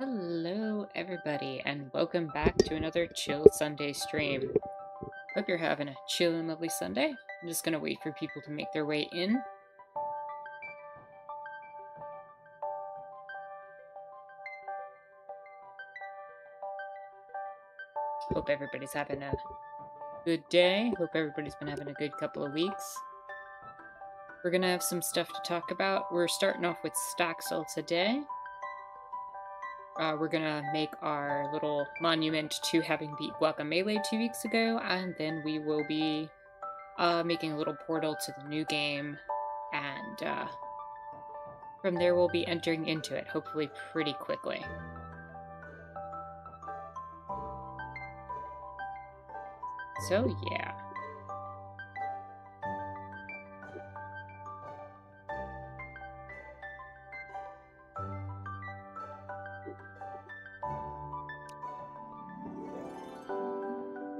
Hello, everybody, and welcome back to another chill Sunday stream. Hope you're having a chill and lovely Sunday. I'm just gonna wait for people to make their way in. Hope everybody's having a good day. Hope everybody's been having a good couple of weeks. We're gonna have some stuff to talk about. We're starting off with Staxel today. We're gonna make our little monument to having beat Guacamelee 2 weeks ago, and then we will be making a little portal to the new game, and from there we'll be entering into it, hopefully pretty quickly. So yeah.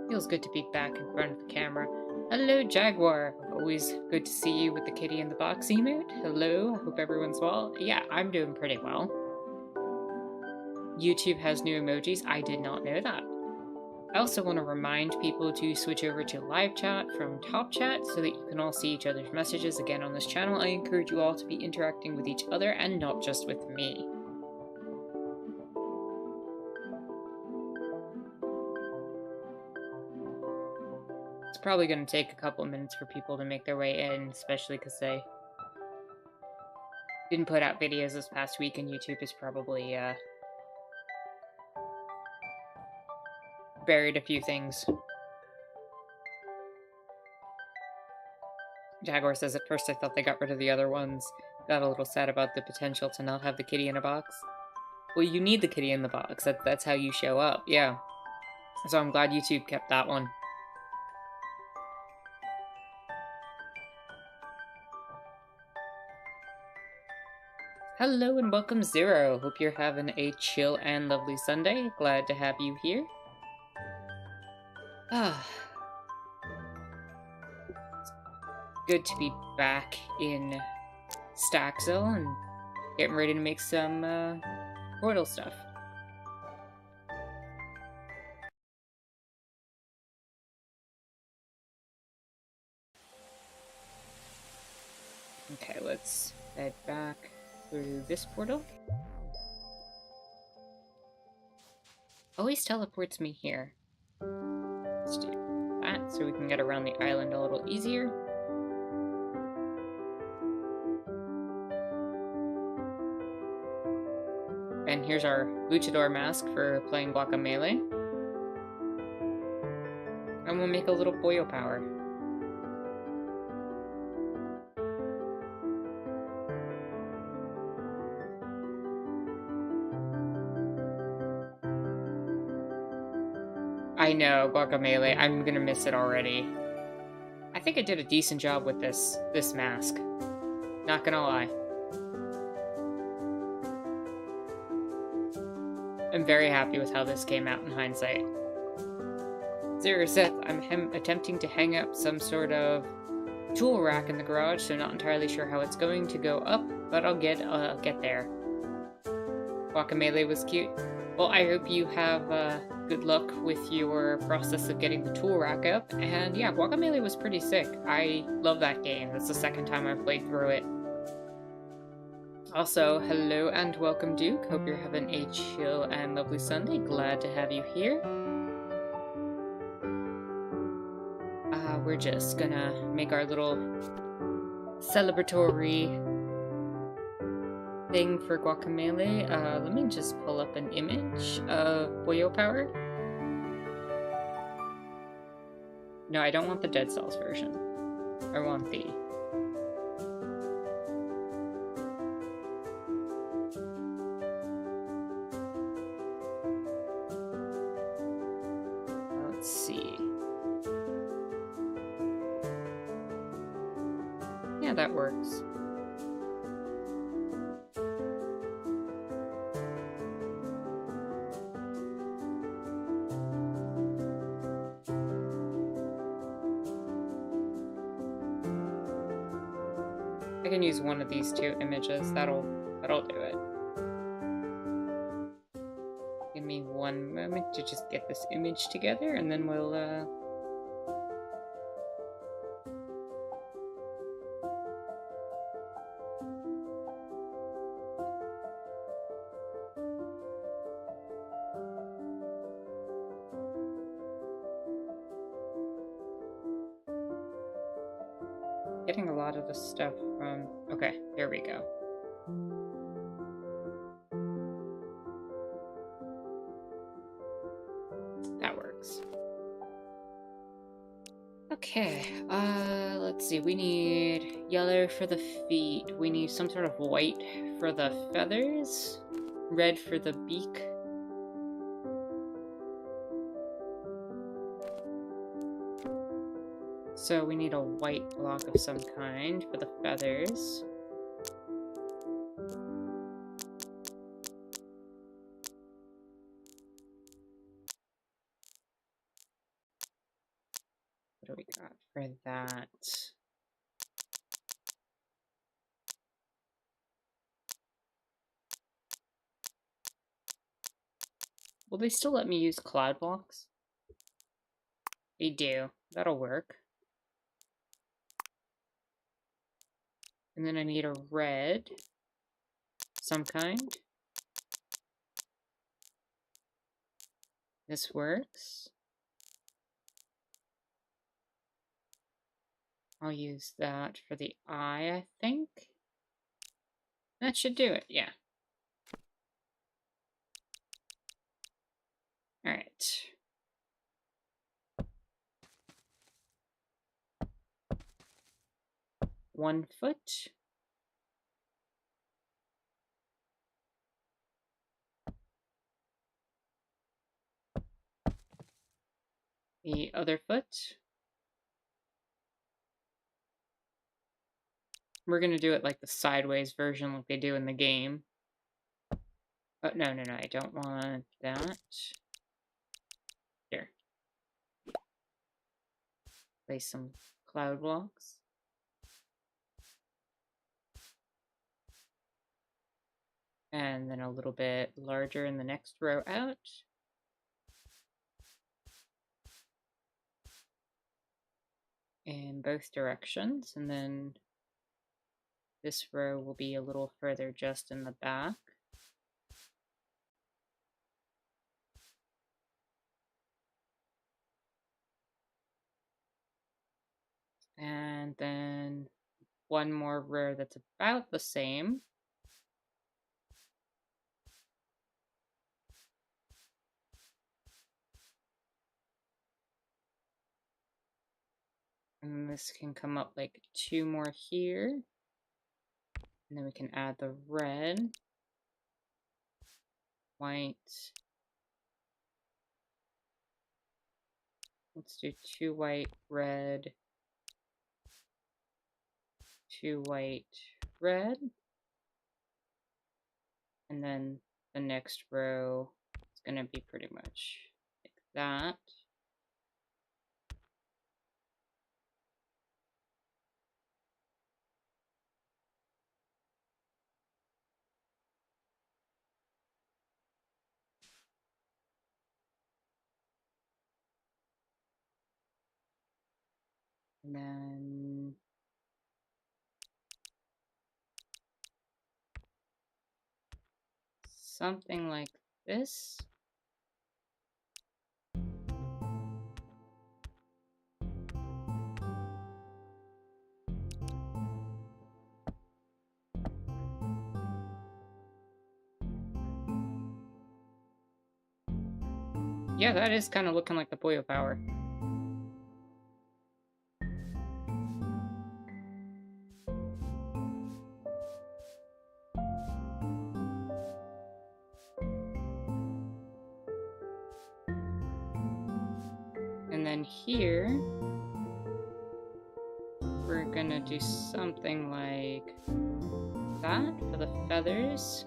Feels good to be back in front of the camera. Hello, Jaguar. Always good to see you with the kitty in the box emote. Hello, I hope everyone's well. Yeah, I'm doing pretty well. YouTube has new emojis. I did not know that. I also want to remind people to switch over to live chat from top chat so that you can all see each other's messages again on this channel. I encourage you all to be interacting with each other and not just with me. It's probably going to take a couple minutes for people to make their way in, especially because they didn't put out videos this past week and YouTube is probably buried a few things. Jaguar says, at first I thought they got rid of the other ones. Got a little sad about the potential to not have the kitty in a box. Well, you need the kitty in the box. That's how you show up, yeah. So I'm glad YouTube kept that one. Hello and welcome, Zero. Hope you're having a chill and lovely Sunday. Glad to have you here. Good to be back in Staxel and getting ready to make some portal stuff. Okay, let's head back through this portal. Always teleports me here. Let's do that so we can get around the island a little easier. And here's our luchador mask for playing Guacamelee. And we'll make a little Boyo power. I know, Guacamelee. I'm gonna miss it already. I think I did a decent job with this mask. Not gonna lie. I'm very happy with how this came out in hindsight. Zero says, I'm attempting to hang up some sort of tool rack in the garage, so not entirely sure how it's going to go up, but I'll get there. Guacamelee was cute. Well, I hope you have good luck with your process of getting the tool rack up, and yeah, Guacamelee was pretty sick. I love that game. That's the second time I've played through it. Also, hello and welcome, Duke. Hope you're having a chill and lovely Sunday. Glad to have you here. We're just gonna make our little celebratory thing for Guacamelee. Let me just pull up an image of Boyo Power. No, I don't want the Dead Cells version. I want the... Let's see. Yeah, that works. I can use one of these two images. That'll do it. me one moment to just get this image together, and then we'll, getting a lot of the stuff from... Okay, there we go. That works. Okay, let's see. We need yellow for the feet. We need some sort of white for the feathers. Red for the beak. So we need a white block of some kind for the feathers. What do we got for that? Will they still let me use cloud blocks? They do. That'll work. And then I need a red. Some kind. This works. I'll use that for the eye, I think. That should do it, yeah. Alright. One foot. The other foot. We're gonna do it like the sideways version like they do in the game. Oh, no, I don't want that. Here. Place some cloud blocks. And then a little bit larger in the next row out. In both directions, and then this row will be a little further just in the back. And then one more row that's about the same. And this can come up like two more here. And then we can add the red, white. Let's do 2 white, red, 2 white, red. And then the next row is going to be pretty much like that. And then something like this. Yeah, that is kind of looking like the Boyo Power. And then here, we're gonna do something like that for the feathers.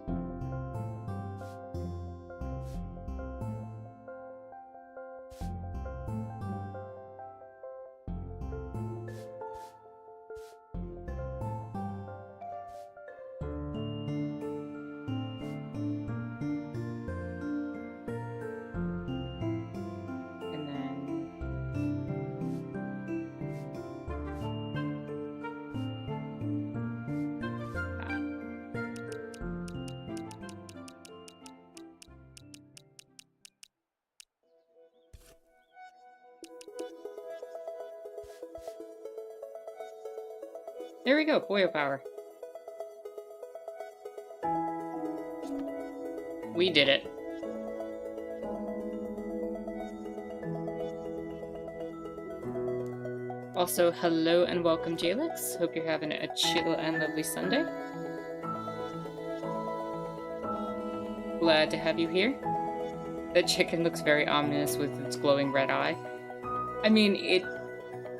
There we go, Boyo Power. We did it. Also, hello and welcome, Jalix. Hope you're having a chill and lovely Sunday. Glad to have you here. That chicken looks very ominous with its glowing red eye. I mean, it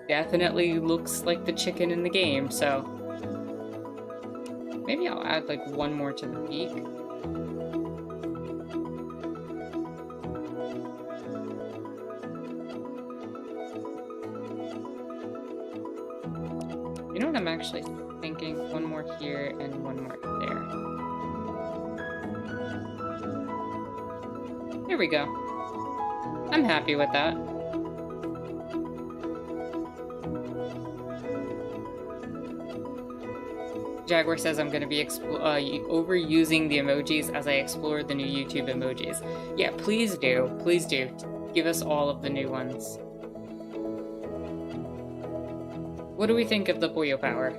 definitely looks like the chicken in the game, so maybe I'll add like one more to the beak. You know what I'm actually thinking? One more here and one more there. There we go. I'm happy with that. Jaguar says I'm going to be overusing the emojis as I explore the new YouTube emojis. Yeah, please do. Please do. Give us all of the new ones. What do we think of the Boyo Power?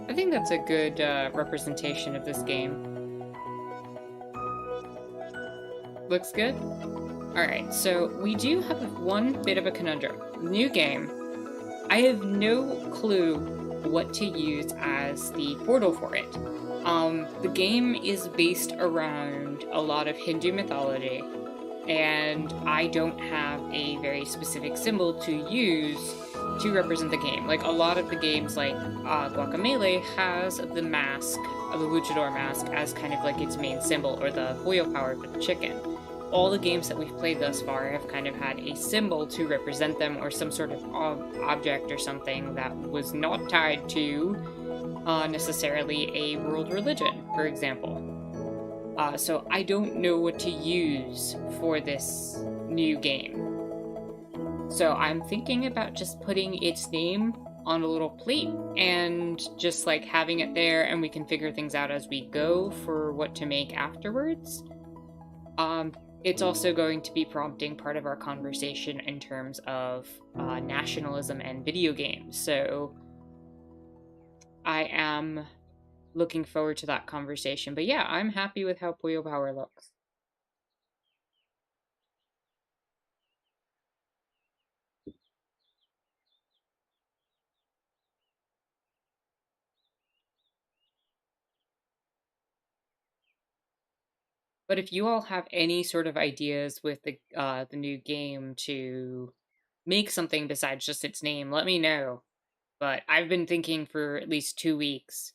I think that's a good representation of this game. Looks good? Alright, so we do have one bit of a conundrum. New game. I have no clue what to use as the portal for it. The game is based around a lot of Hindu mythology, and I don't have a very specific symbol to use to represent the game. Like, a lot of the games, like Guacamelee, has the mask, the luchador mask, as kind of like its main symbol, or the Boyo Power for the chicken. All the games that we've played thus far have kind of had a symbol to represent them, or some sort of object or something that was not tied to necessarily a world religion, for example. So I don't know what to use for this new game. So I'm thinking about just putting its name on a little plate and just like having it there, and we can figure things out as we go for what to make afterwards. It's also going to be prompting part of our conversation in terms of nationalism and video games. So I am looking forward to that conversation. But yeah, I'm happy with how Boyo Power looks. But if you all have any sort of ideas with the new game to make something besides just its name, let me know. But I've been thinking for at least 2 weeks.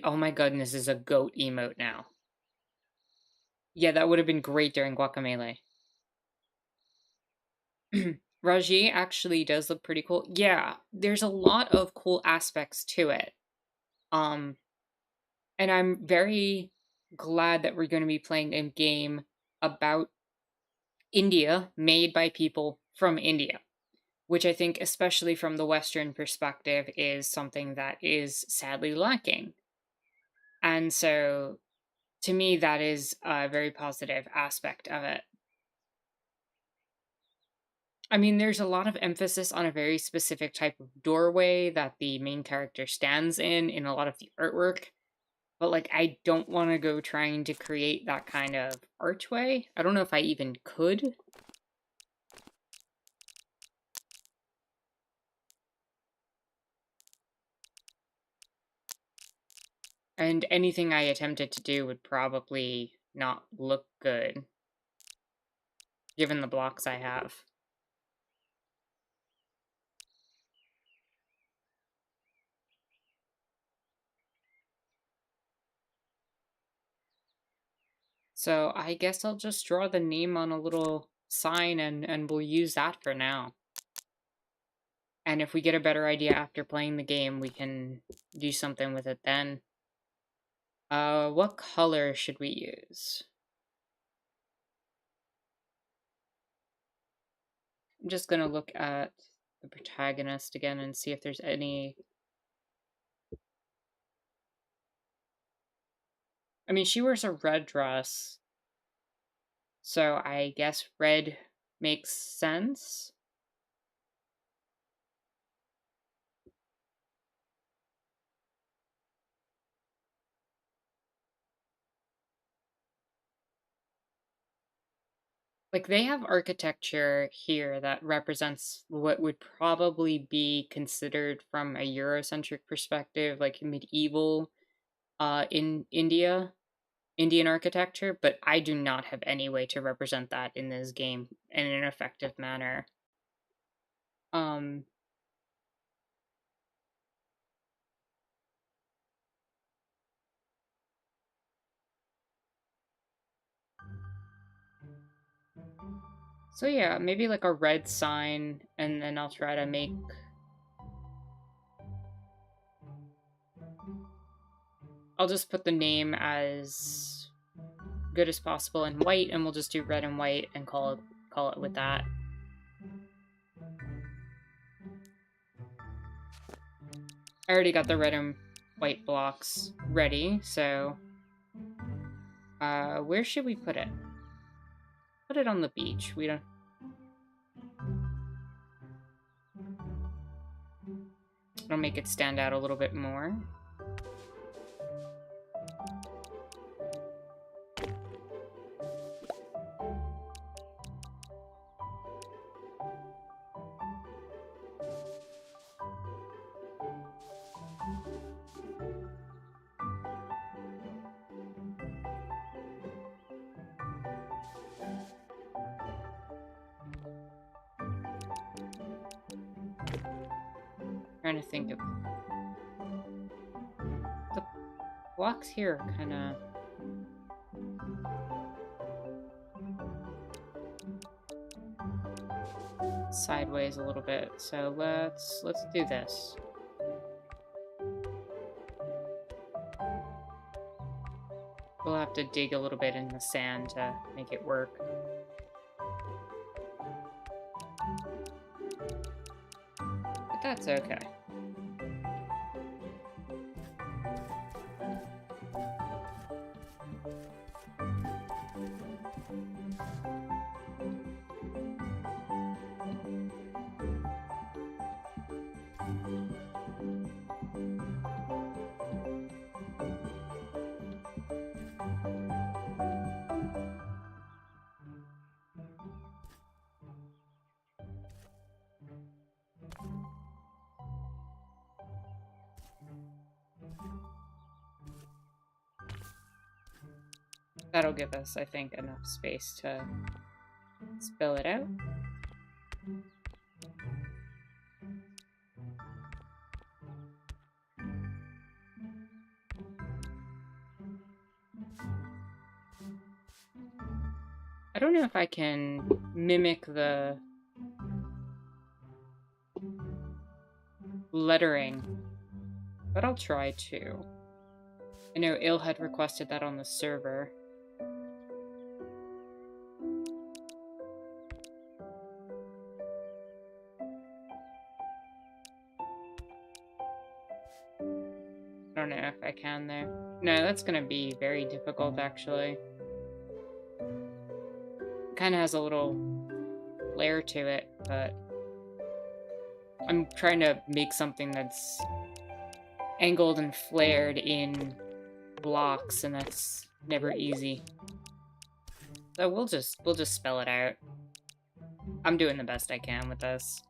Oh my goodness, is a goat emote now. Yeah, that would have been great during Guacamelee. Raji actually does look pretty cool. Yeah, there's a lot of cool aspects to it. And I'm very glad that we're going to be playing a game about India, made by people from India, which I think, especially from the Western perspective, is something that is sadly lacking. And so, to me, that is a very positive aspect of it. I mean, there's a lot of emphasis on a very specific type of doorway that the main character stands in a lot of the artwork. But, like, I don't want to go trying to create that kind of archway. I don't know if I even could. And anything I attempted to do would probably not look good, given the blocks I have. So I guess I'll just draw the name on a little sign and we'll use that for now. And if we get a better idea after playing the game, we can do something with it then. What color should we use? I'm just gonna look at the protagonist again and see if there's any... I mean, she wears a red dress, so I guess red makes sense. Like, they have architecture here that represents what would probably be considered from a Eurocentric perspective, like medieval in Indian architecture, but I do not have any way to represent that in this game in an effective manner. Um, so yeah, maybe like a red sign, and then I'll try to make... I'll just put the name as good as possible in white, and we'll just do red and white and call it with that. I already got the red and white blocks ready, so where should we put it? Put it on the beach. We don't... It'll make it stand out a little bit more. Trying to think of... The blocks here are kind of... sideways a little bit, so let's do this. We'll have to dig a little bit in the sand to make it work. But that's okay. That'll give us, I think, enough space to spill it out. I don't know if I can mimic the lettering, but I'll try to. I know Il had requested that on the server. I don't know if I can there. No, that's gonna be very difficult, actually. Kind of has a little layer to it, but I'm trying to make something that's angled and flared in blocks, and that's never easy. So we'll just spell it out. I'm doing the best I can with this.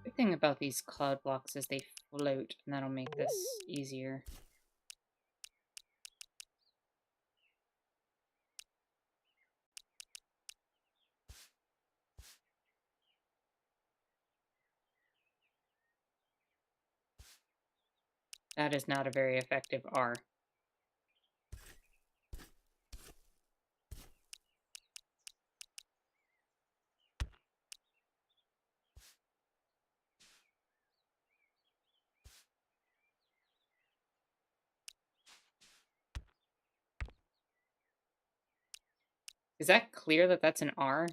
The thing about these cloud blocks is they float, and that'll make this easier. That is not a very effective R. Is that clear that that's an R?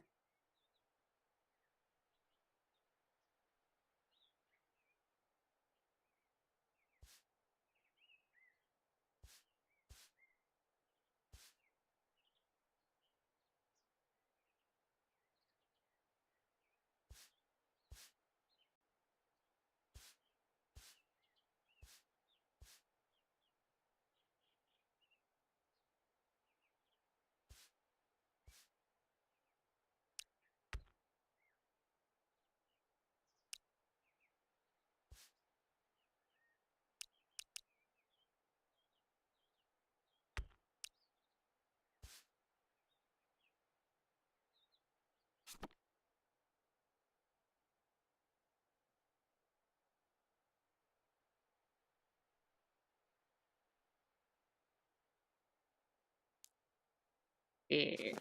Yeah.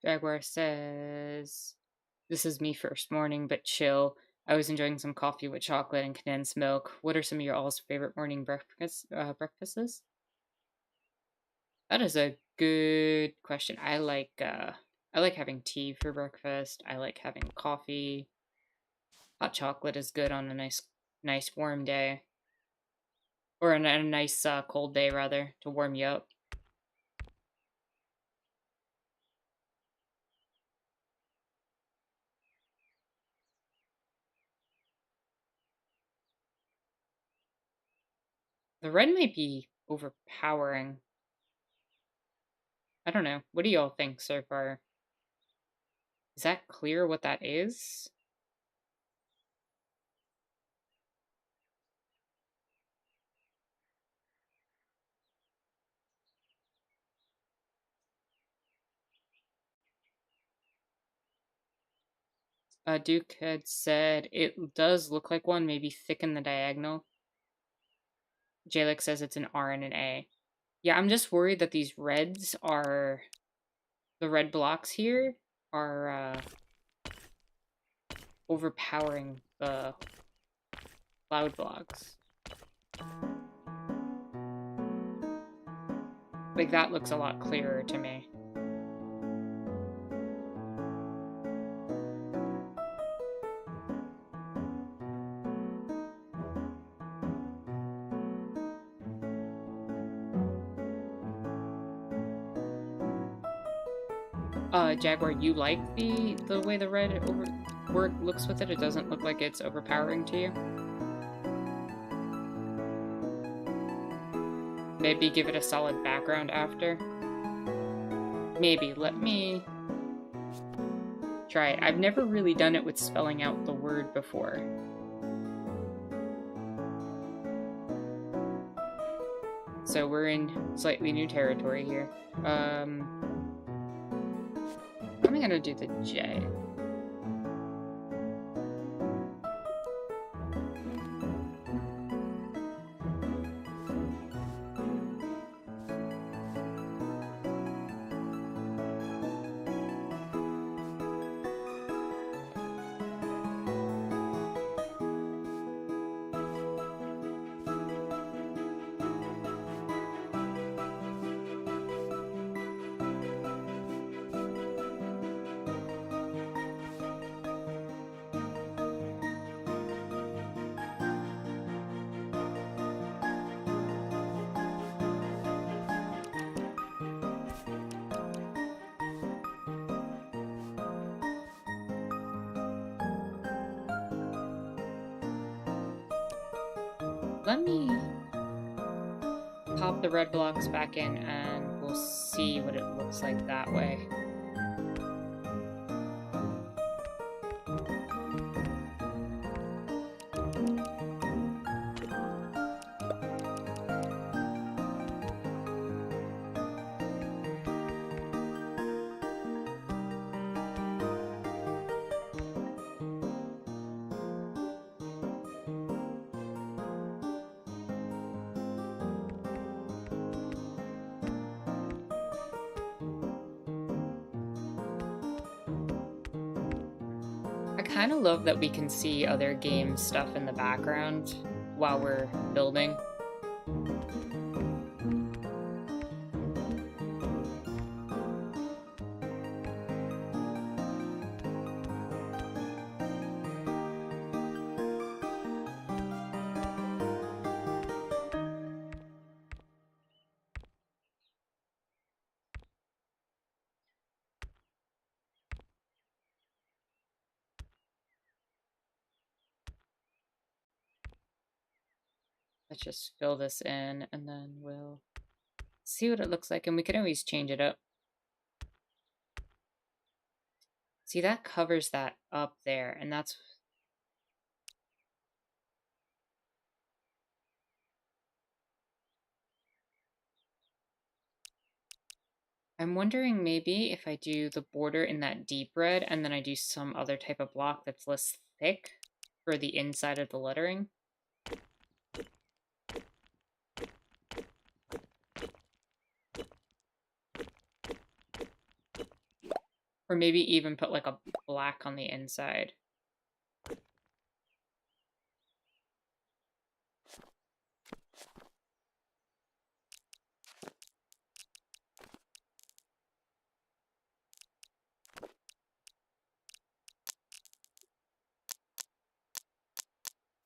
Jaguar says, "This is me first morning, but chill. I was enjoying some coffee with chocolate and condensed milk. What are some of your all's favorite morning breakfasts?" That is a good question. I like having tea for breakfast. I like having coffee. Hot chocolate is good on a nice warm day, or a nice cold day rather, to warm you up. The red might be overpowering. I don't know. What do y'all think so far? Is that clear what that is? Duke had said it does look like one, maybe thicken the diagonal. Jalek says it's an R and an A. Yeah, I'm just worried that these reds are... The red blocks here are overpowering the cloud blocks. Like, that looks a lot clearer to me. Jaguar, you like the way the red looks with it? It doesn't look like it's overpowering to you? Maybe give it a solid background after? Maybe. Let me try it. I've never really done it with spelling out the word before. So we're in slightly new territory here. I'm gonna do the J. Let me pop the red blocks back in and we'll see what it looks like that way. kind of love that we can see other game stuff in the background while we're building. Let's just fill this in and then we'll see what it looks like, and we can always change it up. See, that covers that up there, and that's... I'm wondering maybe if I do the border in that deep red and then I do some other type of block that's less thick for the inside of the lettering. Or maybe even put like a black on the inside.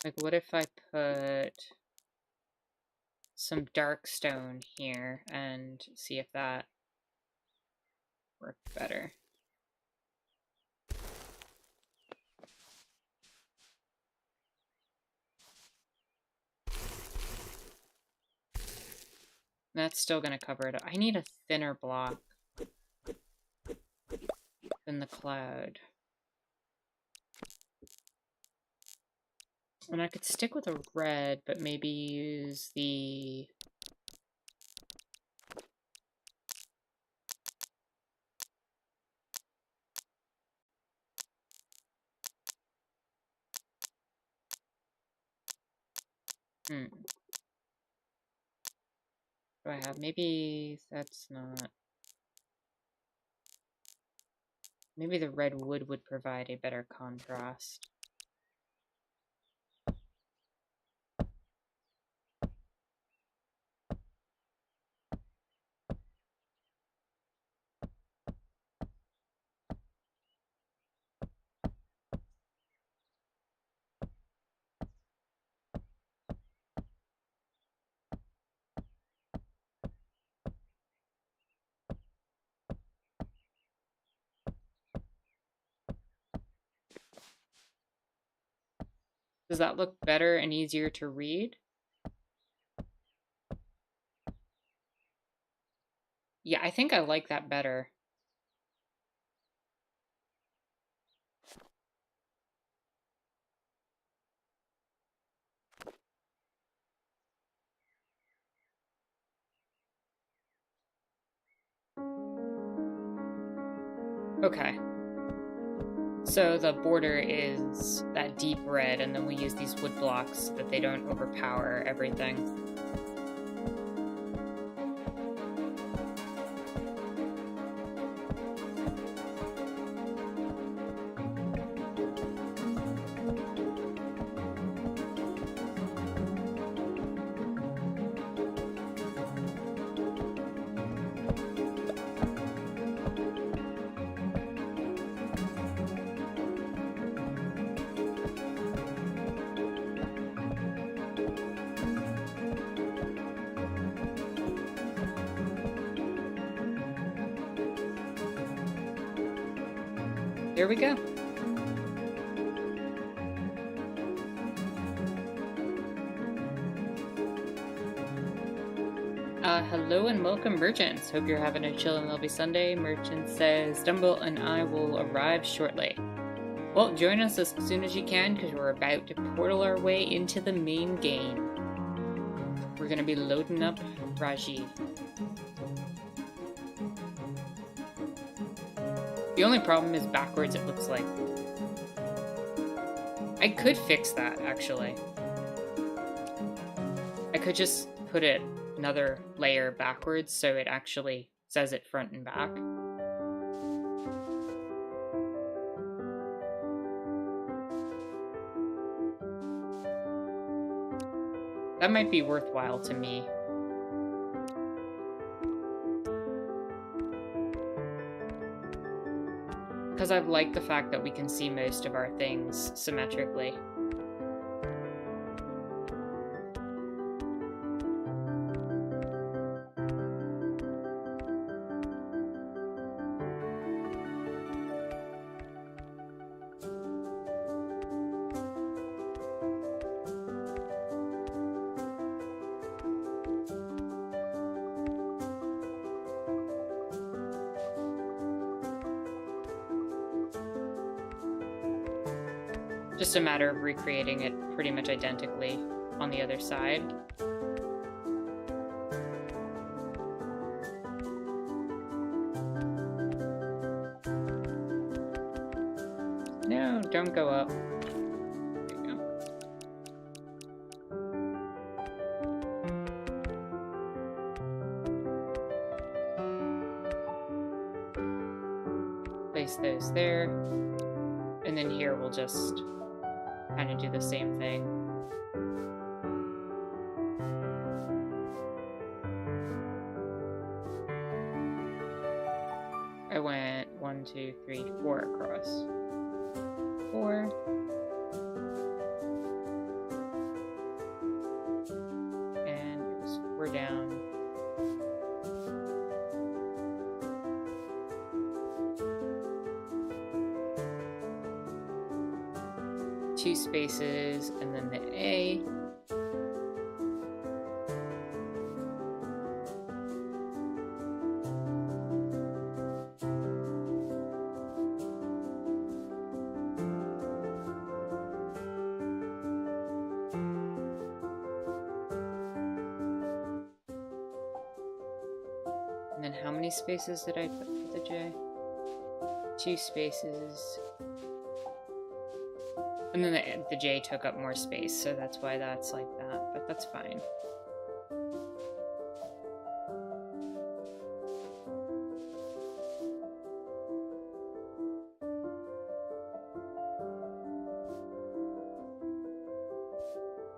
Like, what if I put some dark stone here and see if that worked better? That's still going to cover it up. I need a thinner block than the cloud. And I could stick with a red, but maybe use the... What do I have? Maybe that's not... Maybe the red wood would provide a better contrast. Does that look better and easier to read? Yeah, I think I like that better. Okay. So the border is that deep red, and then we use these wood blocks so that they don't overpower everything. There we go. Hello and welcome, merchants. Hope you're having a chill and lovely Sunday. Merchant says, Dumble and I will arrive shortly. Well, join us as soon as you can, because we're about to portal our way into the main game. We're going to be loading up Raji. The only problem is backwards, it looks like. I could fix that, actually. I could just put it another layer backwards so it actually says it front and back. That might be worthwhile to me. Because I like the fact that we can see most of our things symmetrically. Just a matter of recreating it pretty much identically on the other side. No, don't go up. There you go. Place those there. And then here we'll just kind of do the same thing. I went 1, 2, 3, 4 across. 4. And it was 4 down. Two spaces, and then the A. And then how many spaces did I put for the J? 2 spaces. And then the J took up more space, so that's why that's like that, but that's fine.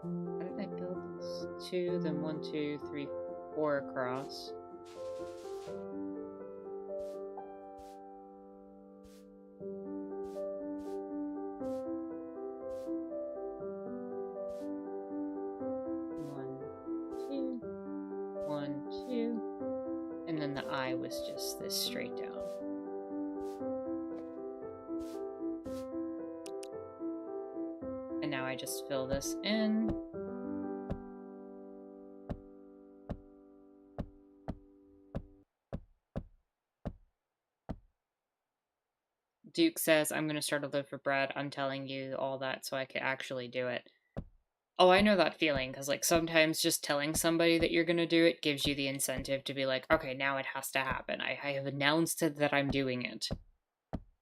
How did I build this? 2, then 1, 2, 3, 4 across. Was just this straight down. And now I just fill this in. Duke says, I'm going to start a loaf of bread. I'm telling you all that so I can actually do it. Oh, I know that feeling, because like sometimes just telling somebody that you're going to do it gives you the incentive to be like, okay, now it has to happen. I have announced that I'm doing it.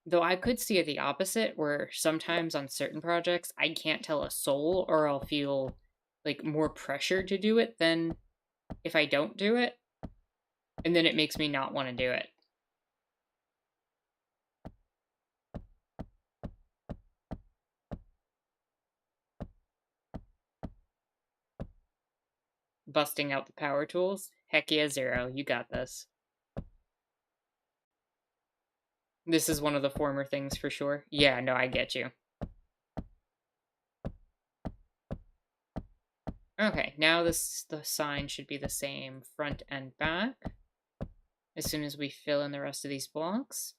Though I could see it the opposite, where sometimes on certain projects, I can't tell a soul, or I'll feel like more pressure to do it than if I don't do it. And then it makes me not want to do it. Busting out the power tools? Heck yeah, Zero. You got this. This is one of the former things for sure. Yeah, no, I get you. Okay, now the sign should be the same front and back. As soon as we fill in the rest of these blocks,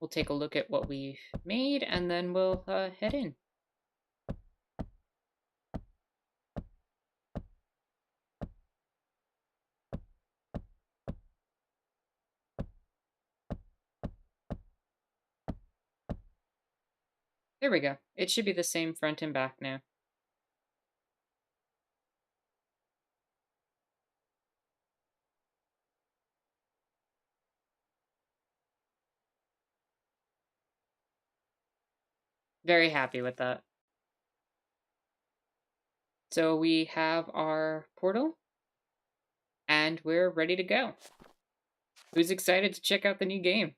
we'll take a look at what we've made, and then we'll head in. There we go. It should be the same front and back now. Very happy with that. So we have our portal, and we're ready to go. Who's excited to check out the new game?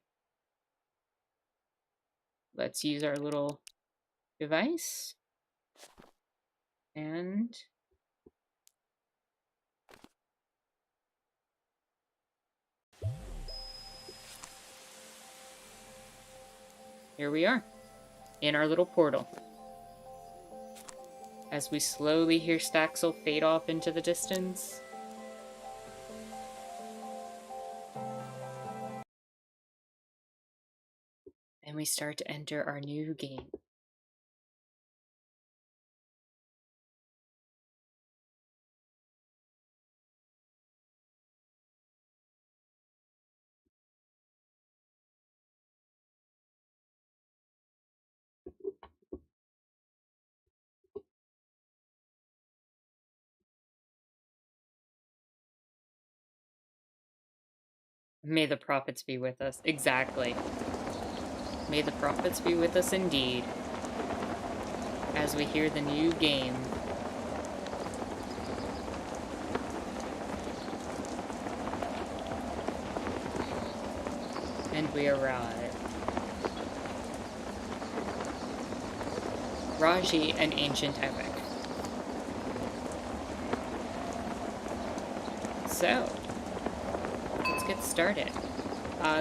Let's use our little device. And Here we are, in our little portal. As we slowly hear Staxel fade off into the distance. And we start to enter our new game. May the prophets be with us. Exactly. May the prophets be with us indeed. As we hear the new game. And we arrive. Raji, an ancient epic. So, let's get started.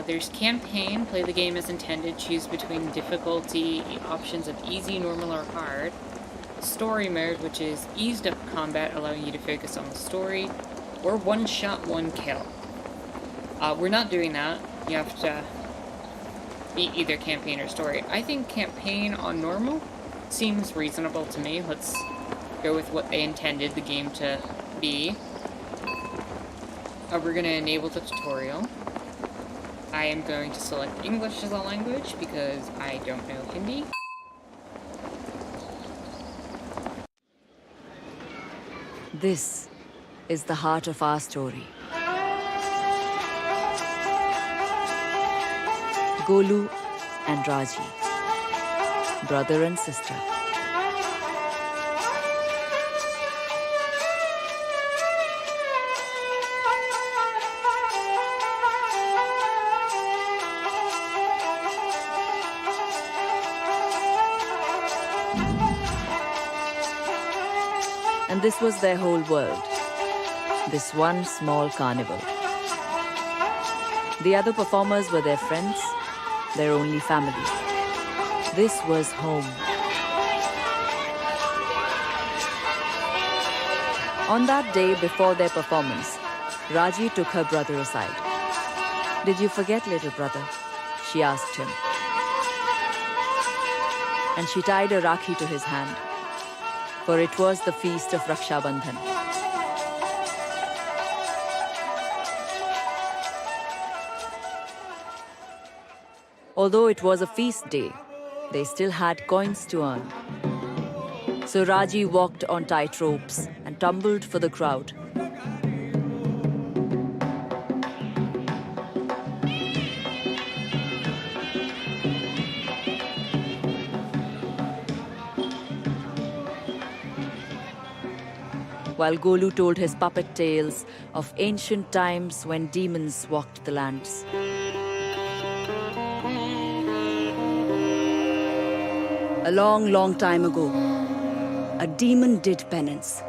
There's campaign, play the game as intended, choose between difficulty options of easy, normal, or hard. Story mode, which is eased up combat, allowing you to focus on the story. Or one shot, one kill. We're not doing that. You have to be either campaign or story. I think campaign on normal seems reasonable to me. Let's go with what they intended the game to be. We're going to enable the tutorial. I am going to select English as a language because I don't know Hindi. This is the heart of our story. Golu and Raji, brother and sister. And this was their whole world, this one small carnival. The other performers were their friends, their only family. This was home. On that day before their performance, Raji took her brother aside. "Did you forget, little brother?" she asked him. And she tied a rakhi to his hand, for it was the feast of Raksha Bandhan. Although it was a feast day, they still had coins to earn. So Raji walked on tight ropes and tumbled for the crowd. While Golu told his puppet tales of ancient times when demons walked the lands. A long, long time ago, a demon did penance.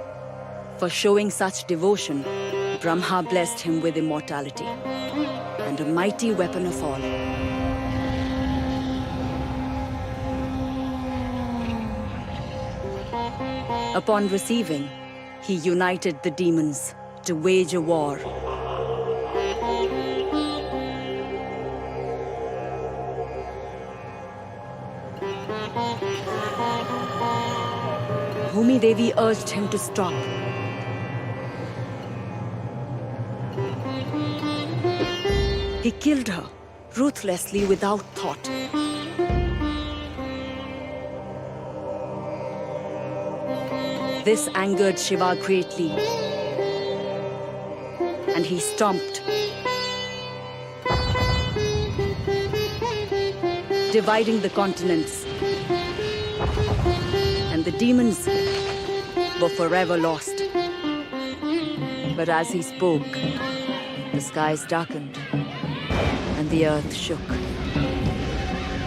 For showing such devotion, Brahma blessed him with immortality and a mighty weapon of all. Upon receiving, he united the demons to wage a war. Bhumi Devi urged him to stop. He killed her, ruthlessly without thought. This angered Shiva greatly, and he stomped, dividing the continents. And the demons were forever lost. But as he spoke, the skies darkened, and the earth shook.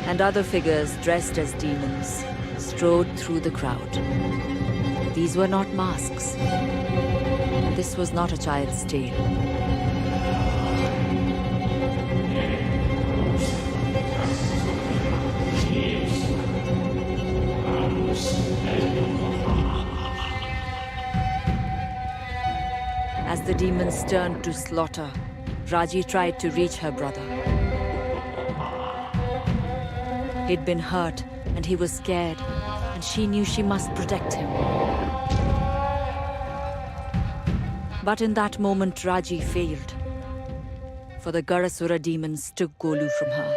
And other figures dressed as demons strode through the crowd. These were not masks. This was not a child's tale. As the demons turned to slaughter, Raji tried to reach her brother. He'd been hurt, and he was scared, and she knew she must protect him. But in that moment, Raji failed, for the Garasura demons took Golu from her.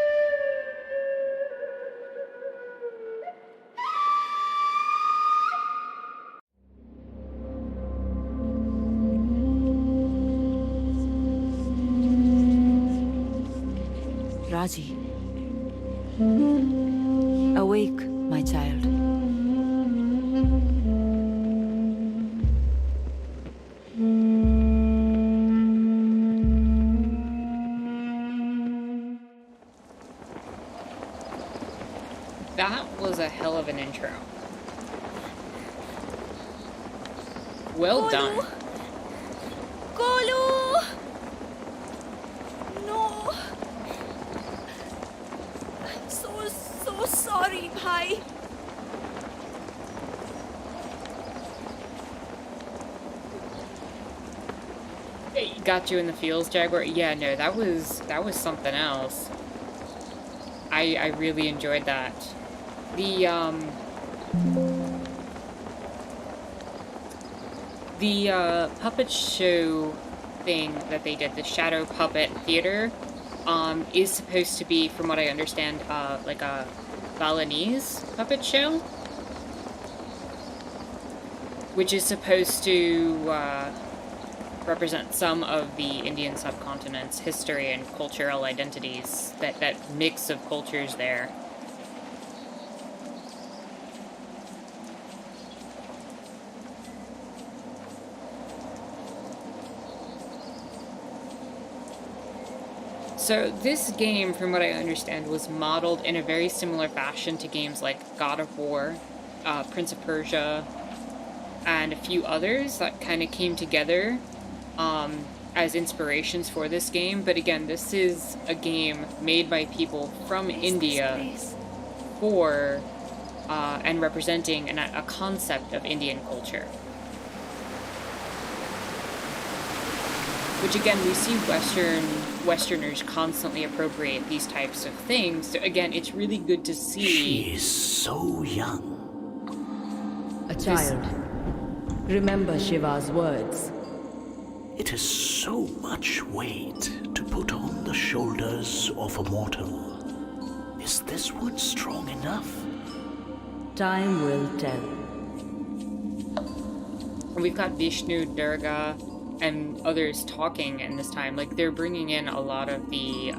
Raji, awake, my child. That was a hell of an intro. Well Golu! done. Golu! No! I'm so sorry, bhai. It got you in the feels, Jaguar? Yeah, no, that was something else. I really enjoyed that. The puppet show thing that they did, the Shadow Puppet Theater, is supposed to be, from what I understand, like a Balinese puppet show, which is supposed to represent some of the Indian subcontinent's history and cultural identities, that mix of cultures there. So this game, from what I understand, was modeled in a very similar fashion to games like God of War, Prince of Persia, and a few others that kind of came together as inspirations for this game. But again, this is a game made by people from India for and representing a concept of Indian culture. Which again, we see Westerners constantly appropriate these types of things. So again, it's really good to see. She is so young. A child. Remember Shiva's words. It is so much weight to put on the shoulders of a mortal. Is this one strong enough? Time will tell. And we've got Vishnu, Durga, and others talking in this time. Like, they're bringing in a lot of the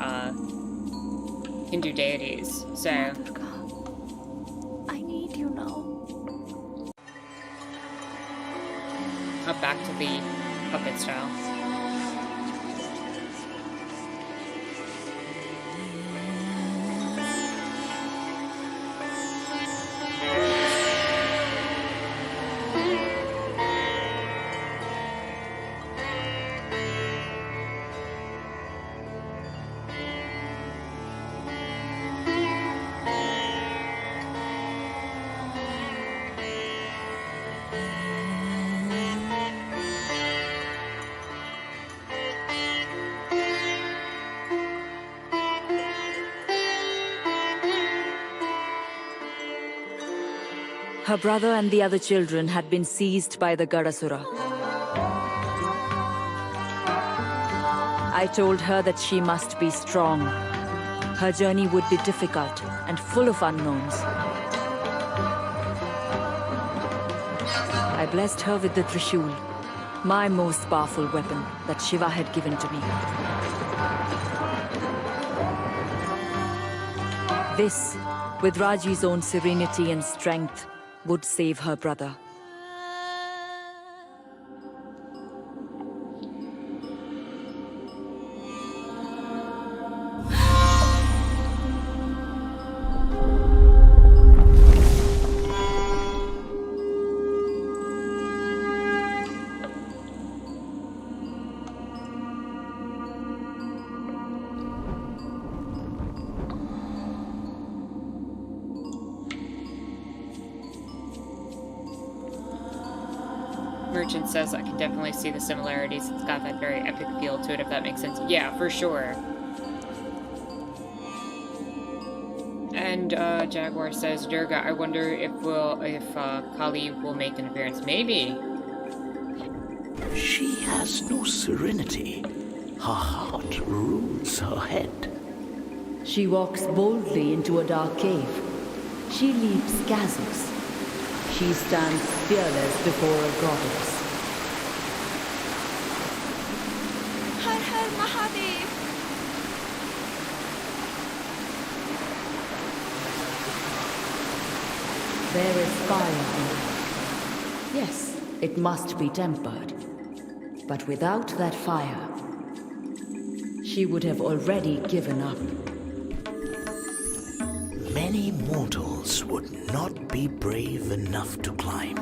Hindu deities. So I need you now. up back to the puppet style. Her brother and the other children had been seized by the Garasura. I told her that she must be strong. Her journey would be difficult and full of unknowns. I blessed her with the Trishul, my most powerful weapon that Shiva had given to me. This, with Raji's own serenity and strength, would save her brother. merchant says I can definitely see the similarities. It's got that very epic feel to it, if that makes sense. Yeah, for sure. And Jaguar says, Durga, I wonder if Kali will make an appearance. Maybe. She has no serenity. Her heart rules her head. She walks boldly into a dark cave. She leaps chasms. She stands fearless before a goddess. Har Har Mahadev! There is fire in her. Yes, it must be tempered. But without that fire, she would have already given up. Many mortals would not be brave enough to climb.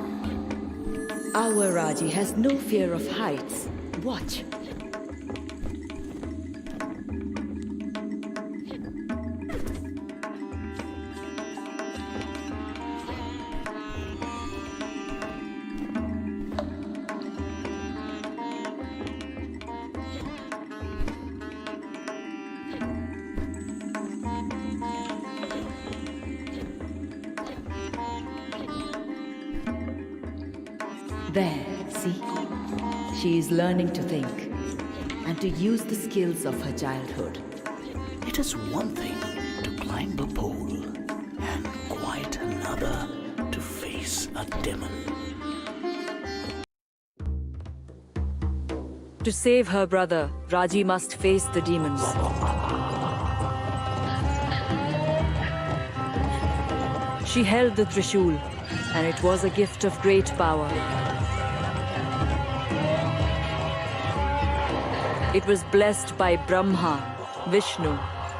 Our Raji has no fear of heights. Watch. There, see? She is learning to think and to use the skills of her childhood. It is one thing to climb a pole, and quite another to face a demon. To save her brother, Raji must face the demons. She held the Trishul, and it was a gift of great power. It was blessed by Brahma, Vishnu,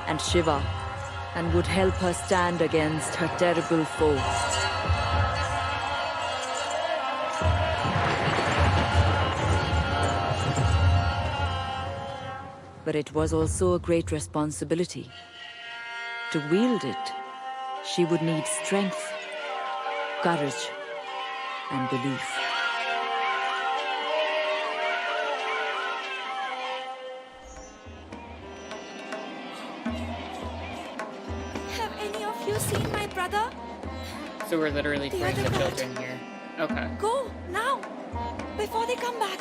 and Shiva, and would help her stand against her terrible foe. But it was also a great responsibility. To wield it, she would need strength, courage, and belief. Have any of you seen my brother? So we're literally The freeing other the boat. children here. Okay. Go, now! Before they come back!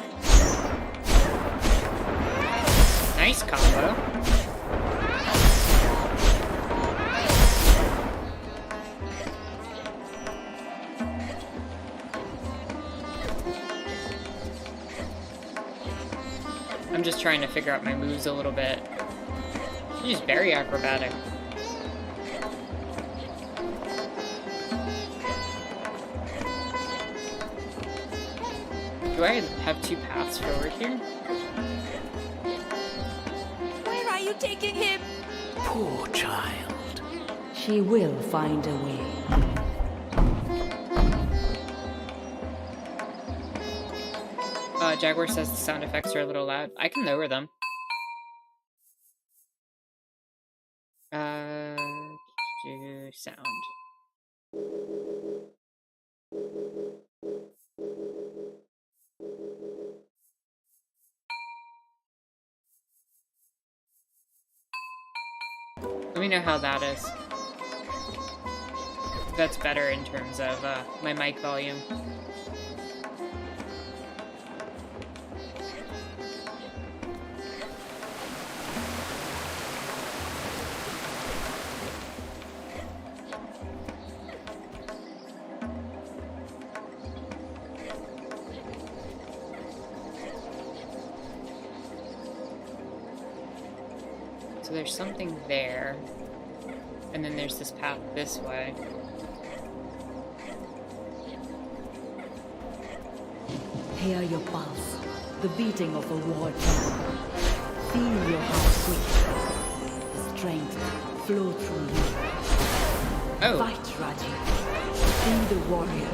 Nice combo. I'm just trying to figure out my moves a little bit. She's very acrobatic. Do I have two paths forward here? Where are you taking him? Poor child. She will find a way. Jaguar says the sound effects are a little loud. I can lower them. Do sound. Let me know how that is. That's better in terms of my mic volume. So there's something there, and then there's this path this way. Hear your pulse, the beating of a war drum. Feel your heart beat, the strength flow through you. Oh, Fight, Raji. Be the warrior.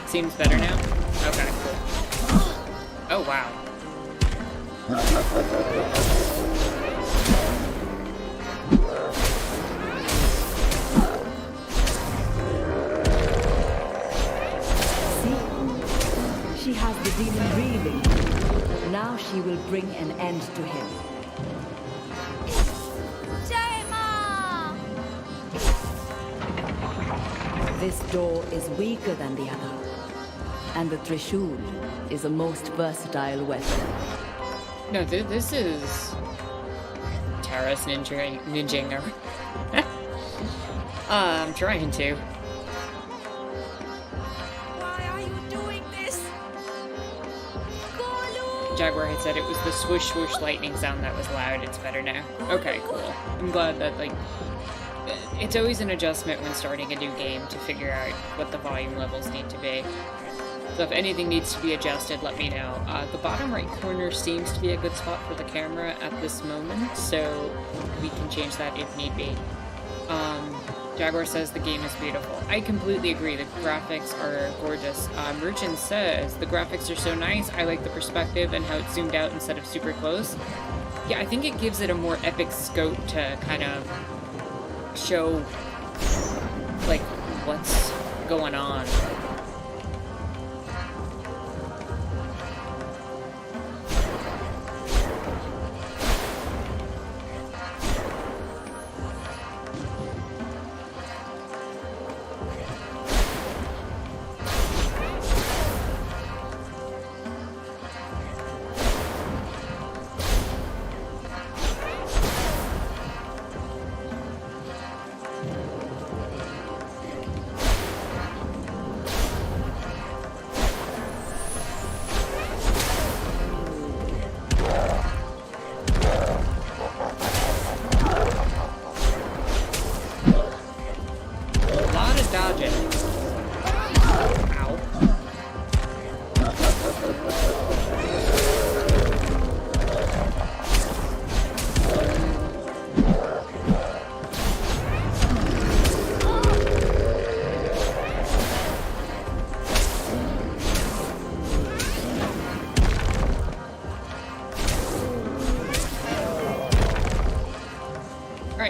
seems better now? Okay, cool. Oh, wow. She has the demon reeling. Now she will bring an end to him. Jaima! This door is weaker than the other. And the Trishul is a most versatile weapon. No, this is Tara's ninjing her. I'm trying to. Why are you doing this? Golu! Jaguar had said it was the swoosh swoosh lightning sound that was loud. It's better now. Okay, cool. I'm glad that, like, it's always an adjustment when starting a new game to figure out what the volume levels need to be. So if anything needs to be adjusted, let me know. The bottom right corner seems to be a good spot for the camera at this moment, so we can change that if need be. Jaguar says the game is beautiful. I completely agree, the graphics are gorgeous. Merchant says, the graphics are so nice, I like the perspective and how it's zoomed out instead of super close. Yeah, I think it gives it a more epic scope to kind of show, like, what's going on.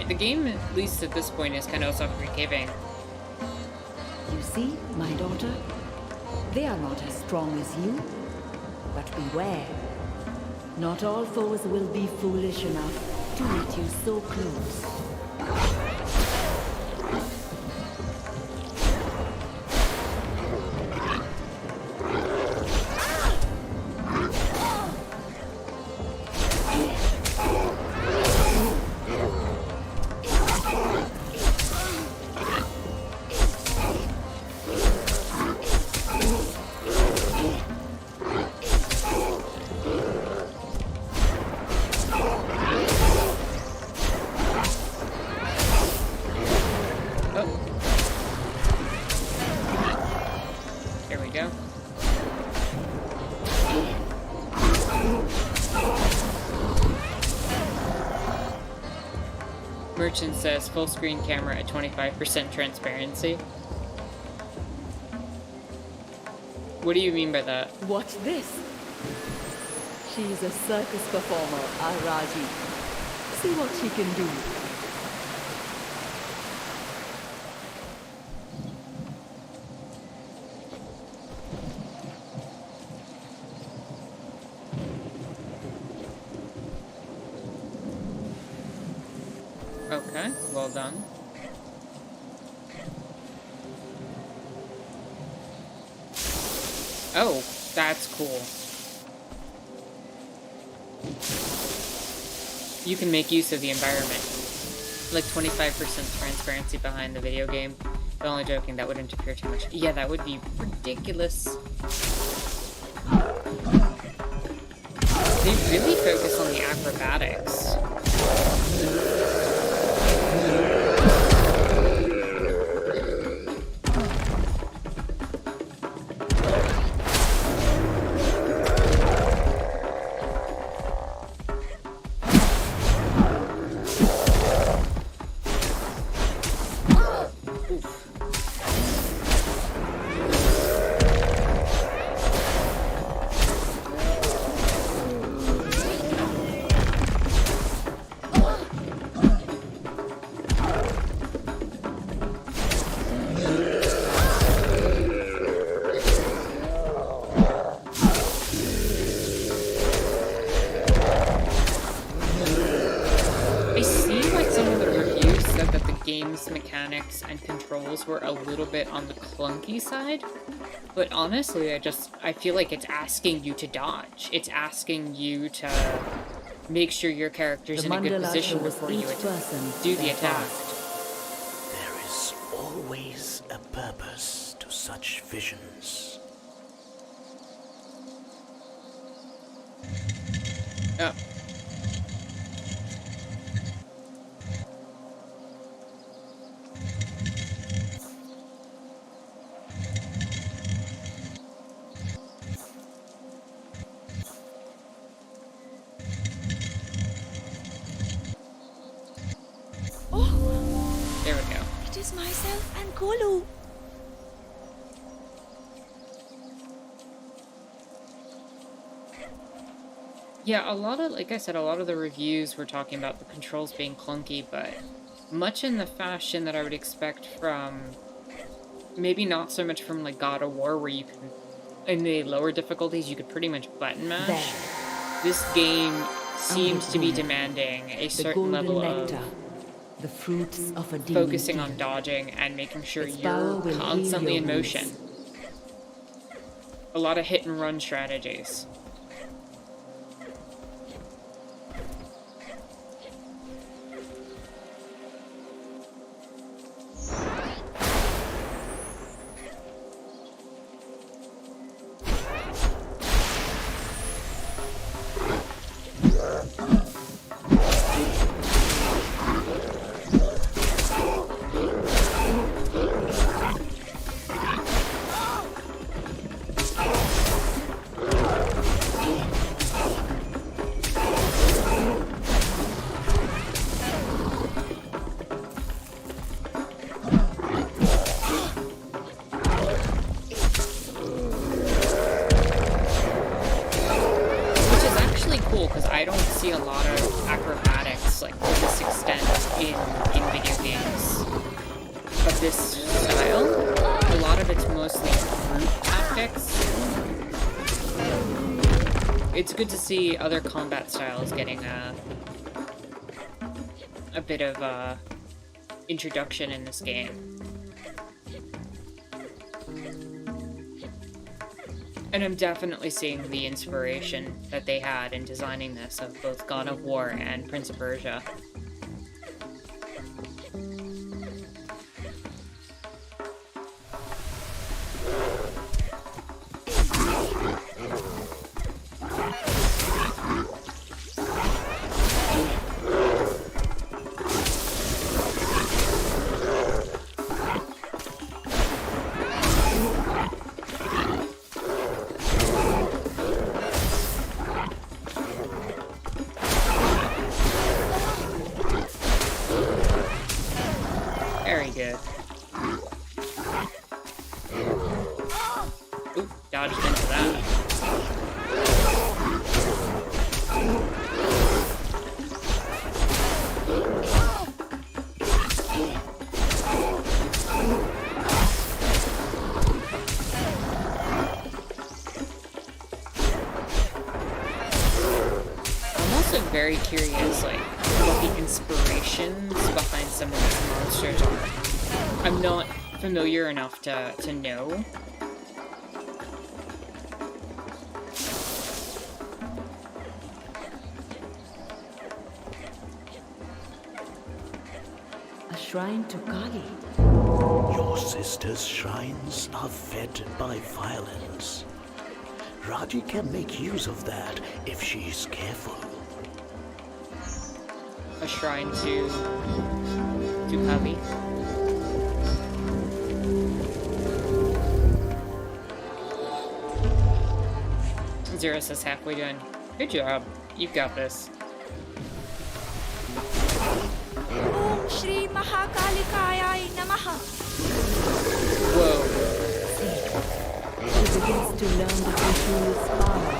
The game, at least at this point, is kind of self-forgiving. You see, my daughter? They are not as strong as you. But beware. Not all foes will be foolish enough to meet you so close. Merchant says full screen camera at 25% transparency. What do you mean by that? Watch this. She's a circus performer, our Raji. See what she can do. Okay, well done. Oh, that's cool. You can make use of the environment. Like 25% transparency behind the video game. But only joking, that would interfere too much. Yeah, that would be ridiculous. They really focus on the acrobatics. game's mechanics and controls were a little bit on the clunky side. But honestly, I feel like it's asking you to dodge. It's asking you to make sure your character's in a good position before you do the attack. There is always a purpose to such visions. Oh. There we go. It is myself and Golu. Yeah, like I said, a lot of the reviews were talking about the controls being clunky, but much in the fashion that I would expect from, maybe not so much from like God of War, where you can, in the lower difficulties, you could pretty much button mash. There. This game seems to be demanding a certain level of the fruits of a focusing on dodging and making sure you're constantly in motion. A lot of hit and run strategies. It's good to see other combat styles getting a bit of introduction in this game. And I'm definitely seeing the inspiration that they had in designing this of both God of War and Prince of Persia. Very good. Oop, dodged into that. I'm also very curious, like, what the inspirations behind some of these monsters are. I'm not familiar enough to know. A shrine to Kali. Your sister's shrines are fed by violence. Raji can make use of that if she's careful. A shrine to Kali. Zero says halfway done. Good job. You've got this. Om Shri Mahakalikayai Namaha. Whoa. She begins to learn the Vishu's power.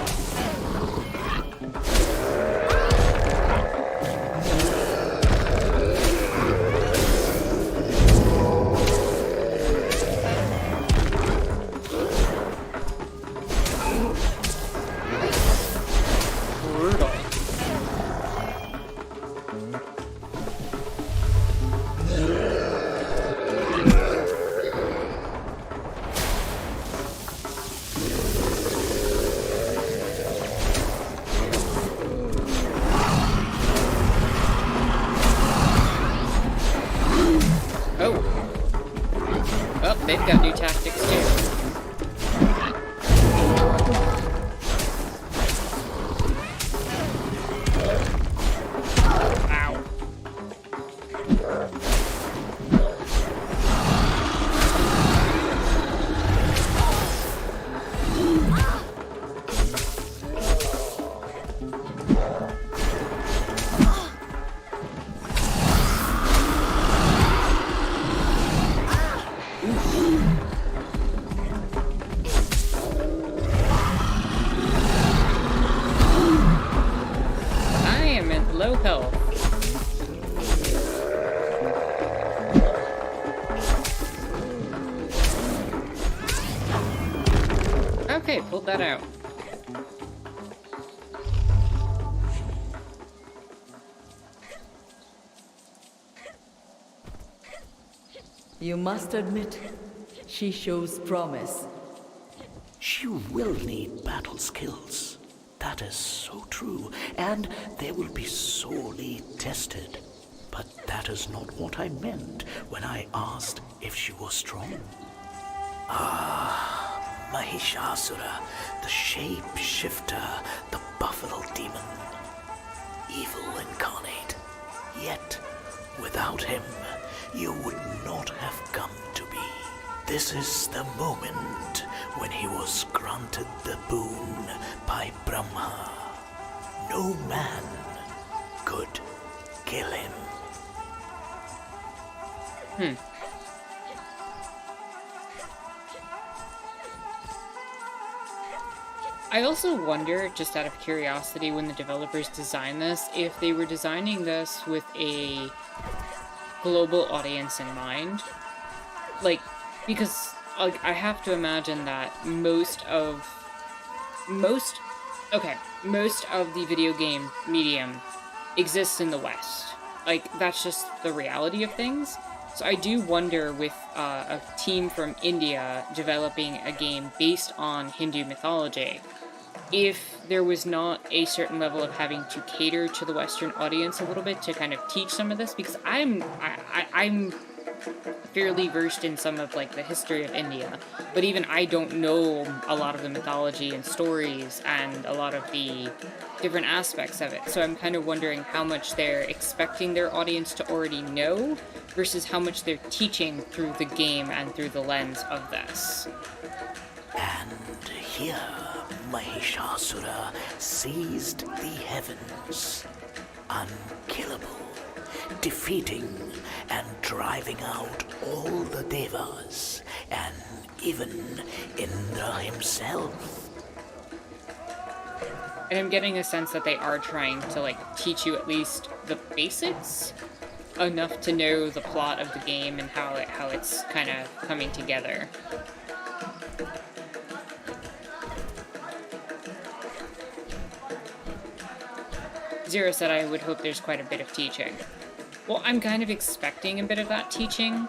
Brutal. they've got new tactics too. Low health. Okay, pulled that out. You must admit, she shows promise. She will need battle skills. That is so true, and they will be sorely tested. But that is not what I meant when I asked if she was strong. Ah, Mahishasura, the shape-shifter, the buffalo demon. Evil incarnate. Yet, without him, you would not have come to be. This is the moment when he was granted the boon by Brahma. No man could kill him. I also wonder, just out of curiosity, when the developers designed this, if they were designing this with a global audience in mind. Like, because I have to imagine that most of the video game medium exists in the West. Like, that's just the reality of things. So I do wonder, with a team from India developing a game based on Hindu mythology, if there was not a certain level of having to cater to the Western audience a little bit to kind of teach some of this, because I'm fairly versed in some of, like, the history of India, but even I don't know a lot of the mythology and stories and a lot of the different aspects of it. So I'm kind of wondering how much they're expecting their audience to already know versus how much they're teaching through the game and through the lens of this. And here, Mahishasura seized the heavens, unkillable, defeating and driving out all the devas, and even Indra himself. And I'm getting a sense that they are trying to, like, teach you at least the basics, enough to know the plot of the game and how it's kind of coming together. Zero said I would hope there's quite a bit of teaching. Well, I'm kind of expecting a bit of that teaching.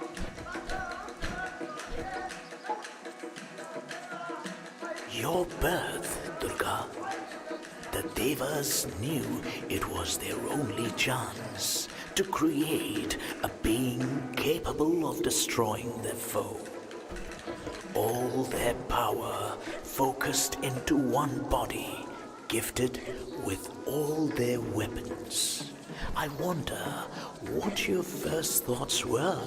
Your birth, Durga. The Devas knew it was their only chance to create a being capable of destroying their foe. All their power focused into one body, gifted with all their weapons. I wonder what your first thoughts were.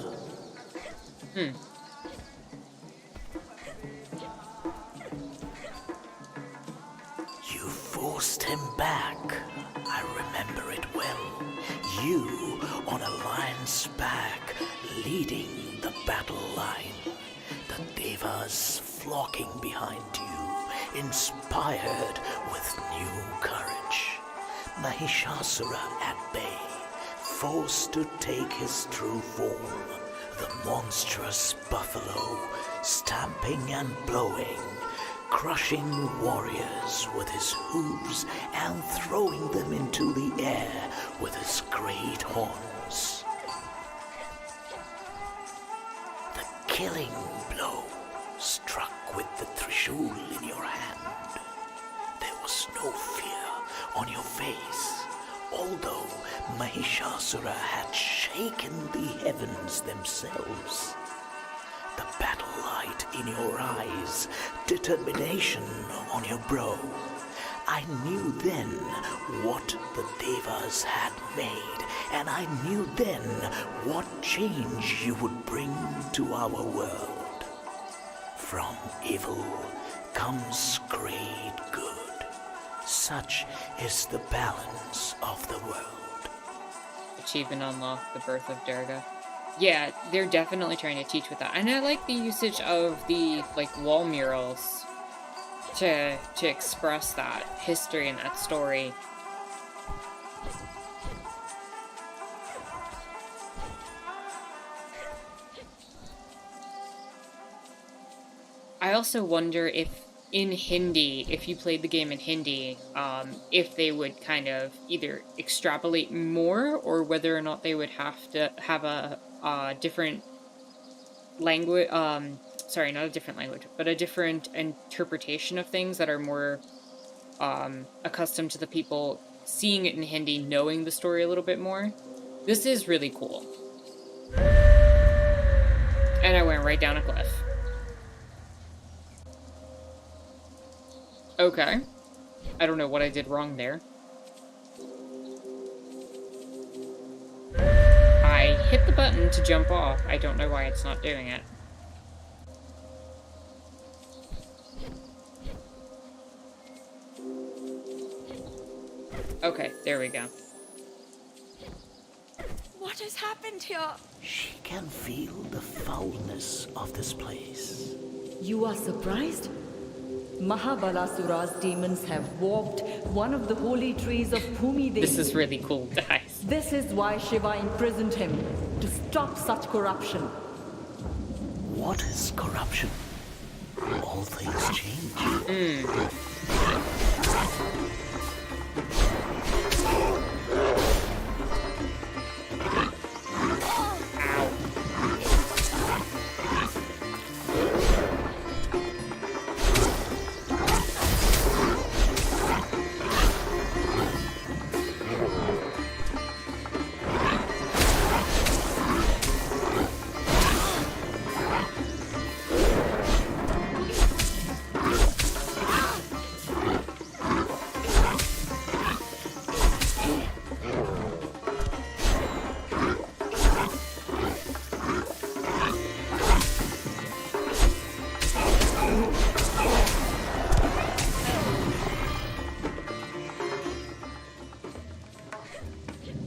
You forced him back. I remember it well. You on a lion's back, leading the battle line. The Devas flocking behind you, inspired with new courage. Mahishasura at bay, forced to take his true form. The monstrous buffalo, stamping and blowing, crushing warriors with his hooves and throwing them into the air with his great horns. The killing blow struck with the Trishul in your hand. There was no fear on your face, although Mahishasura had shaken the heavens themselves. the battle light in your eyes, determination on your brow. I knew then what the Devas had made, and I knew then what change you would bring to our world. From evil comes great good. Such is the balance of the world. Achievement unlocked, the birth of Durga. Yeah, they're definitely trying to teach with that. And I like the usage of the, like, wall murals to express that history and that story. I also wonder if in Hindi, if you played the game in Hindi, if they would kind of either extrapolate more or whether or not they would have to have a different language, sorry, not a different language, but a different interpretation of things that are more accustomed to the people seeing it in Hindi, knowing the story a little bit more. This is really cool. And I went right down a cliff. Okay. I don't know what I did wrong there. I hit the button to jump off. I don't know why it's not doing it. Okay, there we go. What has happened here? She can feel the foulness of this place. You are surprised? Mahabalasura's demons have warped one of the holy trees of Bhumi Devi. This is really cool, guys. This is why Shiva imprisoned him, to stop such corruption. What is corruption? All things change.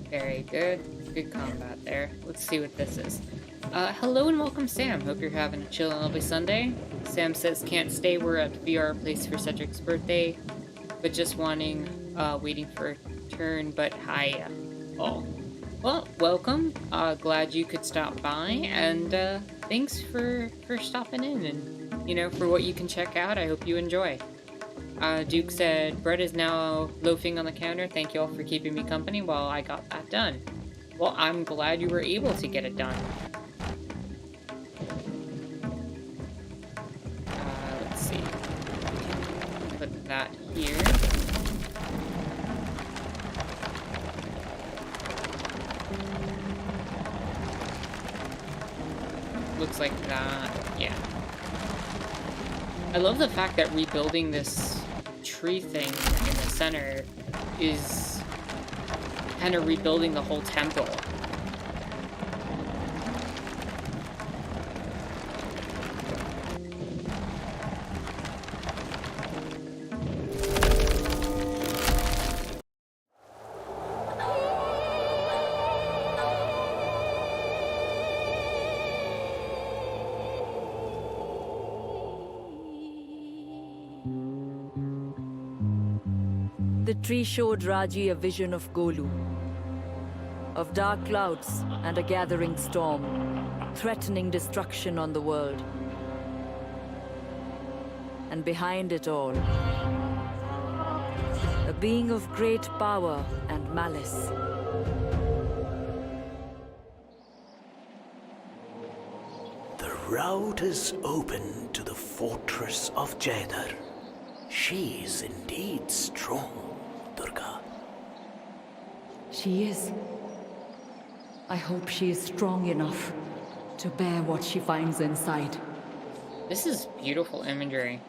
Very good. Good combat there. Let's see what this is. Hello and welcome, Sam. Hope you're having a chill and lovely Sunday. Sam says, can't stay. We're at VR place for Cedric's birthday, but just waiting for a turn. But hi, all. Well, welcome. Glad you could stop by, and thanks for stopping in and, you know, for what you can check out. I hope you enjoy. Duke said, bread is now loafing on the counter. Thank you all for keeping me company while I got that done. Well, I'm glad you were able to get it done. Let's see. Put that here. Looks like that, yeah. I love the fact that rebuilding this tree thing in the center is kind of rebuilding the whole temple. The tree showed Raji a vision of Golu, of dark clouds and a gathering storm, threatening destruction on the world. And behind it all, a being of great power and malice. The route is open to the fortress of Jaidhar. She is indeed strong, Durga. She is. I hope she is strong enough to bear what she finds inside. This is beautiful imagery.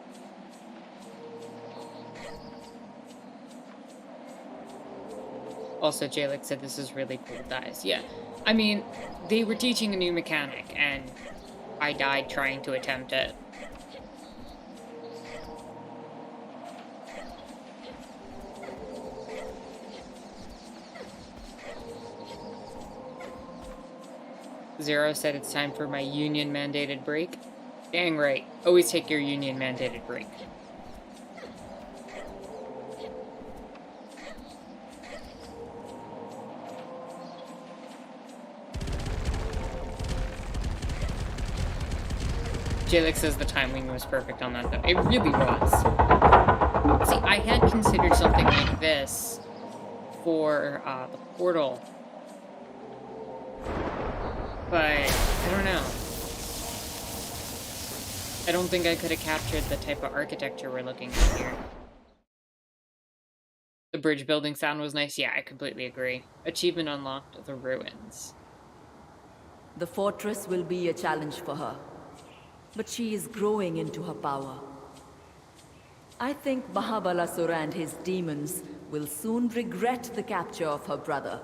Also, Jalek said this is really cool, guys. Yeah, I mean, they were teaching a new mechanic, and I died trying to attempt it. Zero said it's time for my union-mandated break. Dang right. Always take your union-mandated break. Jalek says the timing was perfect on that, though. It really was. See, I had considered something like this for the portal. But, I don't know. I don't think I could have captured the type of architecture we're looking at here. The bridge building sound was nice. Yeah, I completely agree. Achievement unlocked, the ruins. The fortress will be a challenge for her, but she is growing into her power. I think Mahabalasura and his demons will soon regret the capture of her brother.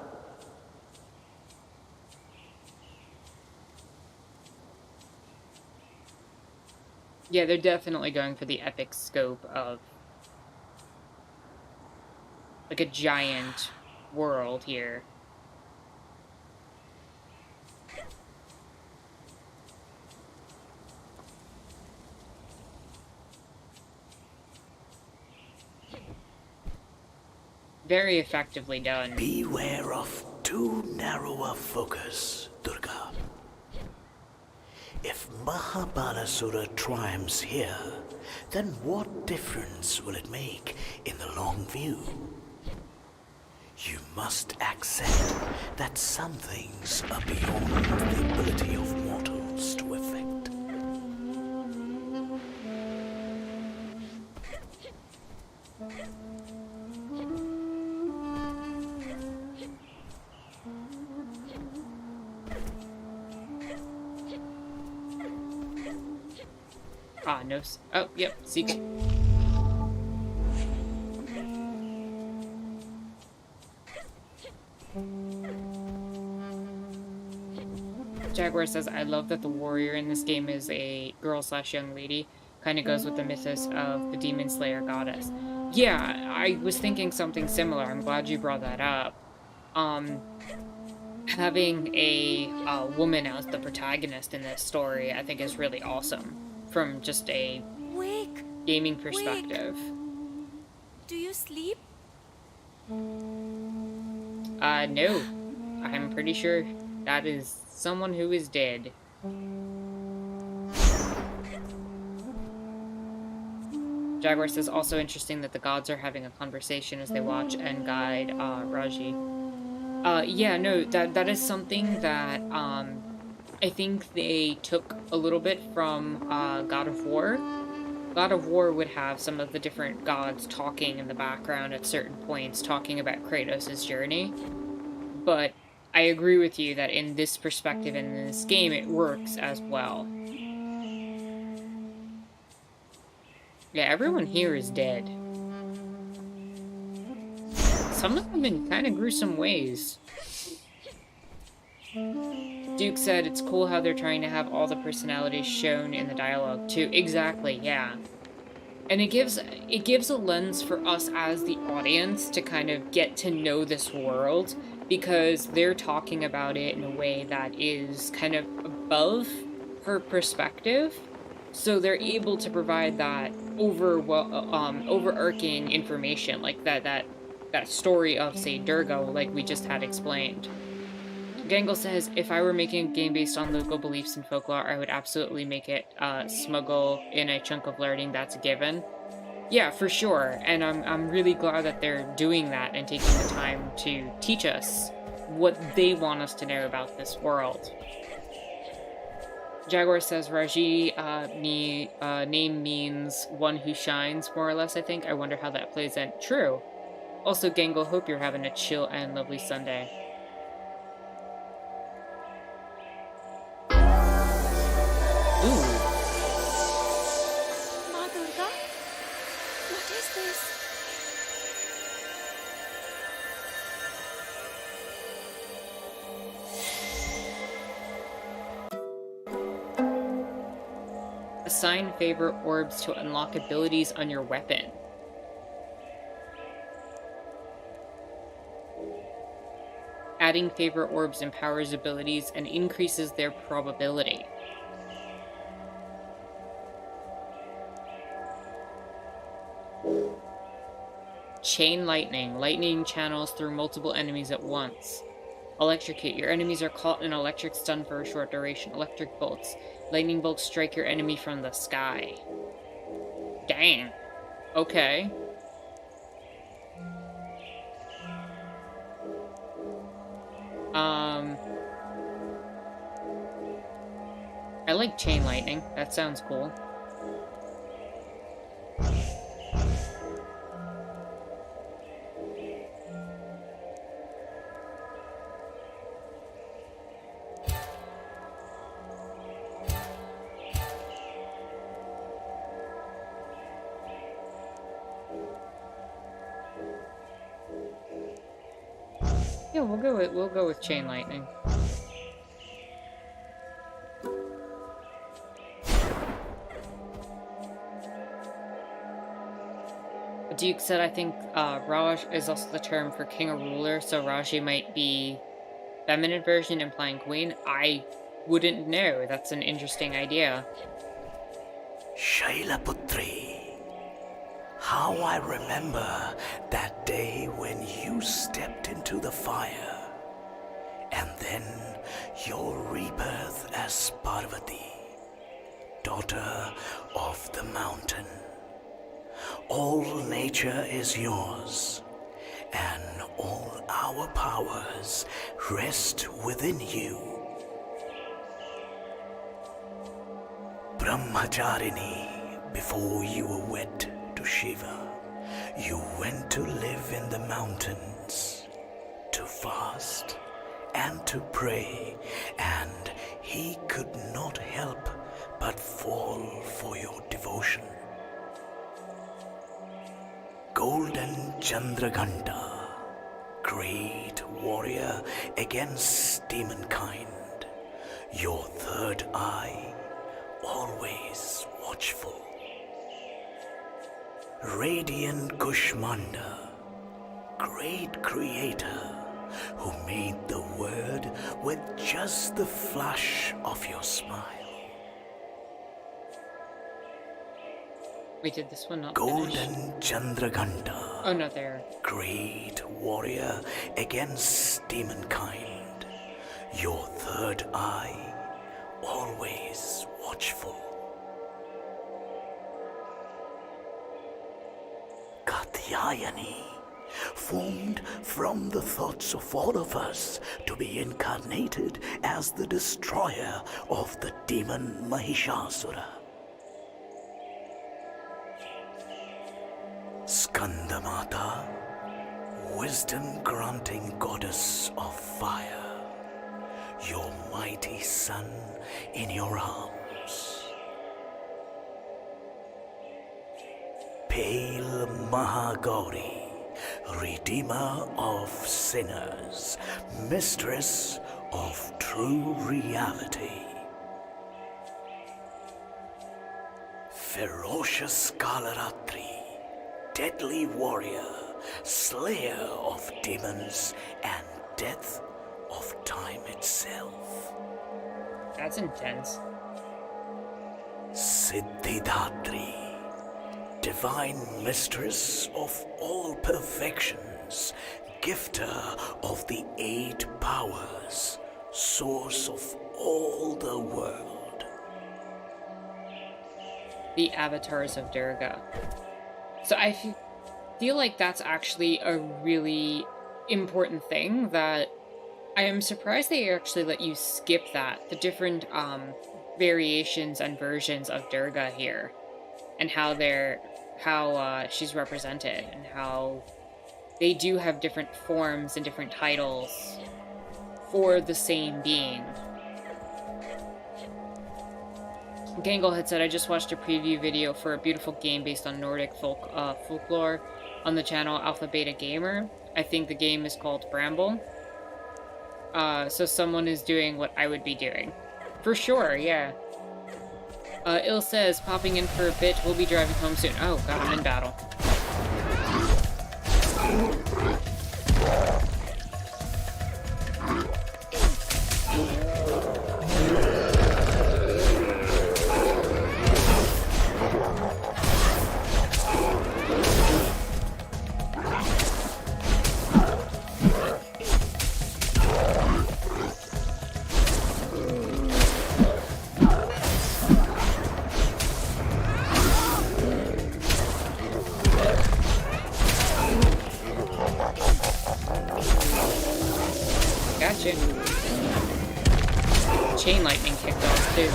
Yeah, they're definitely going for the epic scope of like a giant world here. Very effectively done. Beware of too narrow a focus, Durga. If Mahabalasura triumphs here, then what difference will it make in the long view? You must accept that some things are beyond the ability of mortals to effect. Ah, no. Oh, yep. Secret. Jaguar says, I love that the warrior in this game is a girl/young lady. Kind of goes with the mythos of the demon slayer goddess. Yeah, I was thinking something similar. I'm glad you brought that up. Having a woman as the protagonist in this story, I think is really awesome. From just a gaming perspective. Do you sleep? No. I'm pretty sure that is someone who is dead. Jaguar says, also interesting that the gods are having a conversation as they watch and guide Raji. Yeah, no, that is something that I think they took a little bit from God of War. God of War would have some of the different gods talking in the background at certain points, talking about Kratos' journey. But I agree with you that in this perspective, in this game, it works as well. Yeah, everyone here is dead. Some of them in kind of gruesome ways. Duke said it's cool how they're trying to have all the personalities shown in the dialogue too. Exactly, yeah. And it gives a lens for us as the audience to kind of get to know this world, because they're talking about it in a way that is kind of above her perspective. So they're able to provide that overarching information, like that story of, say, Durga, like we just had explained. Gangle says, if I were making a game based on local beliefs and folklore, I would absolutely make it smuggle in a chunk of learning, that's a given. Yeah, for sure, and I'm really glad that they're doing that and taking the time to teach us what they want us to know about this world. Jaguar says, Raji name means one who shines, more or less, I think. I wonder how that plays in. True. Also, Gangle, hope you're having a chill and lovely Sunday. Assign favor orbs to unlock abilities on your weapon. Adding favor orbs empowers abilities and increases their probability. Chain lightning. Lightning channels through multiple enemies at once. Electrocute. Your enemies are caught in electric stun for a short duration. Electric bolts. Lightning bolts strike your enemy from the sky. Dang. Okay. I like chain lightning. That sounds cool. Yeah, we'll go with chain lightning. Duke said, I think Raj is also the term for king or ruler, so Raji might be feminine version implying queen. I wouldn't know. That's an interesting idea. Shailaputri, how I remember that day when you stepped into the fire, and then your rebirth as Parvati, daughter of the mountain. All nature is yours, and all our powers rest within you. Brahmacharini, before you were wed to Shiva, you went to live in the mountains, to fast and to pray, and he could not help but fall for your devotion. Golden Chandraghanta, great warrior against demonkind, your third eye, always watchful. Radiant Kushmanda, great creator, who made the world with just the flash of your smile. Wait, did this one not Golden finish? Chandraghanta. Oh, no, there. Great warrior against demonkind. Your third eye, always watchful. Katyayani, formed from the thoughts of all of us to be incarnated as the destroyer of the demon Mahishasura. Skandamata, wisdom-granting goddess of fire, your mighty son in your arms. Pale Mahagauri, redeemer of sinners, mistress of true reality. Ferocious Kalaratri, deadly warrior, slayer of demons, and death of time itself. That's intense. Siddhidatri, divine mistress of all perfections, gifter of the 8 powers, source of all the world. The avatars of Durga. So I feel like that's actually a really important thing that I am surprised they actually let you skip that. The different variations and versions of Durga here, and how she's represented, and how they do have different forms and different titles for the same being. Gangle had said, I just watched a preview video for a beautiful game based on Nordic folklore on the channel Alpha Beta Gamer. I think the game is called Bramble. So someone is doing what I would be doing. For sure, yeah. Il says, popping in for a bit, we'll be driving home soon. Oh, God, I'm in battle. Gotcha. Chain lightning kicked off, too.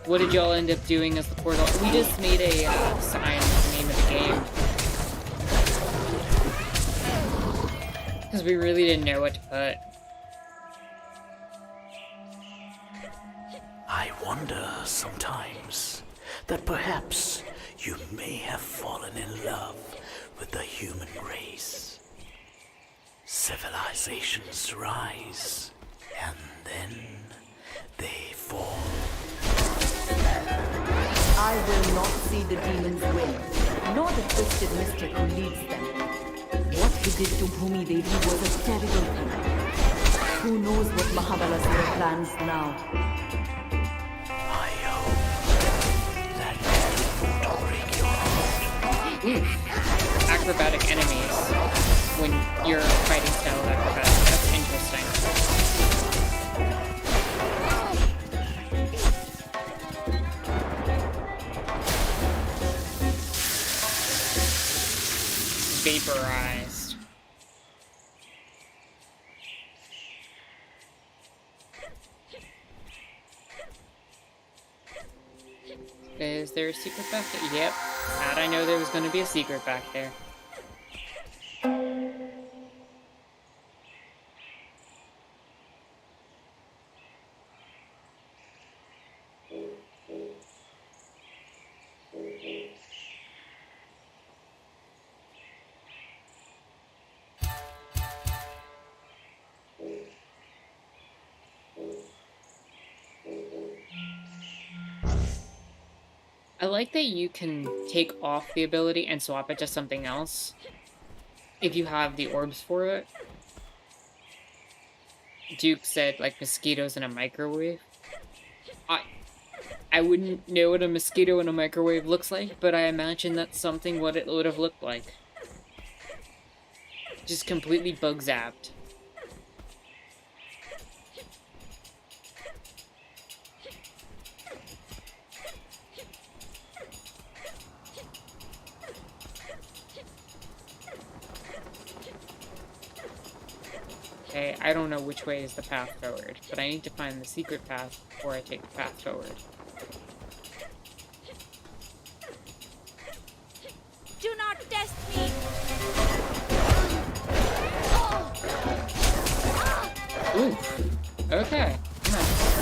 What did y'all end up doing as the portal? We just made a sign with the name of the game. Because we really didn't know what to put. I wonder sometimes that perhaps you may have fallen in love with the human race. Civilizations rise, and then they fall. I will not see the demons win, nor the twisted mystic who leads them. What he did to Bhumi Devi was a terrible thing. Who knows what Mahabalasura plans now? I hope that you won't break your heart. Acrobatic enemies. When you're fighting style of acrobatics. That's interesting. Vaporized. Is there a secret back there? Yep. How'd I know there was going to be a secret back there? I like that you can take off the ability and swap it to something else if you have the orbs for it. Duke said, like, mosquitoes in a microwave. I wouldn't know what a mosquito in a microwave looks like, but I imagine that's something what it would have looked like. Just completely bug-zapped. Okay, I don't know which way is the path forward, but I need to find the secret path before I take the path forward. Do not test me! Oof. Okay. Nice.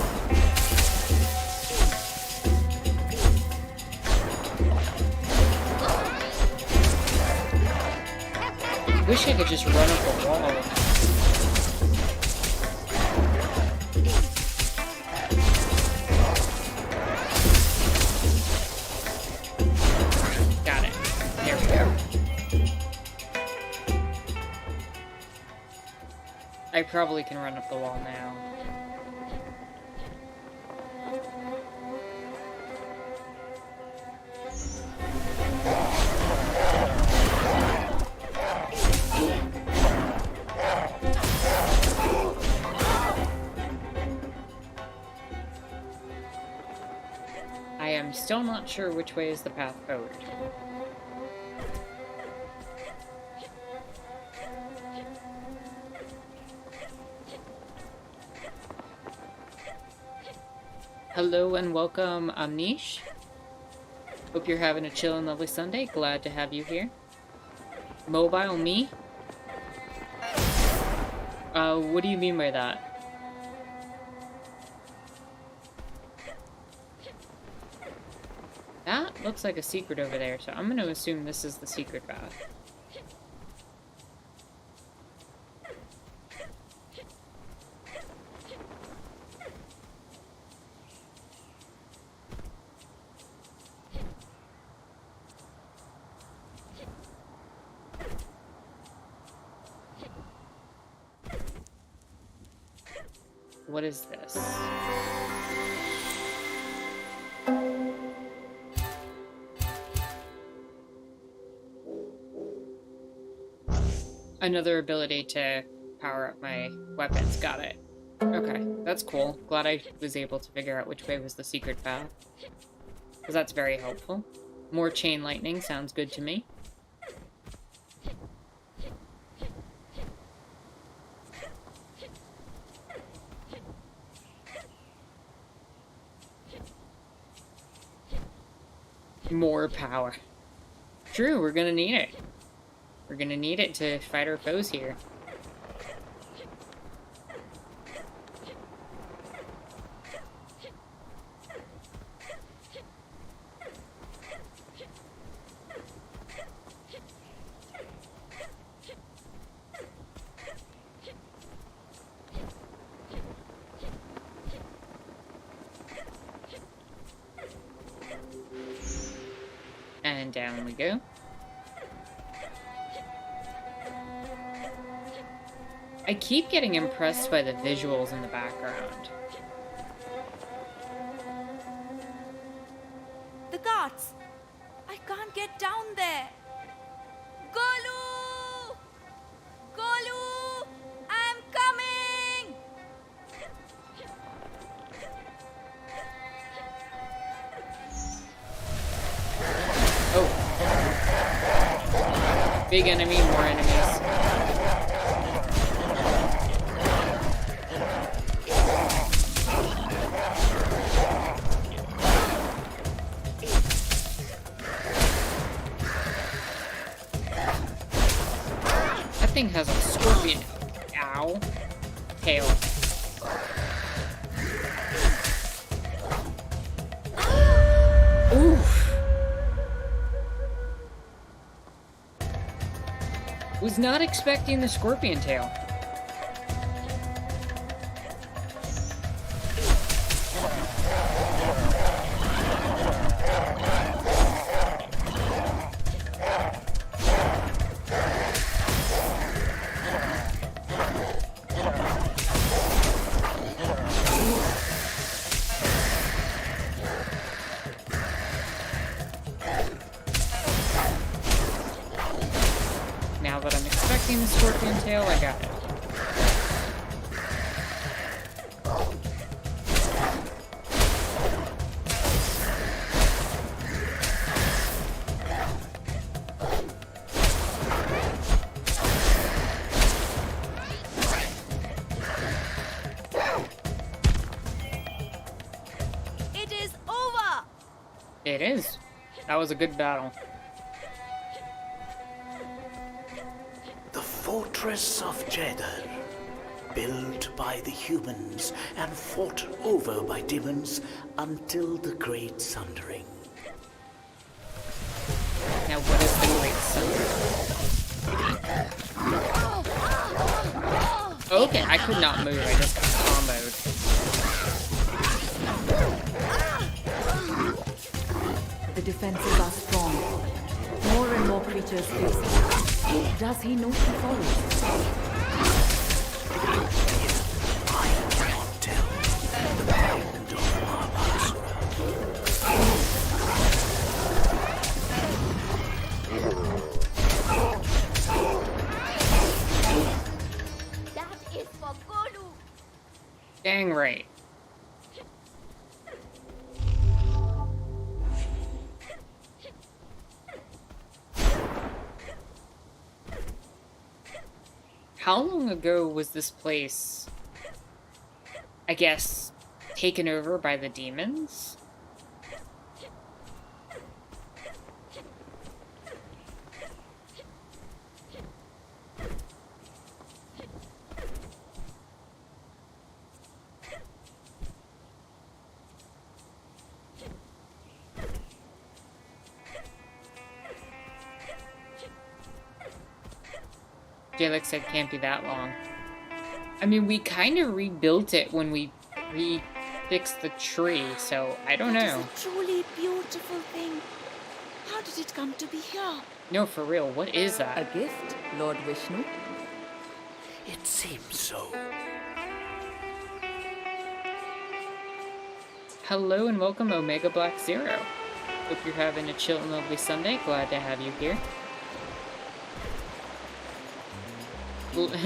Wish I could just run up a wall. Got it. There we go. I probably can run up the wall now. I am still not sure which way is the path forward. Hello and welcome, Amnish. Hope you're having a chill and lovely Sunday. Glad to have you here. Mobile me? What do you mean by that? That looks like a secret over there, so I'm gonna assume this is the secret path. What is this? Another ability to power up my weapons. Got it. Okay, that's cool. Glad I was able to figure out which way was the secret path. Because that's very helpful. More chain lightning sounds good to me. More power. True, we're gonna need it. We're gonna need it to fight our foes here. And down we go. I keep getting impressed by the visuals in the background. The guards! I can't get down there! Golu! Golu! I'm coming! Oh. Big enemy, more enemies. That thing has a scorpion. Ow. Tail. Oof. Was not expecting the scorpion tail. Now that I'm expecting the scorpion tail, I got it. It is over! It is. That was a good battle. The fortress of Jeddah, built by the humans and fought over by demons until the Great Sundering. Now what is the Great Sundering? Okay, I could not move. I just got comboed. The defenses are strong. More and more creatures face him. Does he know he follows? I cannot tell the mind of That is for Golu! Dang right. How long ago was this place, I guess, taken over by the demons? Jalek said can't be that long. I mean, we kind of rebuilt it when we fixed the tree, so I don't know. It is a truly beautiful thing. How did it come to be here? No, for real, what is A that? gift, Lord Vishnu? It seems so. Hello and welcome, Omega Black Zero. Hope you're having a chill and lovely Sunday. Glad to have you here.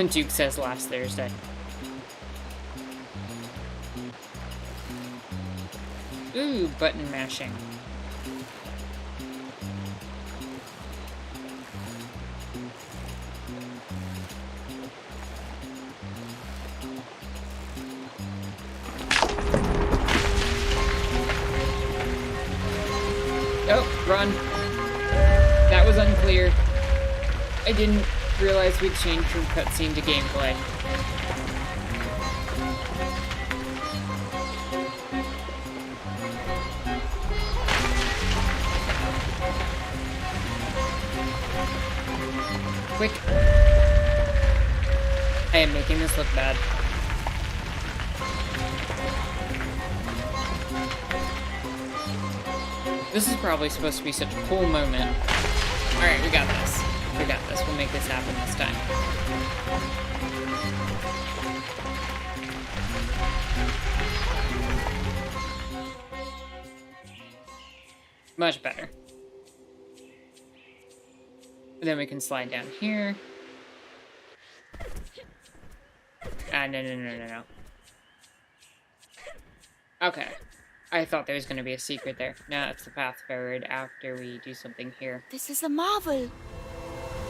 Duke says last Thursday. Ooh, button mashing. Oh, run. That was unclear. I didn't realize we'd changed from cutscene to gameplay. Quick. I am making this look bad. This is probably supposed to be such a cool moment. Alright, we got this. We got this. We'll make this happen this time. Much better. Then we can slide down here. Ah, no. Okay. I thought there was going to be a secret there. No, it's the path forward after we do something here. This is a marvel.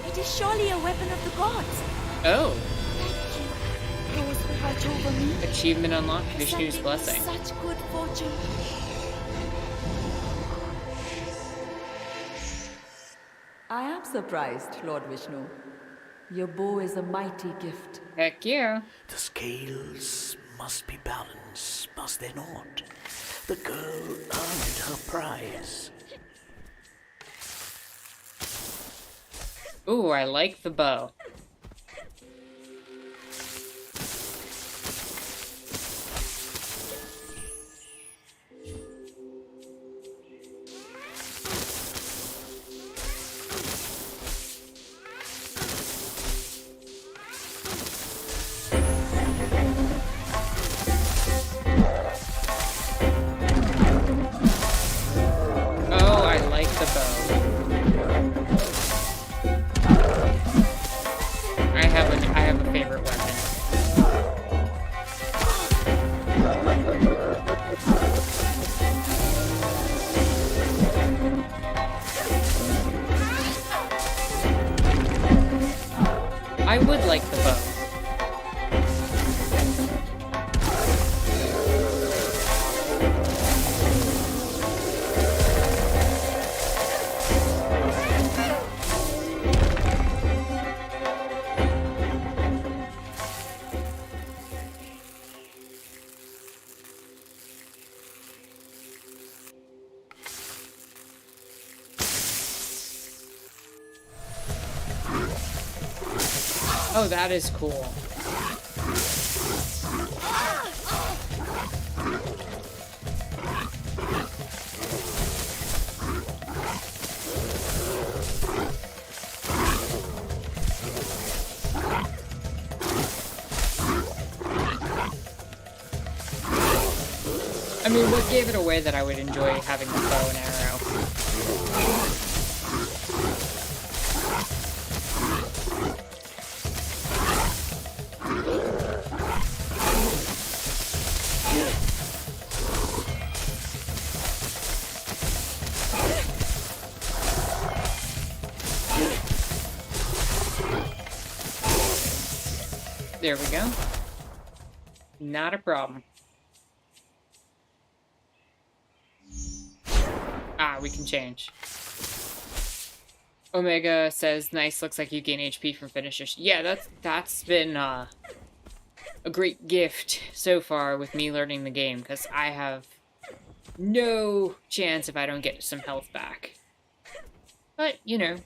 It is surely a weapon of the gods. Oh! Thank you. Those who watch over me. Achievement unlocked, Vishnu's Sending me blessing. Such good fortune. I am surprised, Lord Vishnu. Your bow is a mighty gift. Heck yeah. The scales must be balanced, must they not? The girl earned her prize. Ooh, I like the bow. I would like the bow. Oh, that is cool. I mean, what gave it away that I would enjoy having the bow and arrow? There we go. Not a problem. Ah, we can change. Omega says, nice, looks like you gain HP from finishers. Yeah, that's been a great gift so far with me learning the game, because I have no chance if I don't get some health back. But, you know,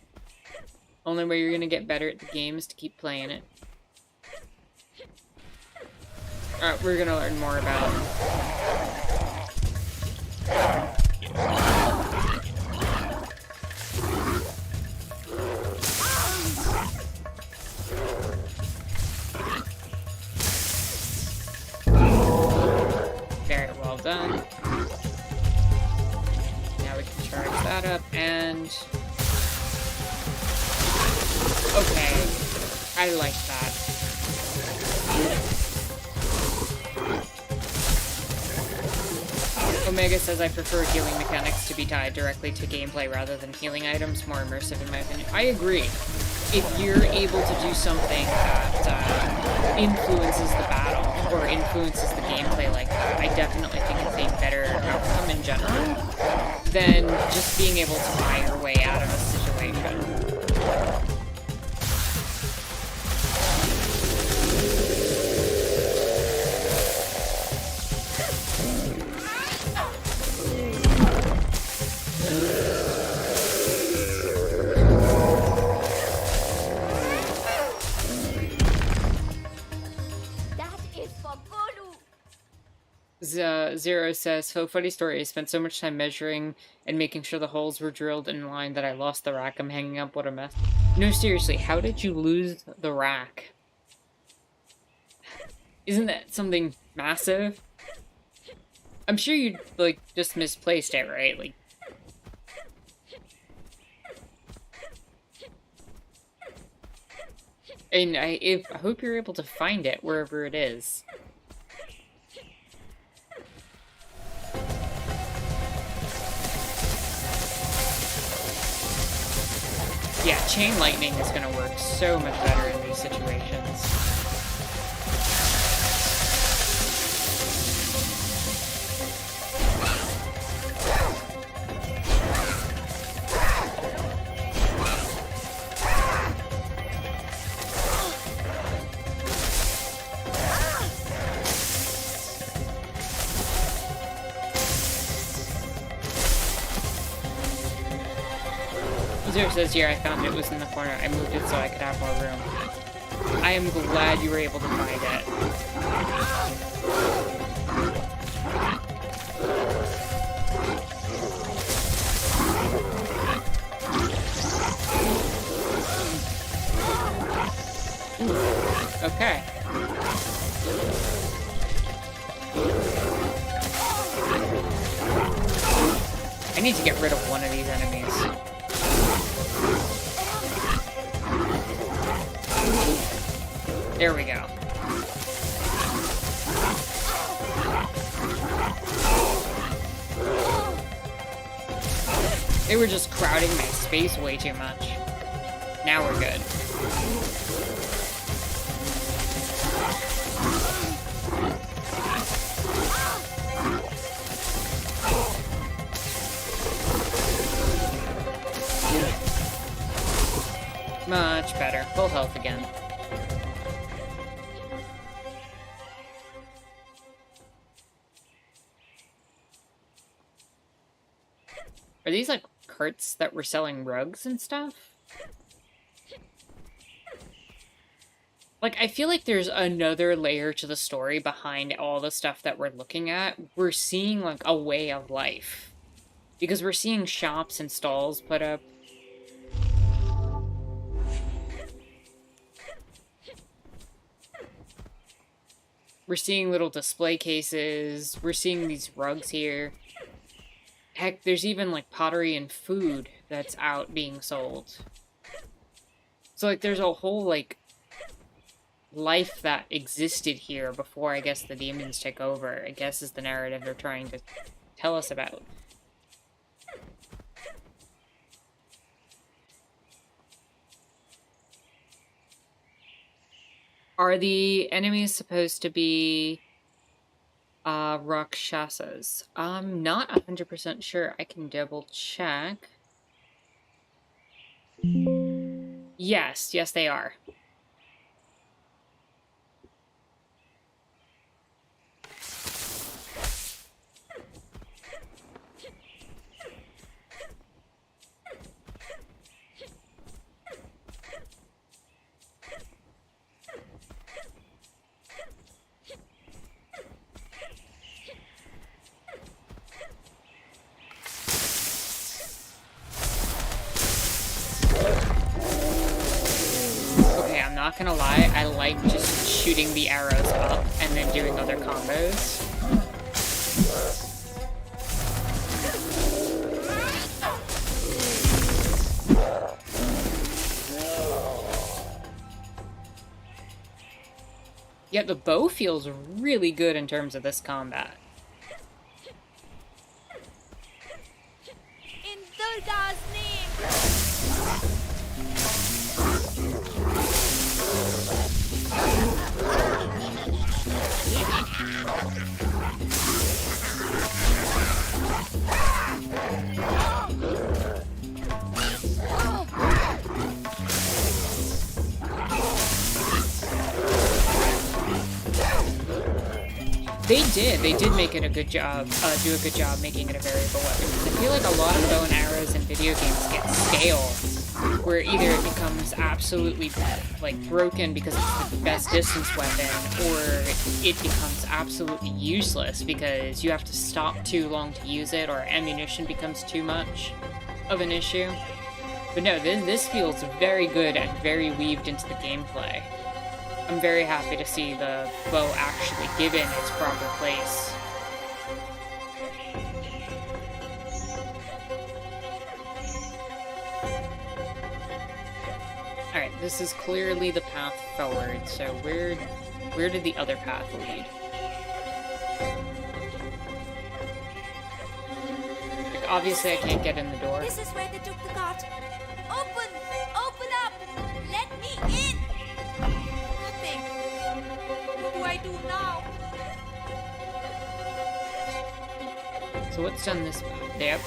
only way you're gonna get better at the game is to keep playing it. Alright, we're gonna learn more about it. Very well done. charge that up, and... Okay. I like that. Omega says I prefer healing mechanics to be tied directly to gameplay rather than healing items, more immersive in my opinion. I agree. If you're able to do something that influences the battle or influences the gameplay like that, I definitely think it's a better outcome in general than just being able to buy your way out of a situation. Zero says, so funny story, I spent so much time measuring and making sure the holes were drilled in line that I lost the rack I'm hanging up. What a mess. No, seriously, how did you lose the rack? Isn't that something massive? I'm sure you, like, just misplaced it, right? Like... And I hope you're able to find it wherever it is. Yeah, chain lightning is going to work so much better in these situations. Zero says, yeah, I found it. It was in the corner. I moved it so I could have more room. I am glad you were able to find it. Okay. I need to get rid of one of these enemies. There we go. They were just crowding my space way too much. Now we're good. Much better. Full health again. Are these like carts that were selling rugs and stuff? Like, I feel like there's another layer to the story behind all the stuff that we're looking at. We're seeing like a way of life. Because we're seeing shops and stalls put up. We're seeing little display cases. We're seeing these rugs here. Heck, there's even, like, pottery and food that's out being sold. So, like, there's a whole, like, life that existed here before, I guess, the demons took over. I guess is the narrative they're trying to tell us about. Are the enemies supposed to be... Rakshasas? I'm not 100% sure. I can double check. Yes, they are. Not gonna lie, I like just shooting the arrows up and then doing other combos. Yeah, the bow feels really good in terms of this combat. In Durga's name! They did make it a good job, do a good job making it a variable weapon. I feel like a lot of bow and arrows in video games get stale, where either it becomes absolutely, like, broken because it's the best distance weapon, or it becomes absolutely useless because you have to stop too long to use it, or ammunition becomes too much of an issue. But no, this feels very good and very weaved into the gameplay. I'm very happy to see the bow actually given its proper place. Alright, this is clearly the path forward, so where did the other path lead? Like, obviously I can't get in the door. This is where they took the cart. Open! Open up! Let me in! Nothing. What do I do now? So what's down this path? Yep.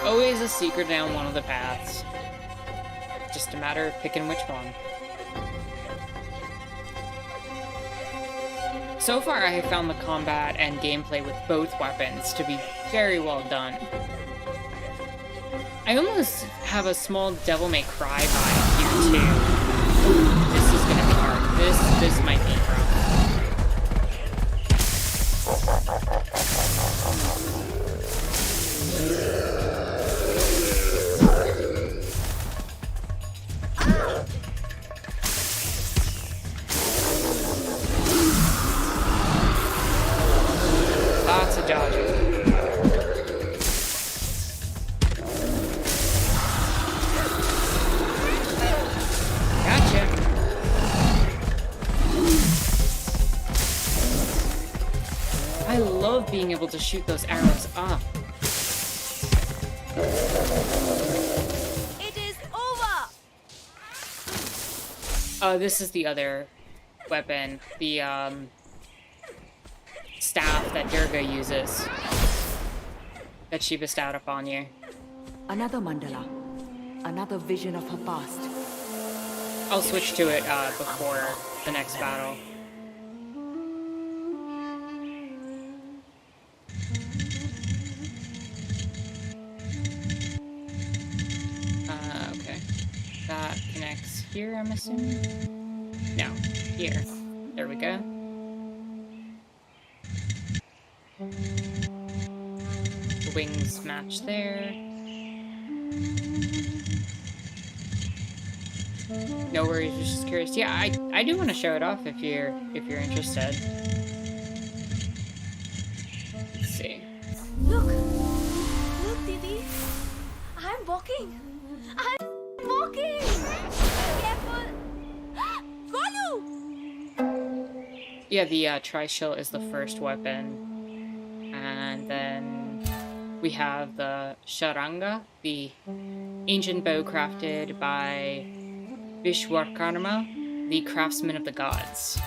Always a secret down one of the paths. Just a matter of picking which one. So far I have found the combat and gameplay with both weapons to be very well done. I almost have a small Devil May Cry vibe here too. Ooh, this is gonna be hard. This might be rough. Lots of dodging. Gotcha. I love being able to shoot those arrows up. It is over! This is the other weapon. The, staff that Durga uses. That she bestowed upon you. Another mandala. Another vision of her past. I'll switch to it, before the next battle. Okay. That connects here, I'm assuming? No, here. There we go. The wings match there. No worries, just curious. Yeah, I do want to show it off if you're interested. Let's see. Look! Look, Didi! I'm walking! I'm walking! Careful! Golu! Yeah, the tri-shill is the first weapon. And then we have the Sharanga, the ancient bow crafted by Vishwakarma, the craftsman of the gods.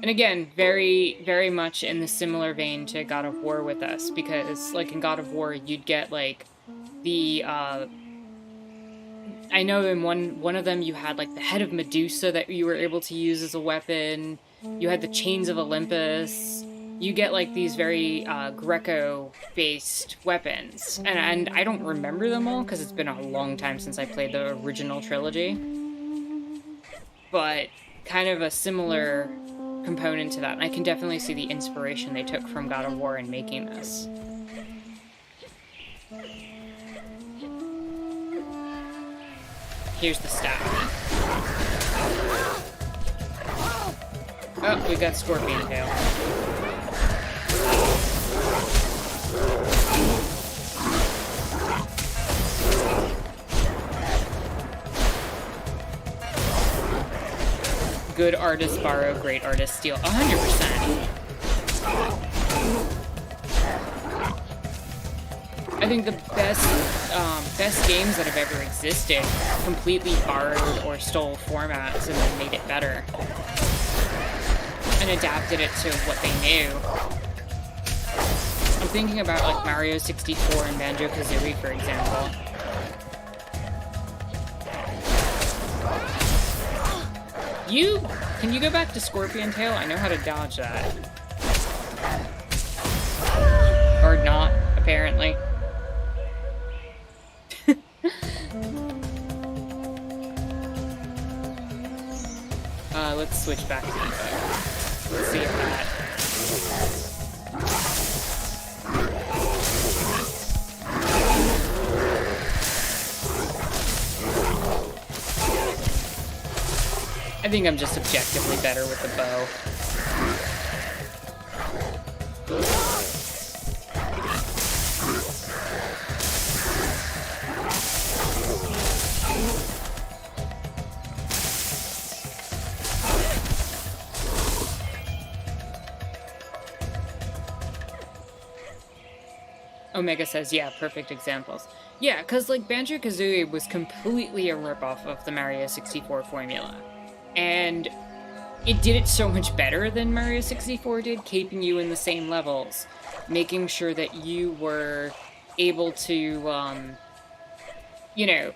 And again, very, very much in the similar vein to God of War with us, because, like, in God of War, you'd get, like, the, I know in one of them you had, like, the head of Medusa that you were able to use as a weapon. You had the Chains of Olympus. You get, like, these very, Greco-based weapons. And I don't remember them all, because it's been a long time since I played the original trilogy. But kind of a similar component to that. And I can definitely see the inspiration they took from God of War in making this. Here's the staff. Oh, we got Scorpion Tail. good artists borrow, great artists steal. 100%. I think the best games that have ever existed completely borrowed or stole formats and then made it better. And adapted it to what they knew. I'm thinking about like Mario 64 and Banjo-Kazooie, for example. Can you go back to Scorpion Tail? I know how to dodge that. Or not, apparently. Let's switch back to Evo. Let's see if that... I think I'm just objectively better with the bow. Omega says, yeah, perfect examples. Yeah, because, like, Banjo-Kazooie was completely a ripoff of the Mario 64 formula. And it did it so much better than Mario 64 did, keeping you in the same levels. Making sure that you were able to, you know,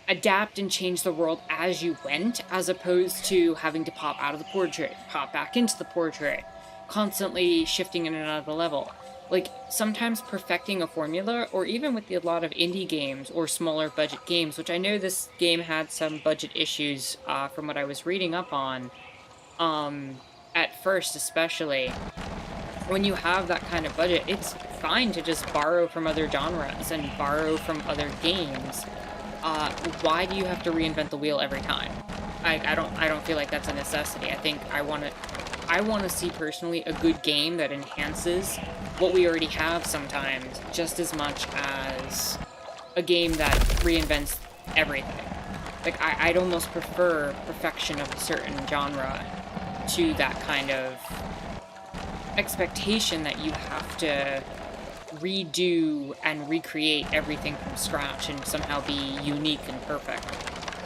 adapt and change the world as you went, as opposed to having to pop out of the portrait, pop back into the portrait, constantly shifting in and out of the level. Like, sometimes perfecting a formula, or even with a lot of indie games or smaller budget games, which I know this game had some budget issues from what I was reading up on, at first especially. When you have that kind of budget, it's fine to just borrow from other genres and borrow from other games. Why do you have to reinvent the wheel every time? I don't feel like that's a necessity. I think I want to see personally a good game that enhances what we already have sometimes, just as much as a game that reinvents everything. Like, I'd almost prefer perfection of a certain genre to that kind of expectation that you have to redo and recreate everything from scratch and somehow be unique and perfect.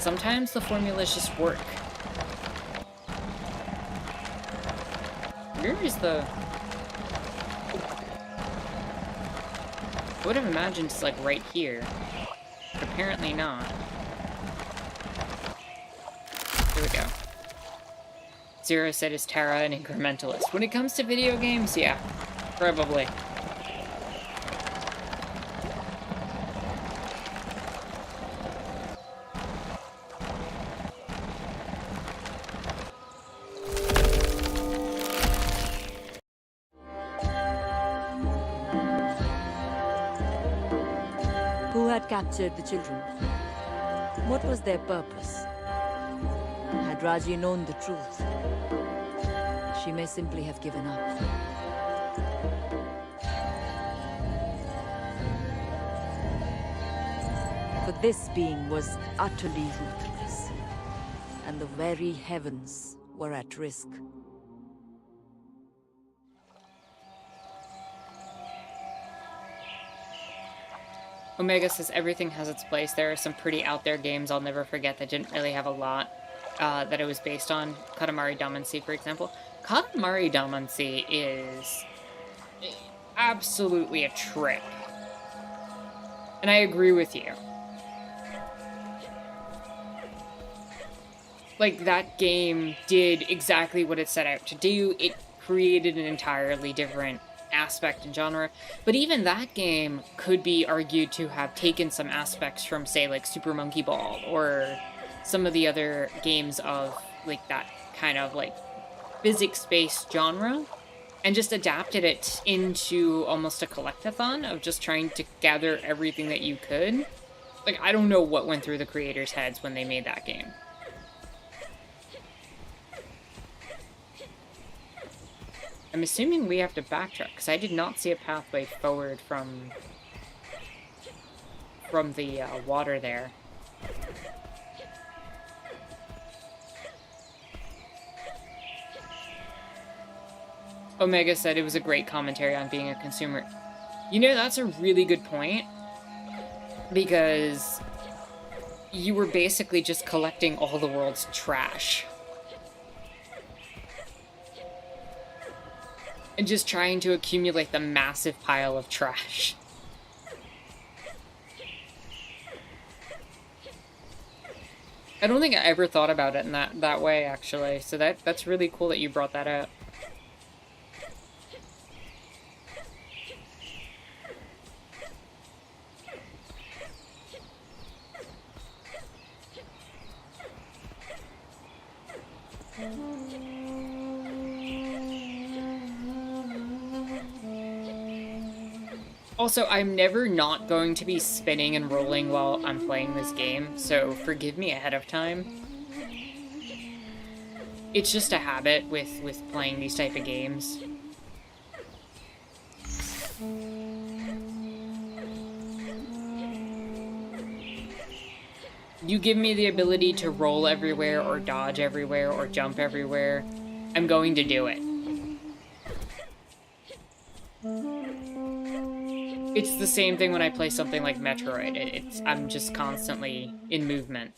Sometimes the formulas just work. Where is the... I would have imagined it's like right here, but apparently not. Here we go. Zero said is Terra an incrementalist. When it comes to video games, yeah, probably. Who had captured the children? What was their purpose? Had Raji known the truth, she may simply have given up. But this being was utterly ruthless, and the very heavens were at risk. Omega says everything has its place. There are some pretty out there games I'll never forget that didn't really have a lot that it was based on. Katamari Damacy, for example. Katamari Damacy is absolutely a trip. And I agree with you. Like, that game did exactly what it set out to do. It created an entirely different aspect and genre, but even that game could be argued to have taken some aspects from, say, like Super Monkey Ball or some of the other games of like that kind of like physics-based genre and just adapted it into almost a collectathon of just trying to gather everything that you could. Like, I don't know what went through the creators' heads when they made that game. I'm assuming we have to backtrack, because I did not see a pathway forward from the water there. Omega said it was a great commentary on being a consumer. You know, that's a really good point. Because you were basically just collecting all the world's trash. And just trying to accumulate the massive pile of trash. I don't think I ever thought about it in that way, actually. So that's really cool that you brought that up. Also, I'm never not going to be spinning and rolling while I'm playing this game, so forgive me ahead of time. It's just a habit with playing these type of games. You give me the ability to roll everywhere, or dodge everywhere, or jump everywhere, I'm going to do it. It's the same thing when I play something like Metroid. I'm just constantly in movement.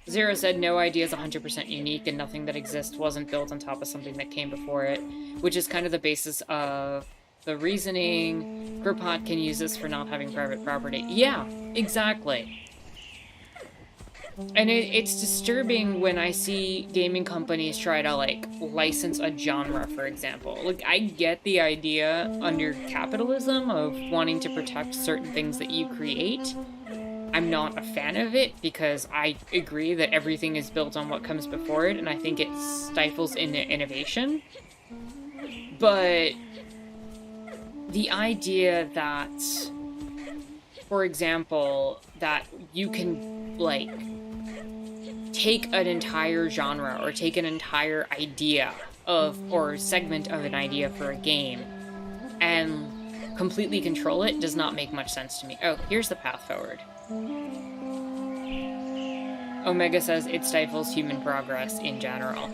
Zero said no idea is 100% unique and nothing that exists wasn't built on top of something that came before it, which is kind of the basis of the reasoning. Gurpot can use this for not having private property. Yeah, exactly. And it's disturbing when I see gaming companies try to, like, license a genre, for example. Like, I get the idea under capitalism of wanting to protect certain things that you create. I'm not a fan of it because I agree that everything is built on what comes before it, and I think it stifles innovation. But the idea that, for example, that you can, like, take an entire genre or take an entire idea of, or segment of an idea for a game and completely control it does not make much sense to me. Oh, here's the path forward. Omega says it stifles human progress in general.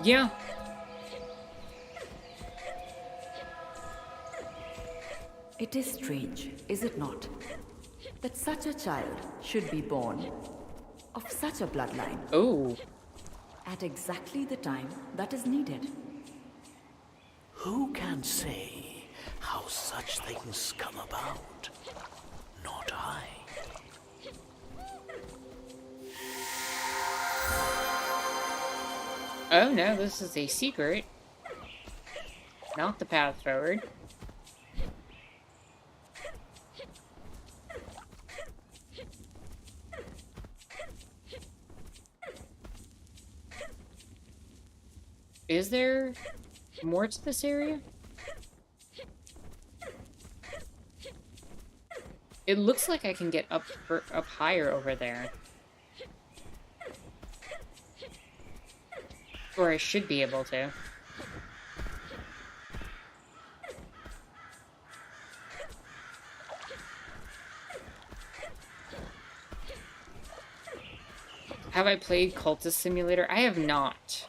Yeah. It is strange, is it not, that such a child should be born of such a bloodline. Oh. At exactly the time that is needed. Who can say how such things come about? Not I. Oh no, this is a secret. Not the path forward. Is there more to this area? It looks like I can get up higher over there. Or I should be able to. Have I played Cultist Simulator? I have not.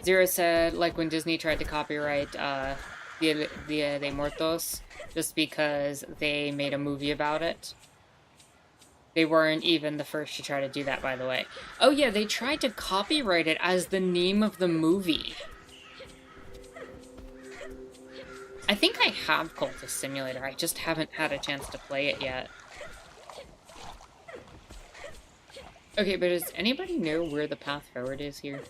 Zero said, like when Disney tried to copyright Dia de Muertos, just because they made a movie about it. They weren't even the first to try to do that, by the way. Oh yeah, they tried to copyright it as the name of the movie. I think I have Cultist Simulator, I just haven't had a chance to play it yet. Okay, but does anybody know where the path forward is here?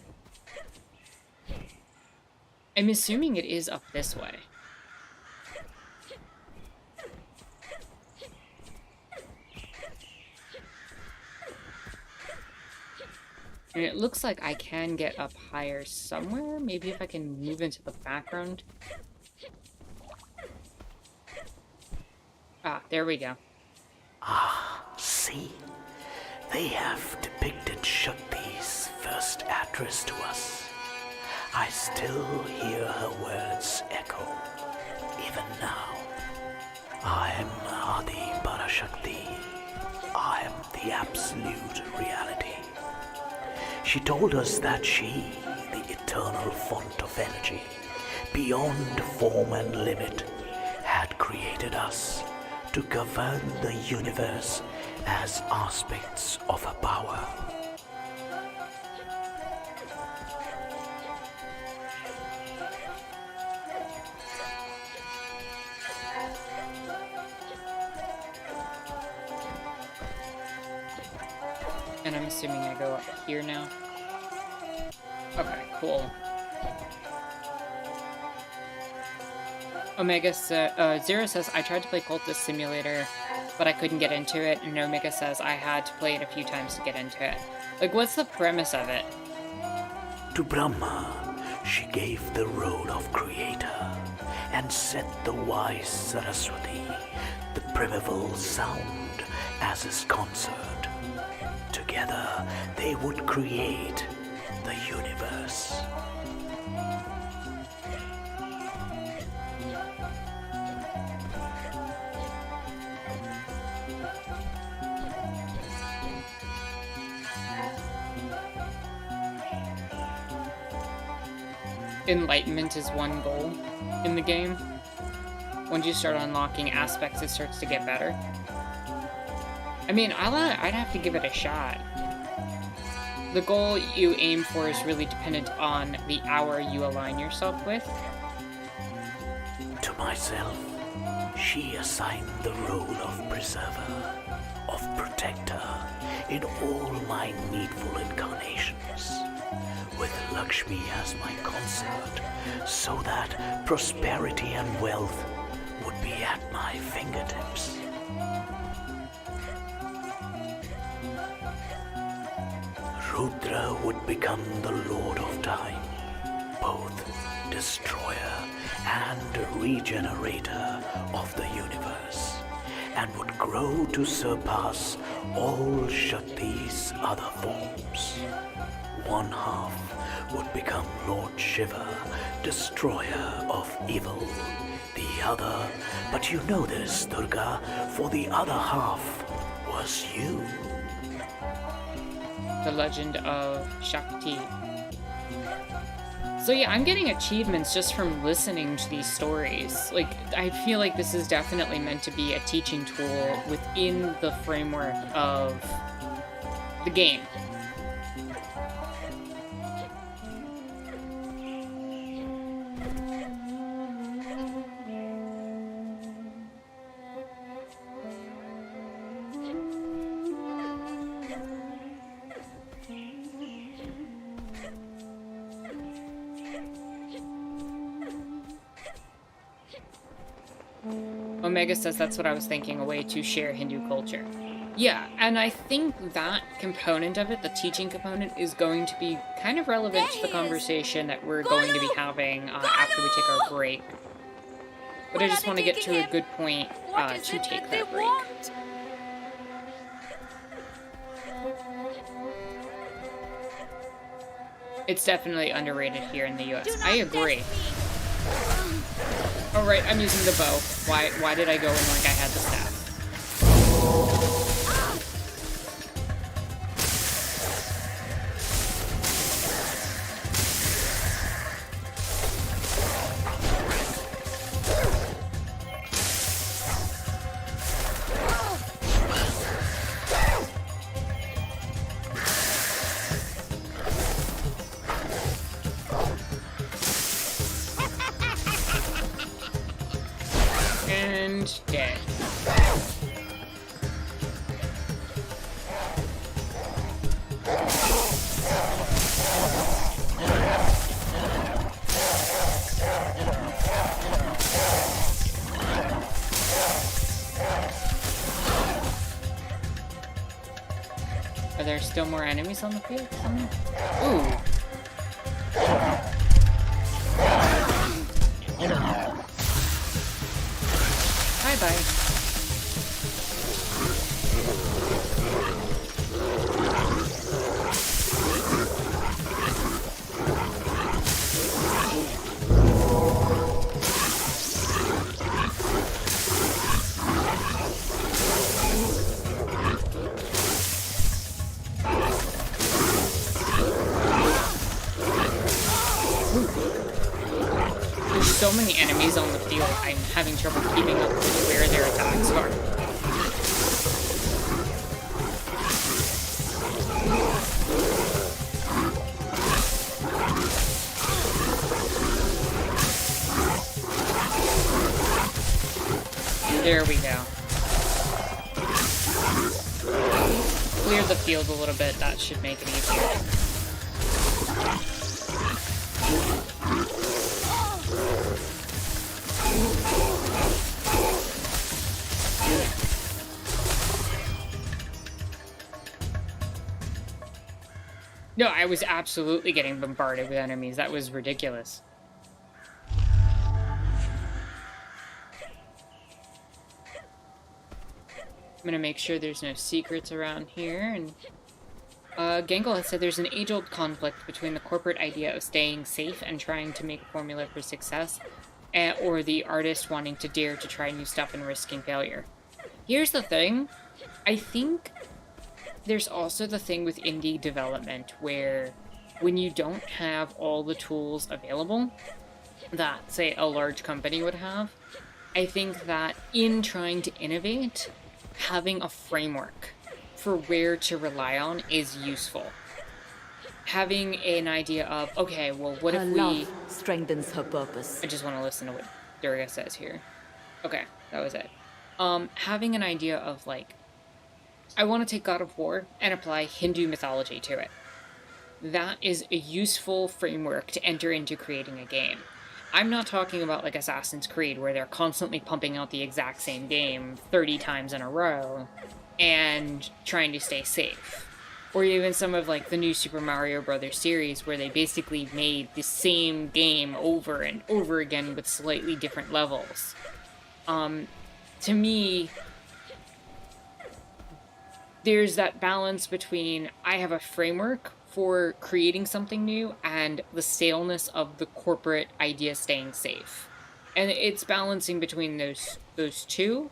I'm assuming it is up this way. And it looks like I can get up higher somewhere. Maybe if I can move into the background. Ah, there we go. Ah, see? They have depicted Shakti's first address to us. I still hear her words echo, even now. I am Adi Parashakti, the absolute reality. She told us that she, the eternal font of energy, beyond form and limit, had created us to govern the universe as aspects of her power. And I'm assuming I go up here now. Okay, cool. Zero says, I tried to play Cultist Simulator, but I couldn't get into it, and Omega says I had to play it a few times to get into it. Like, what's the premise of it? To Brahma, she gave the role of creator, and set the wise Saraswati, the primeval sound, as his consort. Together, they would create the universe. Enlightenment is one goal in the game. Once you start unlocking aspects, it starts to get better. I mean, I'd have to give it a shot. The goal you aim for is really dependent on the hour you align yourself with. To myself, she assigned the role of preserver, of protector, in all my needful incarnations, with Lakshmi as my consort, so that prosperity and wealth would be at my fingertips. Rudra would become the Lord of Time, both destroyer and regenerator of the universe, and would grow to surpass all Shakti's other forms. One half would become Lord Shiva, destroyer of evil. The other, but you know this, Durga, for the other half was you. The Legend of Shakti. So yeah, I'm getting achievements just from listening to these stories. Like, I feel like this is definitely meant to be a teaching tool within the framework of the game. Omega says that's what I was thinking, a way to share Hindu culture. Yeah, and I think that component of it, the teaching component, is going to be kind of relevant to the conversation that we're going to be having after we take our break. But I just want to get to a good point to take that break. It's definitely underrated here in the US. I agree. Oh right, I'm using the bow. Why did I go in like I had the staff? And dead. Are there still more enemies on the field? Ooh. Bye-bye. There's so many enemies on the field, I'm having trouble keeping up with where their attacks are. There we go. Clear the field a little bit, that should make it easier. No, I was absolutely getting bombarded with enemies. That was ridiculous. I'm gonna make sure there's no secrets around here, and Gangle has said there's an age-old conflict between the corporate idea of staying safe and trying to make a formula for success, or the artist wanting to dare to try new stuff and risking failure. Here's the thing, I think there's also the thing with indie development where when you don't have all the tools available that, say, a large company would have, I think that in trying to innovate, having a framework for where to rely on is useful. Having an idea of, okay, well, what Her if we... love strengthens her purpose. I just want to listen to what Durga says here. Okay, that was it. Having an idea of, like, I want to take God of War and apply Hindu mythology to it. That is a useful framework to enter into creating a game. I'm not talking about like Assassin's Creed, where they're constantly pumping out the exact same game 30 times in a row and trying to stay safe. Or even some of like the new Super Mario Brothers series, where they basically made the same game over and over again with slightly different levels. To me, there's that balance between I have a framework for creating something new and the staleness of the corporate idea staying safe. And it's balancing between those two.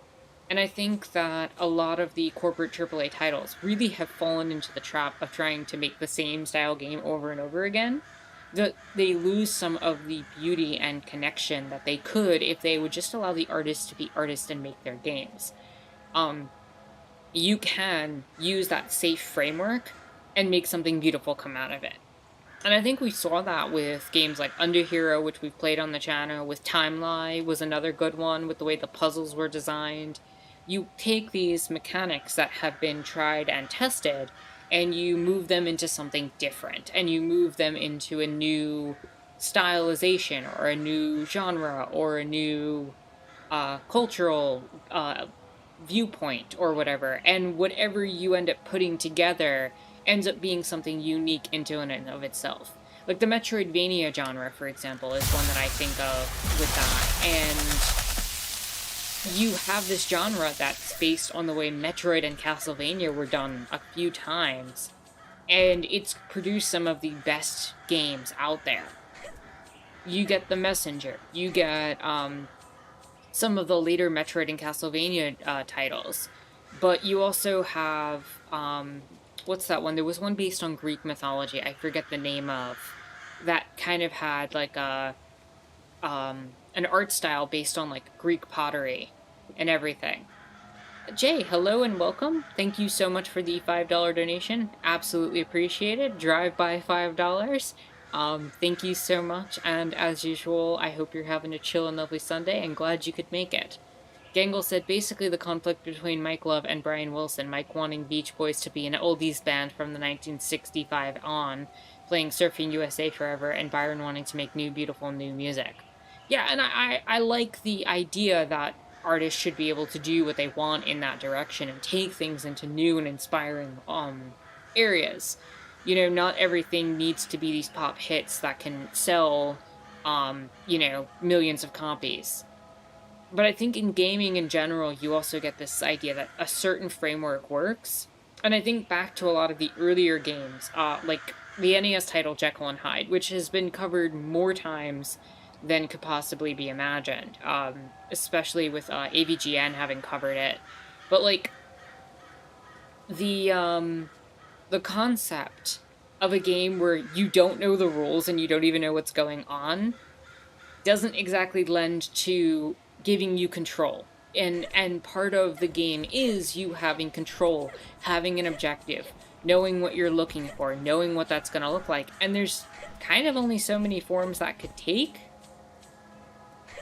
And I think that a lot of the corporate AAA titles really have fallen into the trap of trying to make the same style game over and over again. They lose some of the beauty and connection that they could if they would just allow the artists to be artists and make their games. You can use that safe framework and make something beautiful come out of it. And I think we saw that with games like Underhero, which we've played on the channel, with Timeline was another good one, with the way the puzzles were designed. You take these mechanics that have been tried and tested, and you move them into something different, and you move them into a new stylization, or a new genre, or a new cultural viewpoint, or whatever. And whatever you end up putting together ends up being something unique into and of itself. Like the Metroidvania genre, for example, is one that I think of with that. And you have this genre that's based on the way Metroid and Castlevania were done a few times, and it's produced some of the best games out there. You get The Messenger, you get some of the later Metroid and Castlevania titles, but you also have what's that one? There was one based on Greek mythology, I forget the name of, that kind of had like a an art style based on like Greek pottery and everything. Jay, hello and welcome. Thank you so much for the $5 donation. Absolutely appreciated. Drive by $5. Thank you so much, and as usual, I hope you're having a chill and lovely Sunday, and glad you could make it. Gangle said basically the conflict between Mike Love and Brian Wilson, Mike wanting Beach Boys to be an oldies band from the 1965 on, playing Surfing USA forever, and Byron wanting to make new, beautiful, new music. Yeah, and I like the idea that artists should be able to do what they want in that direction and take things into new and inspiring areas. You know, not everything needs to be these pop hits that can sell, you know, millions of copies. But I think in gaming in general, you also get this idea that a certain framework works. And I think back to a lot of the earlier games, like the NES title Jekyll and Hyde, which has been covered more times than could possibly be imagined, especially with AVGN having covered it. But like the concept of a game where you don't know the rules and you don't even know what's going on doesn't exactly lend to giving you control. And part of the game is you having control, having an objective, knowing what you're looking for, knowing what that's going to look like. And there's kind of only so many forms that could take.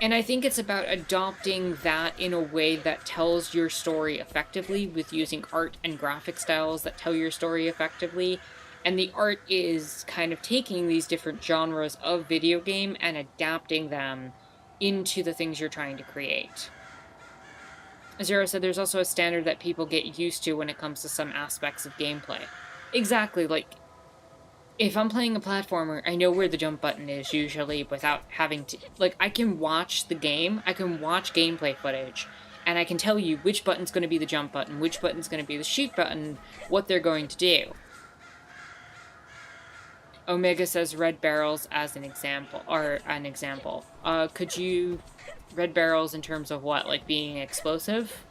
And I think it's about adopting that in a way that tells your story effectively, with using art and graphic styles that tell your story effectively. And the art is kind of taking these different genres of video game and adapting them into the things you're trying to create. Zero said there's also a standard that people get used to when it comes to some aspects of gameplay. Exactly, like, if I'm playing a platformer, I know where the jump button is usually without having to... Like, I can watch the game, I can watch gameplay footage, and I can tell you which button's going to be the jump button, which button's going to be the shoot button, what they're going to do. Omega says red barrels as an example, could you... Red barrels in terms of what? Like being explosive?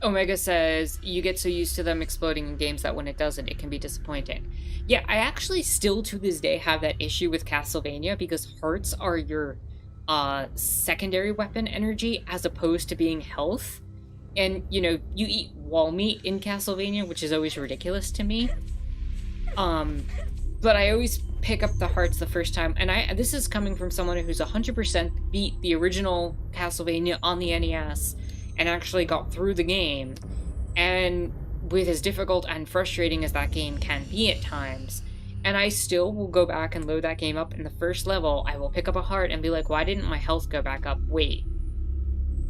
Omega says, you get so used to them exploding in games that when it doesn't, it can be disappointing. Yeah, I actually still to this day have that issue with Castlevania because hearts are your secondary weapon energy as opposed to being health. And, you know, you eat wall meat in Castlevania, which is always ridiculous to me. But I always pick up the hearts the first time, and this is coming from someone who's 100% beat the original Castlevania on the NES and actually got through the game. And with as difficult and frustrating as that game can be at times, and I still will go back and load that game up. In the first level, I will pick up a heart and be like, why didn't my health go back up? Wait,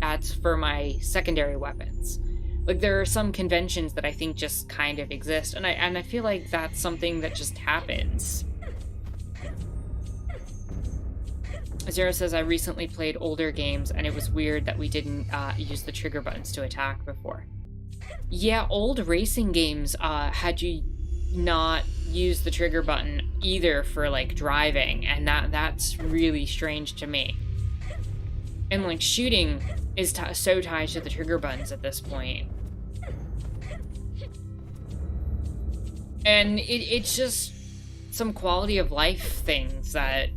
that's for my secondary weapons. Like, there are some conventions that I think just kind of exist, and I feel like that's something that just happens. Zero says, I recently played older games, and it was weird that we didn't use the trigger buttons to attack before. Yeah, old racing games had you not use the trigger button either for like driving, and that's really strange to me. And like shooting is so tied to the trigger buttons at this point, and it's just some quality of life things that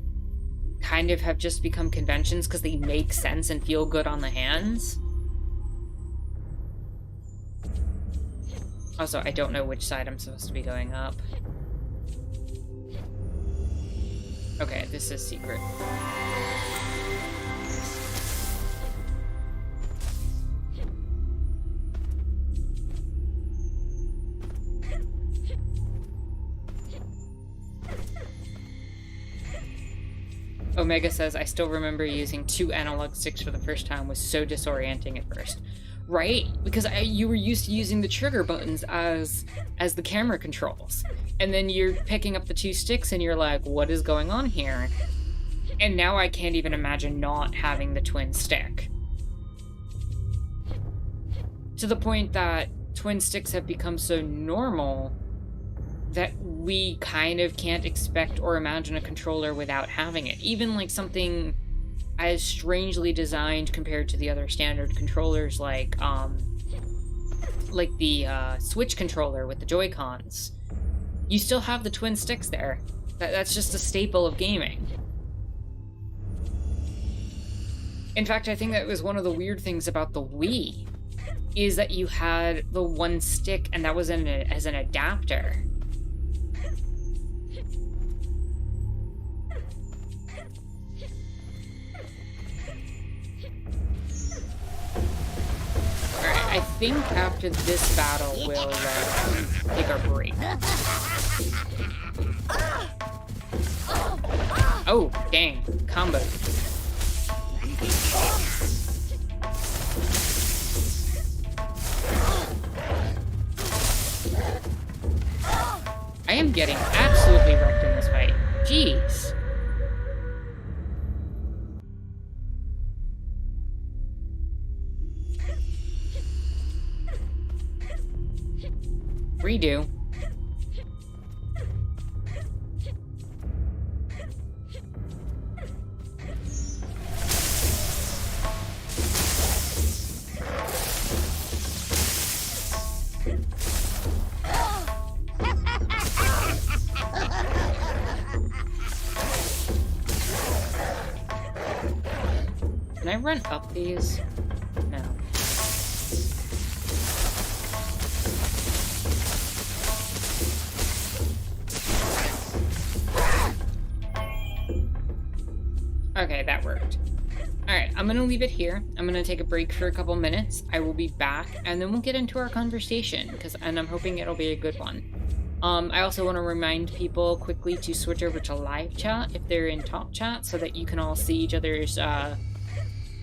kind of have just become conventions because they make sense and feel good on the hands. Also, I don't know which side I'm supposed to be going up. Okay, this is secret. Omega says, I still remember using 2 analog sticks for the first time was so disorienting at first. Right? Because you were used to using the trigger buttons as the camera controls. And then you're picking up the 2 sticks and you're like, what is going on here? And now I can't even imagine not having the twin stick. To the point that twin sticks have become so normal that we kind of can't expect or imagine a controller without having it. Even like something as strangely designed compared to the other standard controllers, like the Switch controller with the Joy-Cons. You still have the twin sticks there. That's just a staple of gaming. In fact, I think that was one of the weird things about the Wii, is that you had the one stick, and that was as an adapter. Alright, I think after this battle, we'll take our break. Oh, dang. Combo. I am getting absolutely wrecked in this fight. Jeez. Redo. Can I run up these? No. Okay, that worked. Alright, I'm gonna leave it here. I'm gonna take a break for a couple minutes. I will be back, and then we'll get into our conversation, and I'm hoping it'll be a good one. I also want to remind people quickly to switch over to live chat if they're in talk chat so that you can all see each other's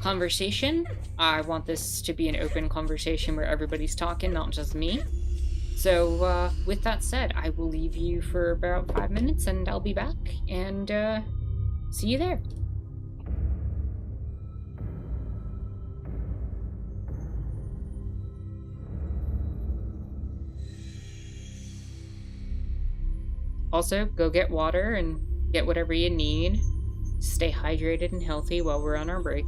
conversation. I want this to be an open conversation where everybody's talking, not just me. So with that said, I will leave you for about 5 minutes and I'll be back, and see you there. Also, go get water and get whatever you need. Stay hydrated and healthy while we're on our break.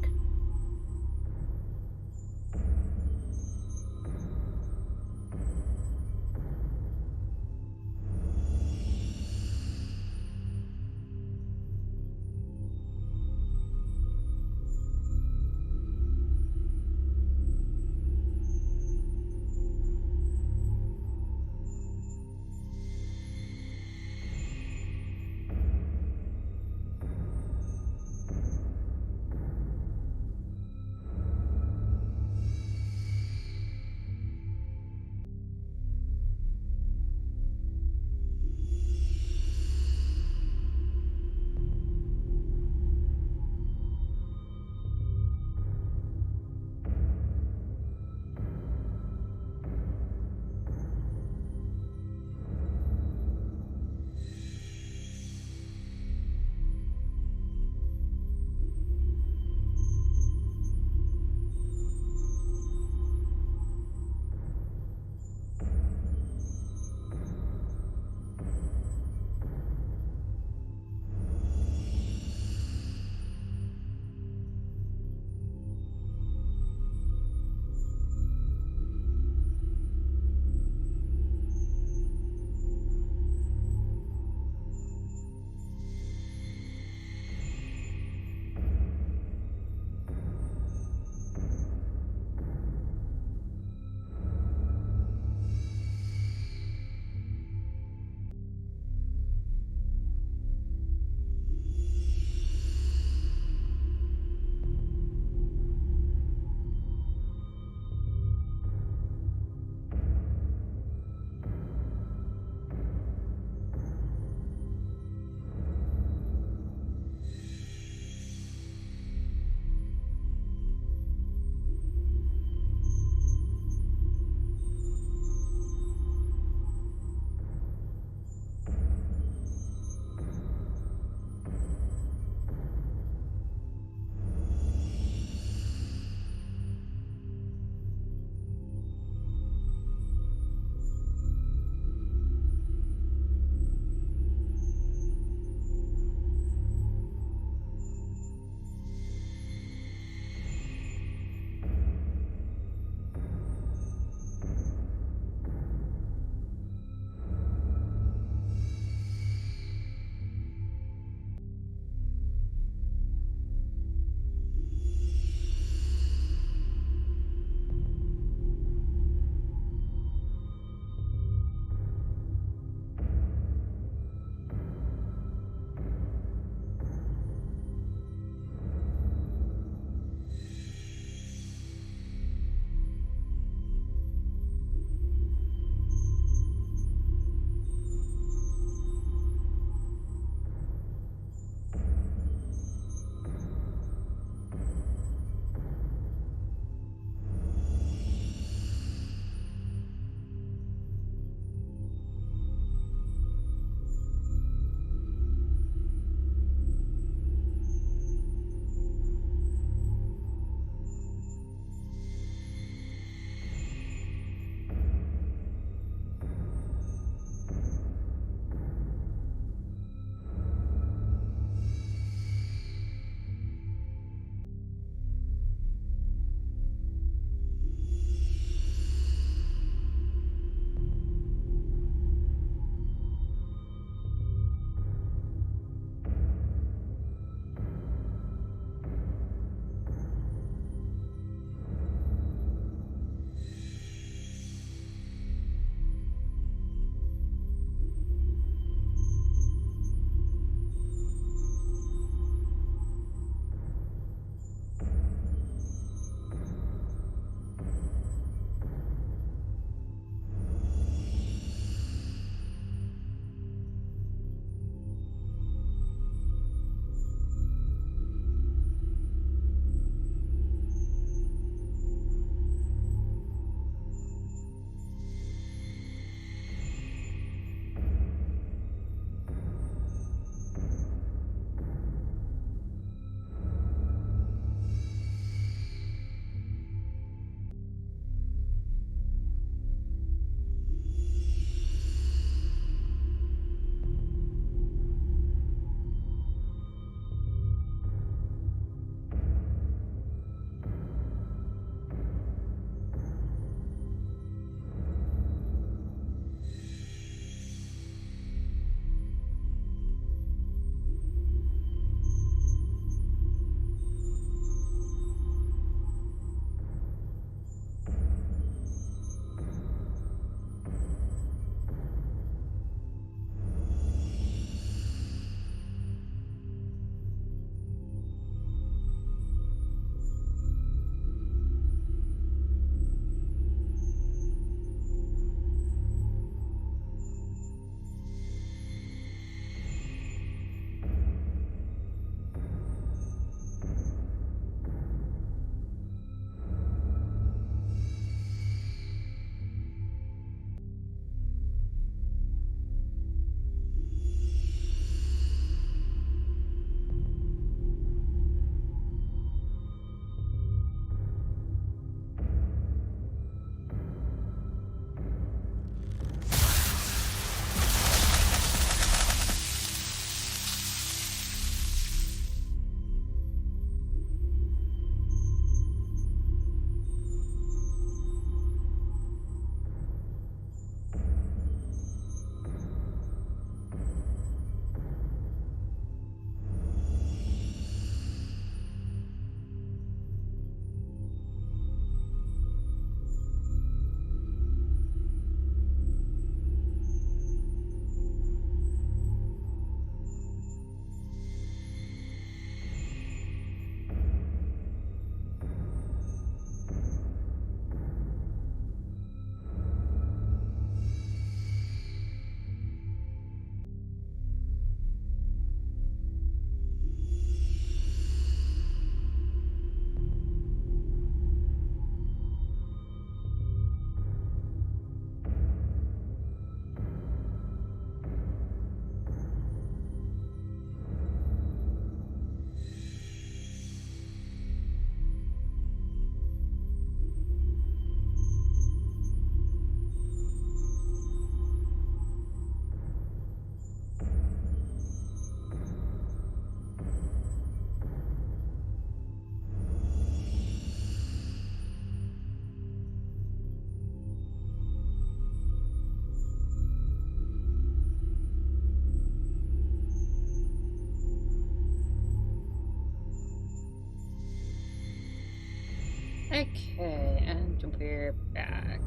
Okay, and we're back.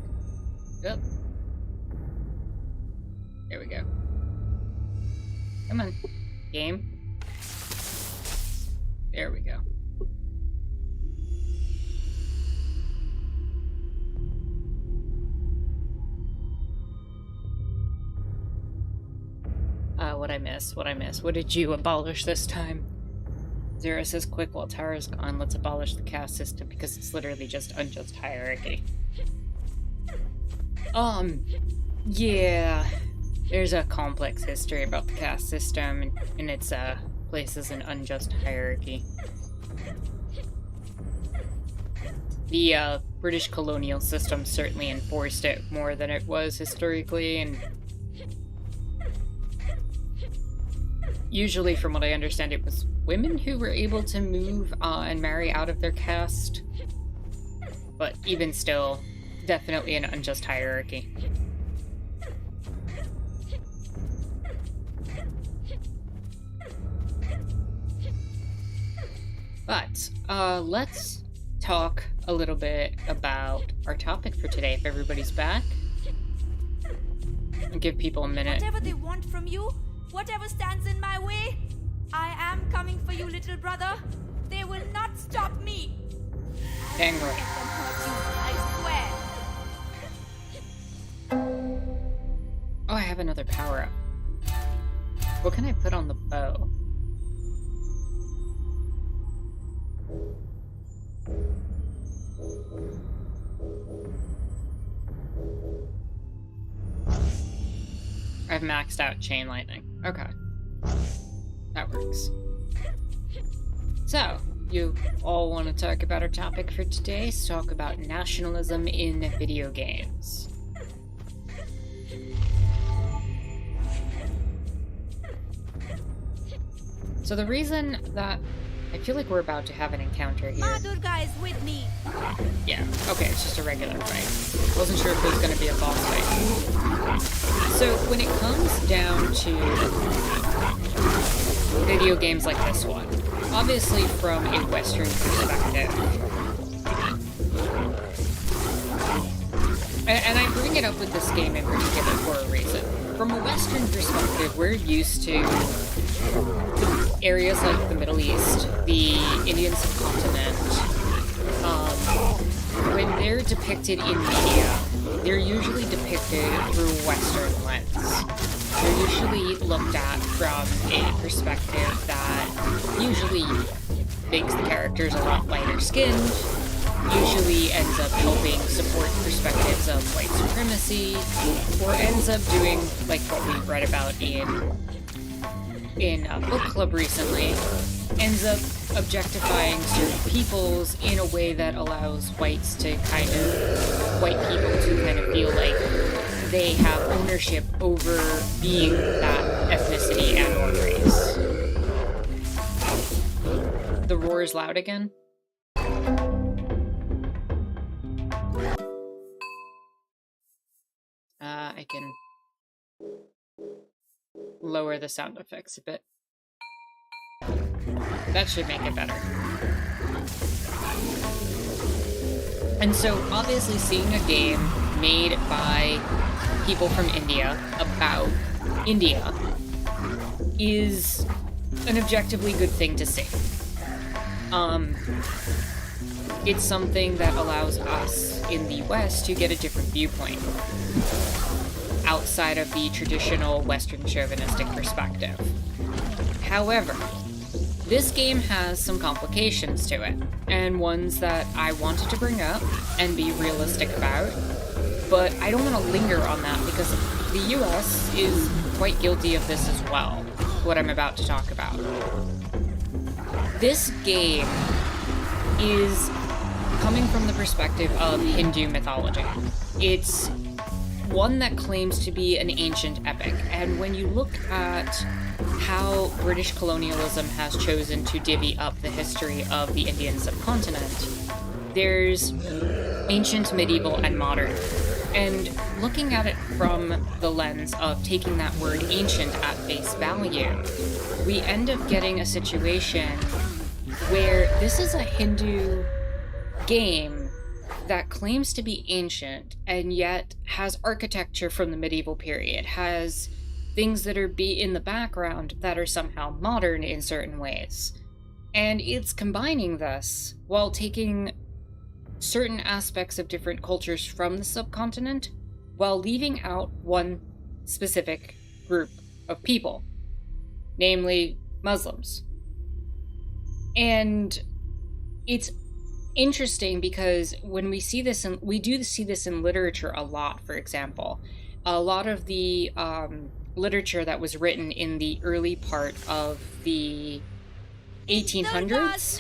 Yep. There we go. Come on, game. There we go. What'd I miss? What'd I miss? What did you abolish this time? Zero says, quick, while Tara's gone, let's abolish the caste system because it's literally just unjust hierarchy. Yeah. There's a complex history about the caste system and its place as an unjust hierarchy. The British colonial system certainly enforced it more than it was historically, and usually, from what I understand, it was women who were able to move and marry out of their caste. But even still, definitely an unjust hierarchy. But, let's talk a little bit about our topic for today, if everybody's back. I'll give people a minute. Whatever they want from you, whatever stands in my way, I am coming for you, little brother. They will not stop me. Dang Let them right. hurt you, I swear. Oh, I have another power-up. What can I put on the bow? I've maxed out chain lightning. Okay. That works. So, you all want to talk about our topic for today? Let's talk about nationalism in video games. So the reason that I feel like we're about to have an encounter here. Ma Durga is with me. Yeah, okay, it's just a regular fight. Wasn't sure if it was going to be a boss fight. So when it comes down to video games like this one, obviously from a Western perspective, and I bring it up with this game in particular for a reason. From a Western perspective, we're used to areas like the Middle East, the Indian subcontinent, when they're depicted in media, they're usually depicted through a Western lens. They're usually looked at from a perspective that usually makes the characters a lot lighter skinned, usually ends up helping support perspectives of white supremacy, or ends up doing like what we read about in a book club recently, ends up objectifying certain peoples in a way that allows white people to kind of feel like they have ownership over being that ethnicity and or race. The roar is loud again. I can lower the sound effects a bit. That should make it better. And so, obviously, seeing a game made by people from India about India is an objectively good thing to see. It's something that allows us in the West to get a different viewpoint outside of the traditional Western chauvinistic perspective. However, this game has some complications to it, and ones that I wanted to bring up and be realistic about, but I don't want to linger on that because the US is quite guilty of this as well, what I'm about to talk about. This game is coming from the perspective of Hindu mythology. It's one that claims to be an ancient epic, and when you look at how British colonialism has chosen to divvy up the history of the Indian subcontinent, there's ancient, medieval, and modern. And looking at it from the lens of taking that word ancient at face value, we end up getting a situation where this is a Hindu game that claims to be ancient and yet has architecture from the medieval period, has things that are in the background that are somehow modern in certain ways. And it's combining this while taking certain aspects of different cultures from the subcontinent while leaving out one specific group of people, namely Muslims. And it's interesting because when we see this, we do see this in literature a lot. For example, a lot of the literature that was written in the early part of the 1800s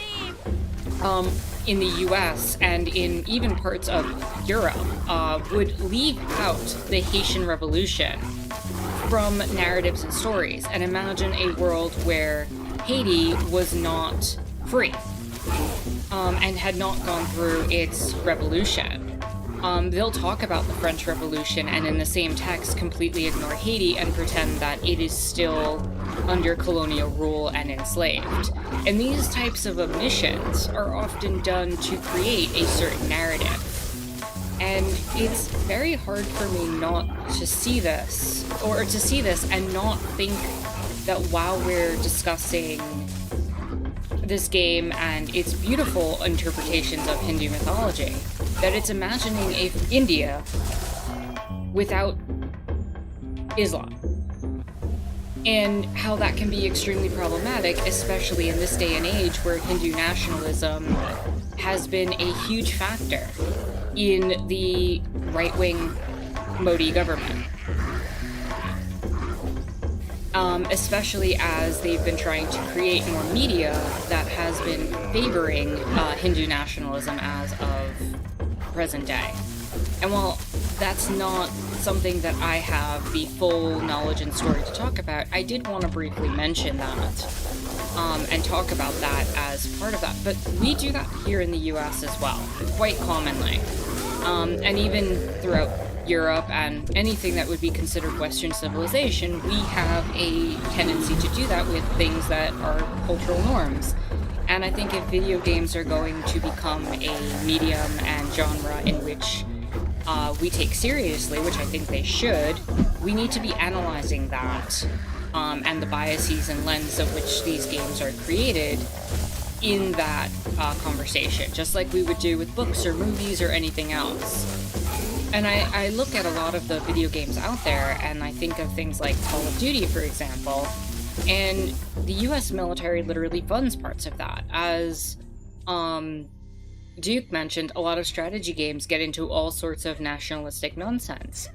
in the US and in even parts of Europe would leave out the Haitian Revolution from narratives and stories and imagine a world where Haiti was not free and had not gone through its revolution. They'll talk about the French Revolution and in the same text completely ignore Haiti and pretend that it is still under colonial rule and enslaved. And these types of omissions are often done to create a certain narrative. And it's very hard for me not to see this, or to see this and not think that while we're discussing this game and its beautiful interpretations of Hindu mythology, that it's imagining India without Islam. And how that can be extremely problematic, especially in this day and age where Hindu nationalism has been a huge factor in the right-wing Modi government. Especially as they've been trying to create more media that has been favoring Hindu nationalism as of present day. And while that's not something that I have the full knowledge and story to talk about, I did want to briefly mention that and talk about that as part of that. But we do that here in the US as well, quite commonly. And even throughout Europe and anything that would be considered Western civilization, we have a tendency to do that with things that are cultural norms. And I think if video games are going to become a medium and genre in which we take seriously, which I think they should, we need to be analyzing that and the biases and lens of which these games are created in that conversation, just like we would do with books or movies or anything else. And I look at a lot of the video games out there, and I think of things like Call of Duty, for example, and the US military literally funds parts of that. As Duke mentioned, a lot of strategy games get into all sorts of nationalistic nonsense.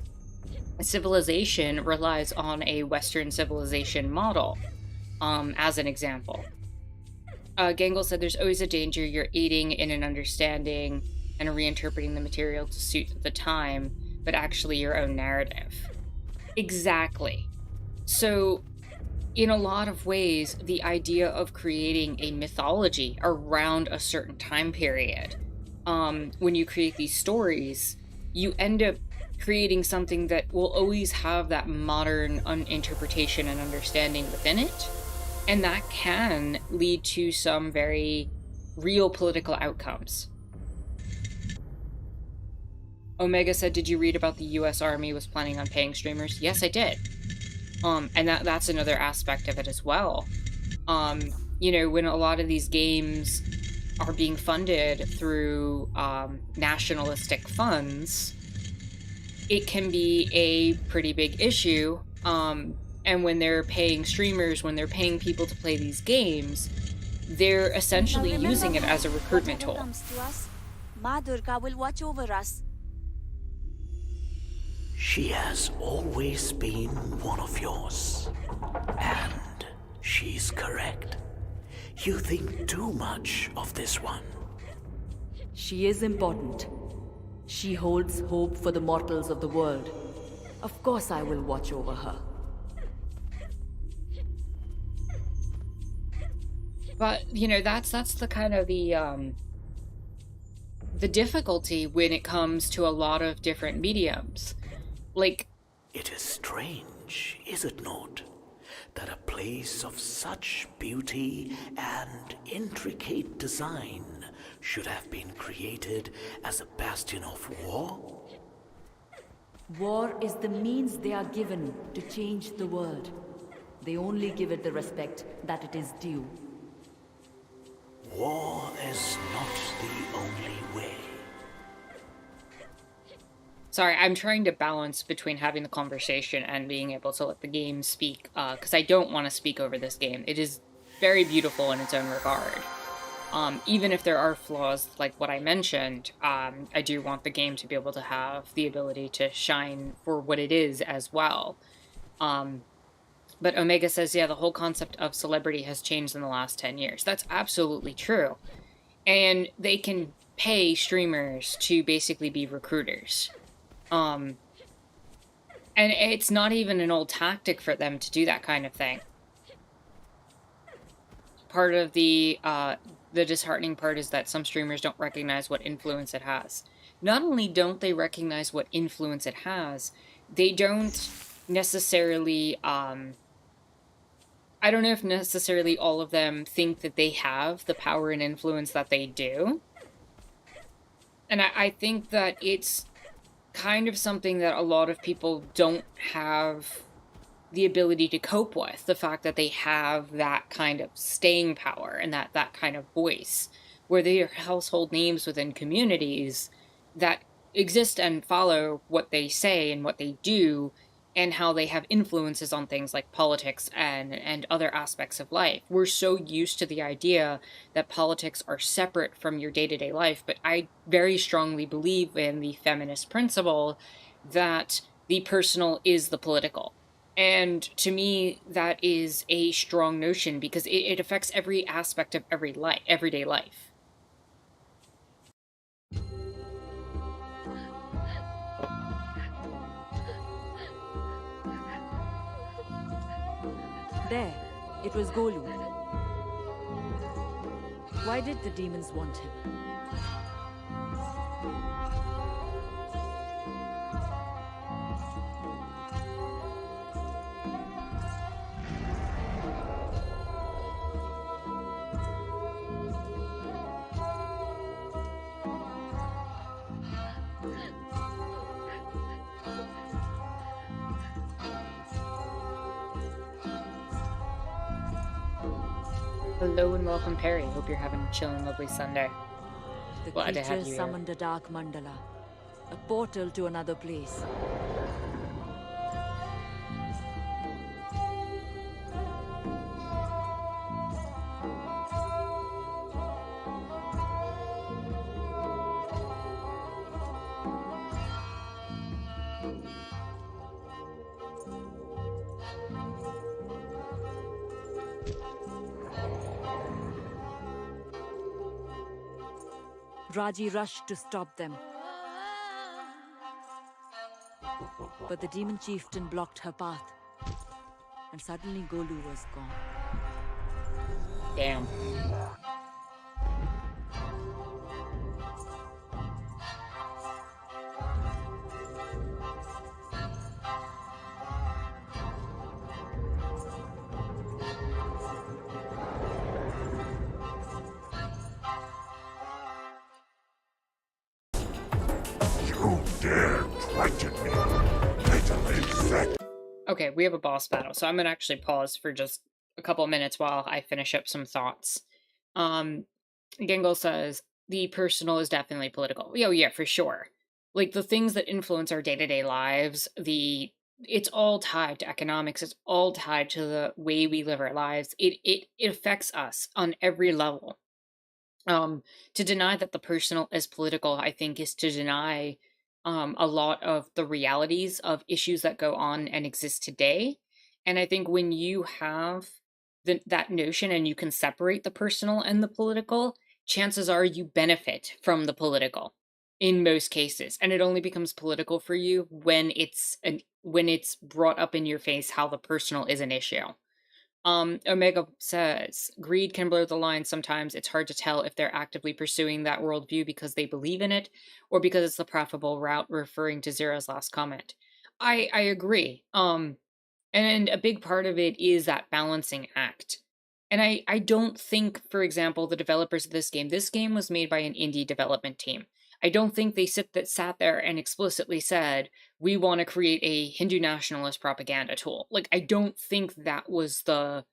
Civilization relies on a Western civilization model, as an example. Gangle said there's always a danger you're aiding in an understanding and reinterpreting the material to suit the time, but actually your own narrative. Exactly. So, in a lot of ways, the idea of creating a mythology around a certain time period, when you create these stories, you end up creating something that will always have that modern interpretation and understanding within it, and that can lead to some very real political outcomes. Omega said, did you read about the US Army was planning on paying streamers? Yes, I did. And that's another aspect of it as well. You know, when a lot of these games are being funded through nationalistic funds, it can be a pretty big issue. And when they're paying streamers, when they're paying people to play these games, they're essentially using it as a recruitment tool. Ma Durga will watch over us. She has always been one of yours. And she's correct. You think too much of this one. She is important. She holds hope for the mortals of the world. Of course I will watch over her. But, you know, that's the kind of the difficulty when it comes to a lot of different mediums. Like, it is strange, is it not, that a place of such beauty and intricate design should have been created as a bastion of war? War is the means they are given to change the world. They only give it the respect that it is due. War is not the only way. Sorry, I'm trying to balance between having the conversation and being able to let the game speak, because I don't want to speak over this game. It is very beautiful in its own regard. Even if there are flaws like what I mentioned, I do want the game to be able to have the ability to shine for what it is as well. But Omega says, yeah, the whole concept of celebrity has changed in the last 10 years. That's absolutely true. And they can pay streamers to basically be recruiters. And it's not even an old tactic for them to do that kind of thing. Part of the disheartening part is that some streamers don't recognize what influence it has. Not only don't they recognize what influence it has, they don't necessarily, I don't know if necessarily all of them think that they have the power and influence that they do. And I think that it's kind of something that a lot of people don't have the ability to cope with, the fact that they have that kind of staying power and that kind of voice, where they are household names within communities that exist and follow what they say and what they do, and how they have influences on things like politics and other aspects of life. We're so used to the idea that politics are separate from your day-to-day life, but I very strongly believe in the feminist principle that the personal is the political. And to me, that is a strong notion because it affects every aspect of everyday life. There, it was Golu. Why did the demons want him? Hello and welcome, Perry. Hope you're having a chill and lovely Sunday. The Glad to have creature you here. summoned a dark mandala, a portal to another place. Raji rushed to stop them. But the demon chieftain blocked her path. And suddenly Golu was gone. Damn. You dare frighten me. Little insect. Okay, we have a boss battle, so I'm gonna actually pause for just a couple of minutes while I finish up some thoughts. Gengal says, the personal is definitely political. Oh yeah, for sure. Like, the things that influence our day-to-day lives, it's all tied to economics, it's all tied to the way we live our lives. It affects us on every level. To deny that the personal is political, I think, is to deny a lot of the realities of issues that go on and exist today. And I think when you have that notion and you can separate the personal and the political, chances are you benefit from the political in most cases. And it only becomes political for you when it's brought up in your face how the personal is an issue. Omega says, greed can blur the line sometimes. It's hard to tell if they're actively pursuing that worldview because they believe in it, or because it's the profitable route, referring to Zera's last comment. I agree. And a big part of it is that balancing act. And I don't think, for example, the developers of this game was made by an indie development team. I don't think they sat there and explicitly said, we want to create a Hindu nationalist propaganda tool. Like, I don't think that was the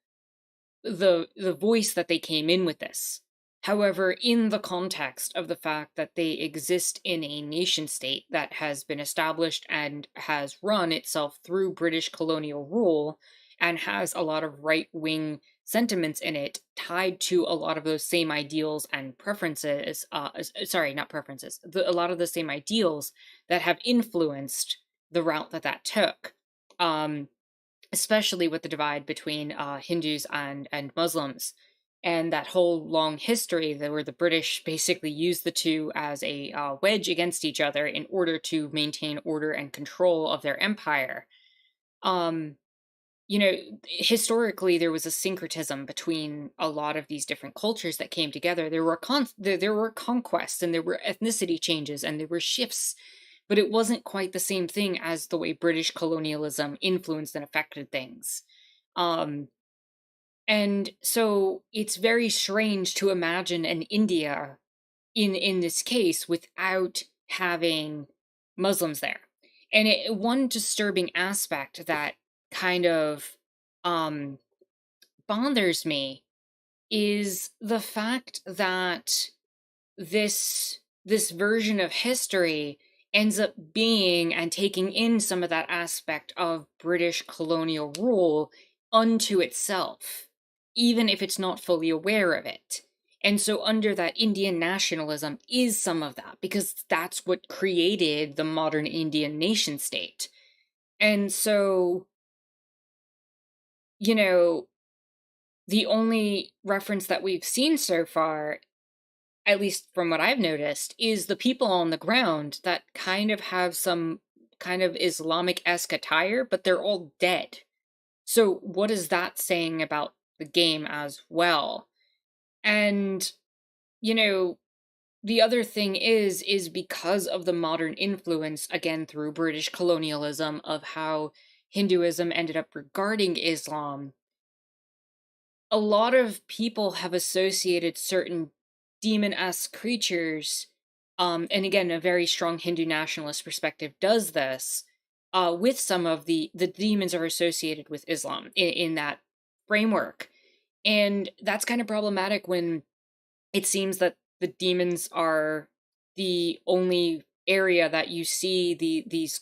voice that they came in with this. However, in the context of the fact that they exist in a nation state that has been established and has run itself through British colonial rule and has a lot of right-wing sentiments in it tied to a lot of those same ideals and preferences, sorry, not preferences, a lot of the same ideals that have influenced the route that took. Um, Especially with the divide between Hindus and Muslims, and that whole long history where the British basically used the two as a wedge against each other in order to maintain order and control of their empire. Um, you know, historically there was a syncretism between a lot of these different cultures that came together. There were conquests and there were ethnicity changes and there were shifts, but it wasn't quite the same thing as the way British colonialism influenced and affected things. Um, and so it's very strange to imagine an India in this case without having Muslims there. And one disturbing aspect that kind of um, bothers me is the fact that this version of history ends up being and taking in some of that aspect of British colonial rule unto itself, even if it's not fully aware of it. And so under that, Indian nationalism is some of that, because that's what created the modern Indian nation state. And so, you know, the only reference that we've seen so far, at least from what I've noticed, is the people on the ground that kind of have some kind of Islamic-esque attire, but they're all dead. So what is that saying about the game as well? And, you know, the other thing is because of the modern influence, again, through British colonialism, of how Hinduism ended up regarding Islam, a lot of people have associated certain demon-esque creatures, and again, a very strong Hindu nationalist perspective does this, with some of the demons are associated with Islam in that framework. And that's kind of problematic when it seems that the demons are the only area that you see these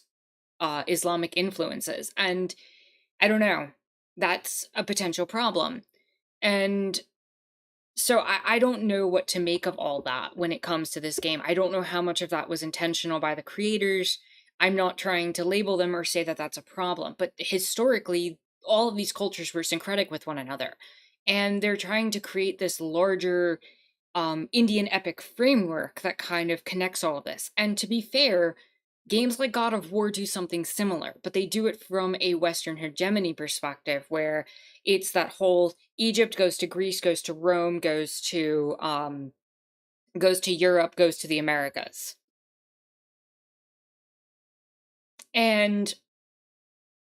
Islamic influences. And I don't know, that's a potential problem. And so I don't know what to make of all that when it comes to this game. I don't know how much of that was intentional by the creators. I'm not trying to label them or say that that's a problem, but historically, all of these cultures were syncretic with one another. And they're trying to create this larger Indian epic framework that kind of connects all of this. And to be fair, games like God of War do something similar, but they do it from a Western hegemony perspective, where it's that whole Egypt goes to Greece, goes to Rome, goes to Europe, goes to the Americas. And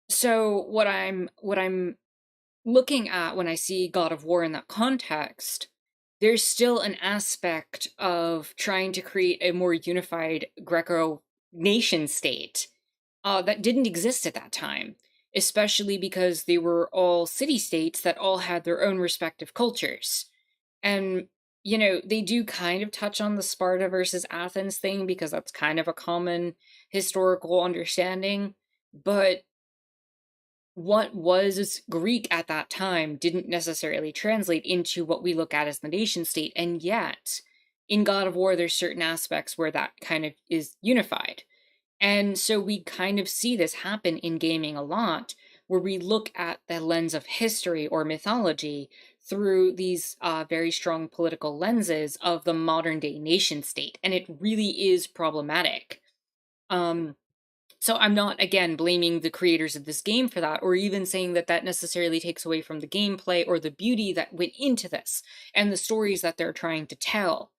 so what I'm looking at when I see God of War in that context, there's still an aspect of trying to create a more unified Greco nation state that didn't exist at that time, especially because they were all city-states that all had their own respective cultures. And, you know, they do kind of touch on the Sparta versus Athens thing, because that's kind of a common historical understanding, but what was Greek at that time didn't necessarily translate into what we look at as the nation state, and yet, in God of War, there's certain aspects where that kind of is unified. And so we kind of see this happen in gaming a lot, where we look at the lens of history or mythology through these very strong political lenses of the modern day nation state, and it really is problematic. So I'm not, again, blaming the creators of this game for that, or even saying that that necessarily takes away from the gameplay or the beauty that went into this, and the stories that they're trying to tell.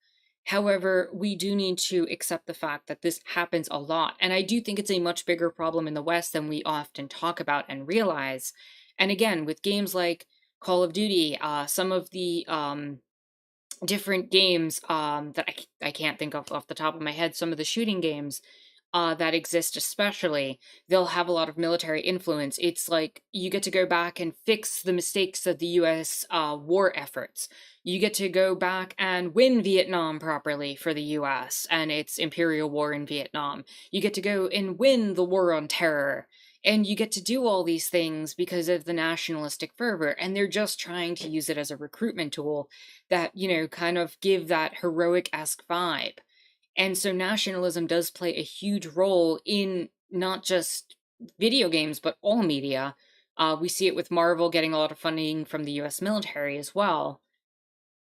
However, we do need to accept the fact that this happens a lot, and I do think it's a much bigger problem in the West than we often talk about and realize. And again, with games like Call of Duty, some of the different games that I can't think of off the top of my head, some of the shooting games that exist, especially, they'll have a lot of military influence. It's like you get to go back and fix the mistakes of the US war efforts. You get to go back and win Vietnam properly for the US and its imperial war in Vietnam. You get to go and win the war on terror. And you get to do all these things because of the nationalistic fervor, and they're just trying to use it as a recruitment tool that, kind of give that heroic-esque vibe. And so nationalism does play a huge role in not just video games, but all media. We see it with Marvel getting a lot of funding from the US military as well.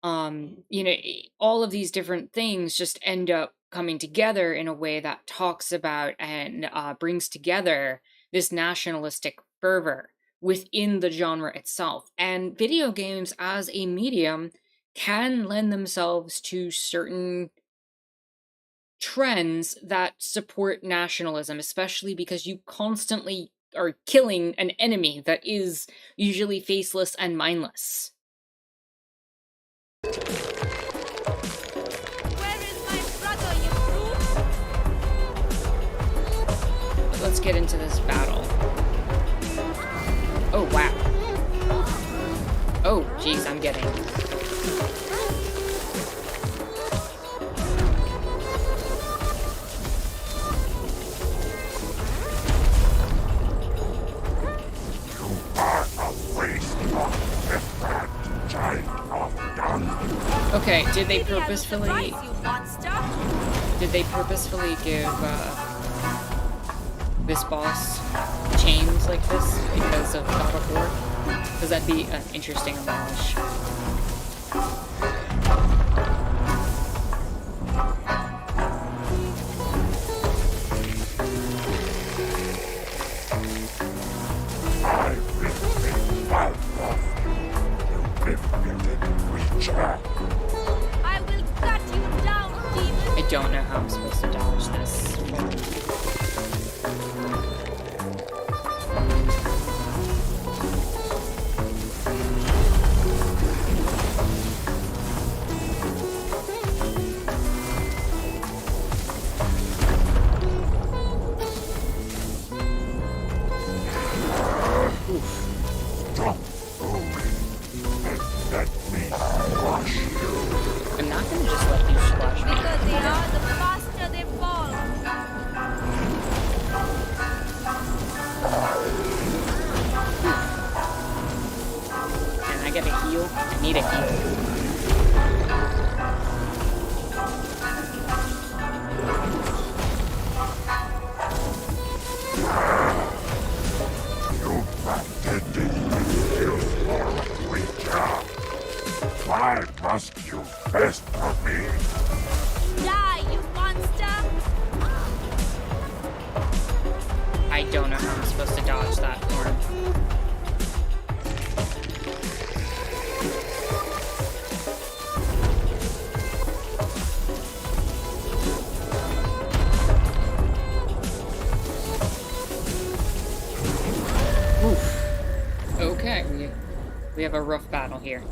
All of these different things just end up coming together in a way that talks about and brings together this nationalistic fervor within the genre itself. And video games as a medium can lend themselves to certain trends that support nationalism, especially because you constantly are killing an enemy that is usually faceless and mindless. Where is my brother, you brute? Let's get into this battle. Oh, wow. Oh, jeez, I'm getting... Okay, did they purposefully... Did they purposefully give, this boss chains like this because of God of War? Because that'd be an interesting homage. I will cut you down, demon! I don't know how I'm supposed to dodge this. I'm not gonna just let you splash me. Because they are, the faster they fall. Can I get a heal? I need a heal. Why must you best of me? Die, you monster! I don't know how I'm supposed to dodge that horn. Oof. Okay, we have a rough battle here.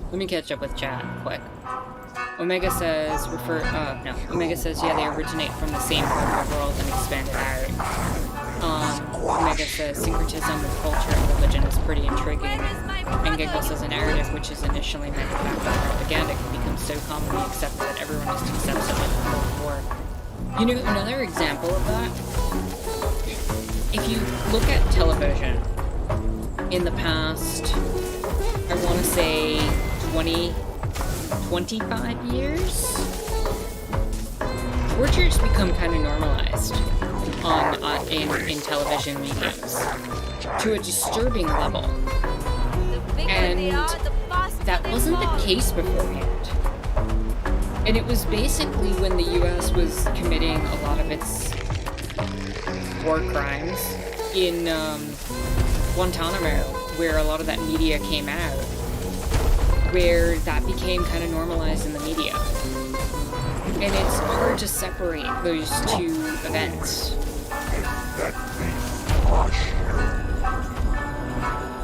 Let me catch up with chat quick. Omega says Omega says, yeah, they originate from the same part of the world and expand it out. Omega says syncretism with culture and religion is pretty intriguing. And Giggle says a narrative which is initially manufactured propaganda can become so commonly accepted that everyone just accepts it like the Cold War. Another example of that, if you look at television in the past, I want to say 25 years, torture's become kind of normalized in television mediums to a disturbing level, and that wasn't the case beforehand. And it was basically when the US was committing a lot of its war crimes in Guantanamo, where a lot of that media came out, where that became kind of normalized in the media. And it's hard to separate those two events.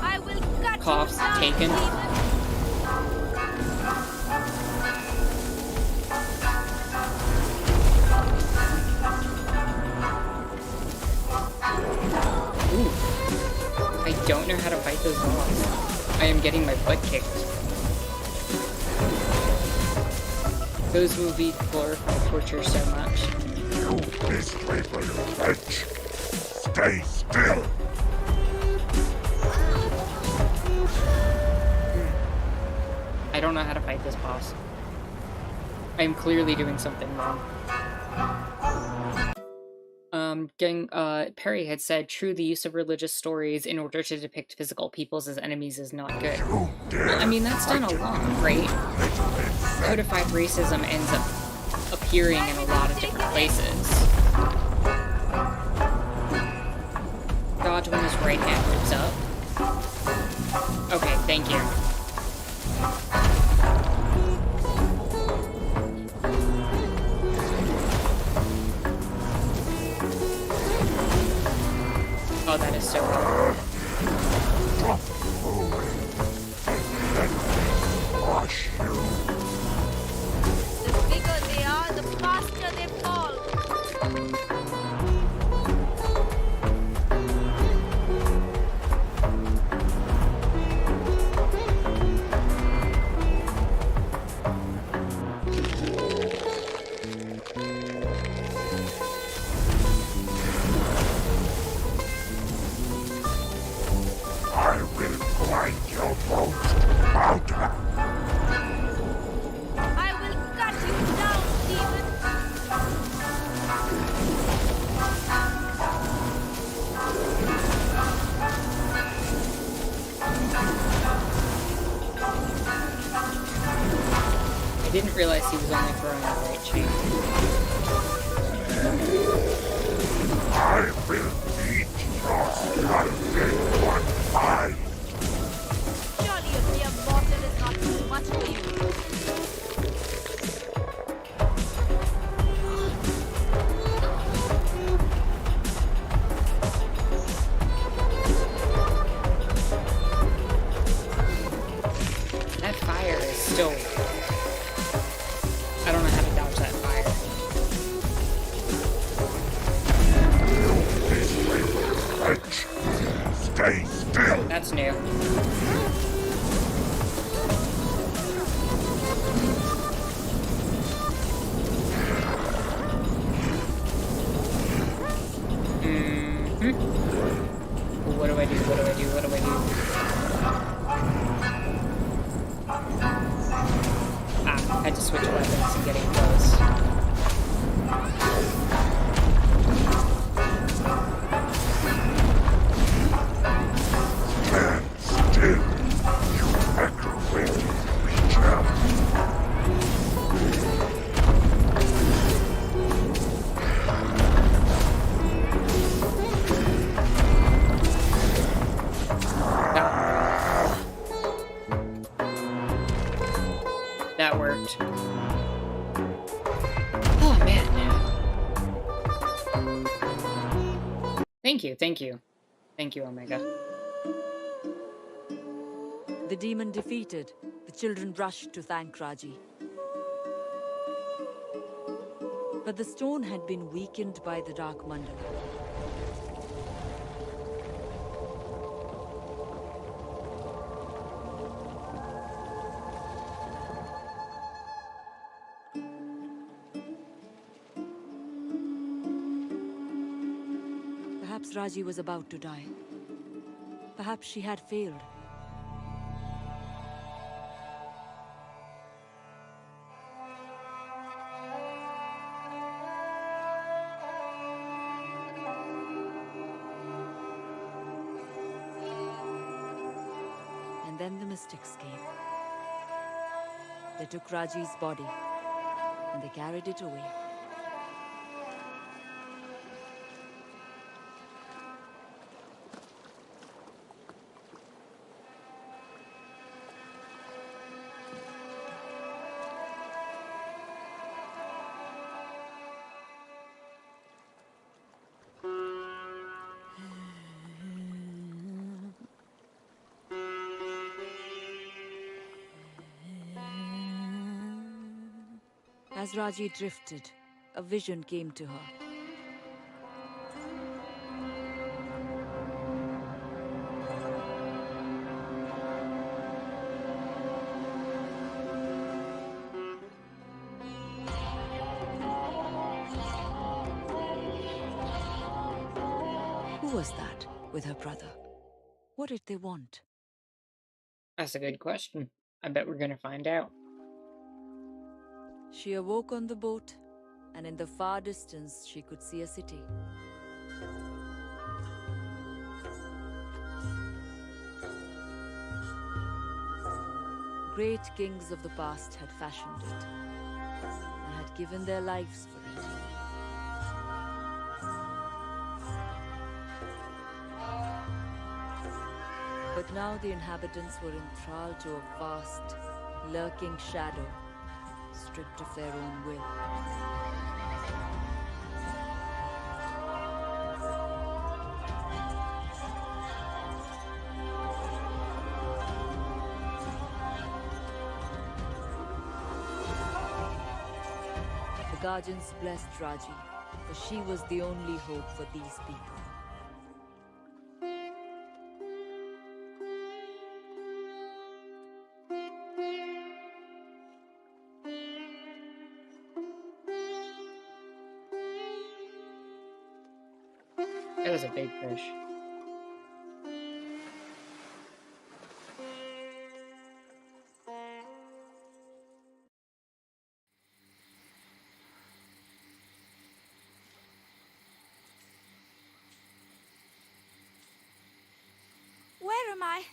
I will cut coughs taken. Ooh. I don't know how to fight those mobs. I am getting my butt kicked. Those will be glorified torture so much. You miserable wretch! Stay still! I don't know how to fight this boss. I am clearly doing something wrong. Perry had said, true, the use of religious stories in order to depict physical peoples as enemies is not good. You dare! Well, I mean, that's done a lot, right? Codified racism ends up appearing in a lot of different places. Dodge when his right hand moves up. Okay, thank you. Oh, that is so hard. Wash you. The bigger they are, the faster they fall. I will grind your bones to powder. I will cut you down, demon. I didn't realize he was only throwing the right chain. I will eat your skull in one bite. Surely a mere mortal is not too much for you. That fire is still... I don't know how to dodge that fire. Wretch, stay still. That's new. What do I do? What do I do? What do I do? Ah, I had to switch weapons and getting close. Stand still, you aggravating creature. That worked. Oh, man. Thank you, thank you. Thank you, Omega. The demon defeated, the children rushed to thank Raji. But the stone had been weakened by the Dark Mandala. Perhaps Raji was about to die. Perhaps she had failed. And then the mystics came. They took Raji's body and they carried it away. As Raji drifted, a vision came to her. Who was that with her brother? What did they want? That's a good question. I bet we're gonna find out. She awoke on the boat, and in the far distance she could see a city. Great kings of the past had fashioned it, and had given their lives for it. But now the inhabitants were enthralled to a vast, lurking shadow, stripped of their own will. The guardians blessed Raji, for she was the only hope for these people. That was a big fish. Where am I?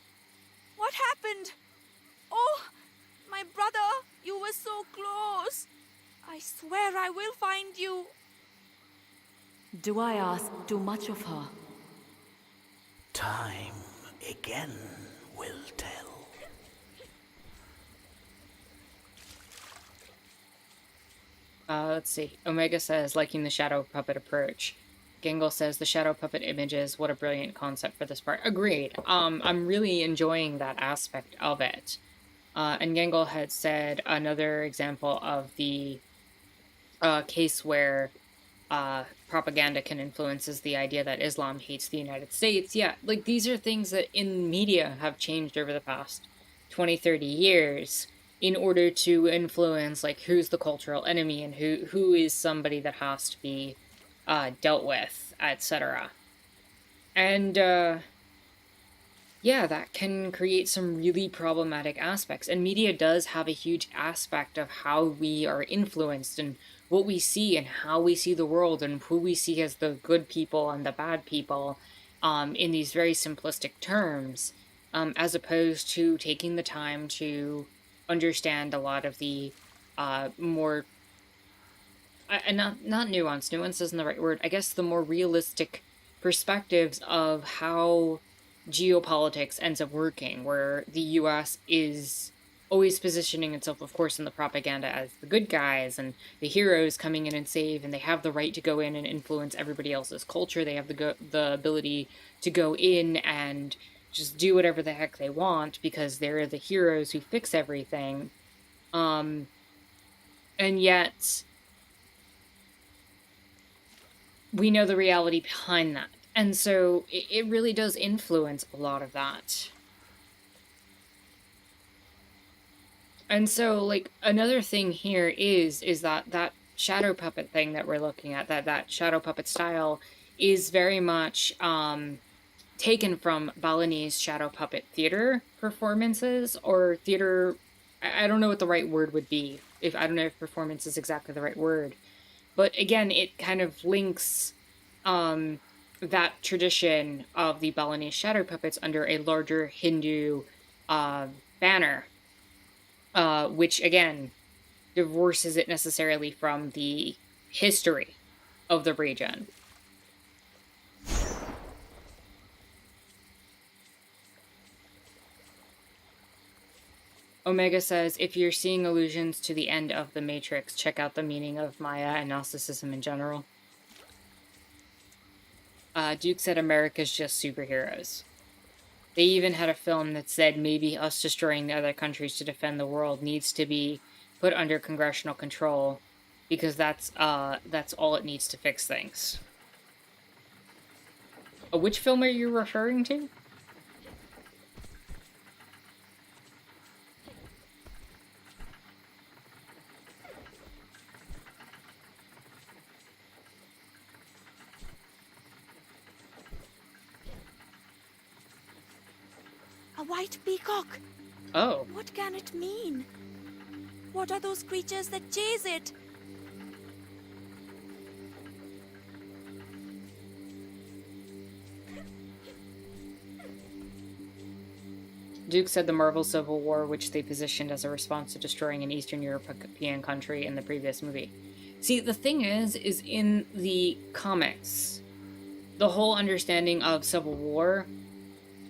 What happened? Oh, my brother, you were so close. I swear I will find you. Do I ask too much of her? Time again will tell. Let's see. Omega says, liking the shadow puppet approach. Gangle says, the shadow puppet images, what a brilliant concept for this part. Agreed. I'm really enjoying that aspect of it. And Gangle had said another example of the case where propaganda can influence is the idea that Islam hates the United States. Yeah, like these are things that in media have changed over the past 20, 30 years in order to influence like who's the cultural enemy and who is somebody that has to be dealt with, etc. And yeah, that can create some really problematic aspects. And media does have a huge aspect of how we are influenced and what we see and how we see the world and who we see as the good people and the bad people in these very simplistic terms, as opposed to taking the time to understand a lot of the more and not nuance. Nuance isn't the right word. I guess the more realistic perspectives of how geopolitics ends up working, where the U.S. is always positioning itself, of course, in the propaganda as the good guys and the heroes coming in and save, and they have the right to go in and influence everybody else's culture. They have the ability to go in and just do whatever the heck they want because they're the heroes who fix everything. And yet we know the reality behind that. And so it really does influence a lot of that. And so, like, another thing here is that shadow puppet thing that we're looking at, that shadow puppet style, is very much taken from Balinese shadow puppet theater performances, or theater, I don't know what the right word would be. I don't know if performance is exactly the right word. But again, it kind of links that tradition of the Balinese shadow puppets under a larger Hindu banner, which again divorces it necessarily from the history of the region. Omega says, if you're seeing allusions to the end of the Matrix, check out the meaning of Maya and Gnosticism in general. Duke said America's just superheroes. They even had a film that said maybe us destroying the other countries to defend the world needs to be put under congressional control because that's all it needs to fix things. Which film are you referring to? A white peacock. Oh. What can it mean? What are those creatures that chase it? Duke said the Marvel Civil War, which they positioned as a response to destroying an Eastern European country in the previous movie. See, the thing is in the comics, the whole understanding of Civil War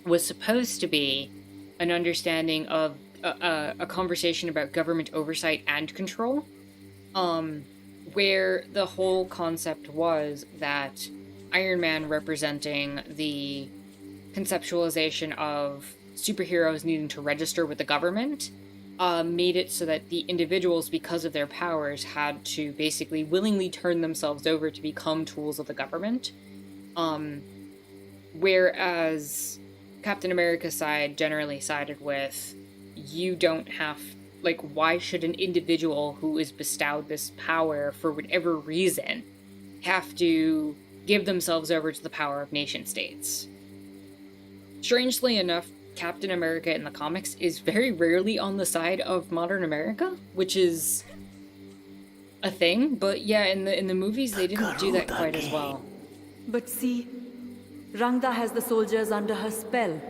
was supposed to be an understanding of a conversation about government oversight and control, where the whole concept was that Iron Man, representing the conceptualization of superheroes needing to register with the government, made it so that the individuals, because of their powers, had to basically willingly turn themselves over to become tools of the government. Whereas Captain America's side generally sided with, you don't have, like, why should an individual who is bestowed this power for whatever reason have to give themselves over to the power of nation states? Strangely enough, Captain America in the comics is very rarely on the side of modern America, which is a thing, but yeah, in the movies they didn't do that quite as well. But see, Rangda has the soldiers under her spell.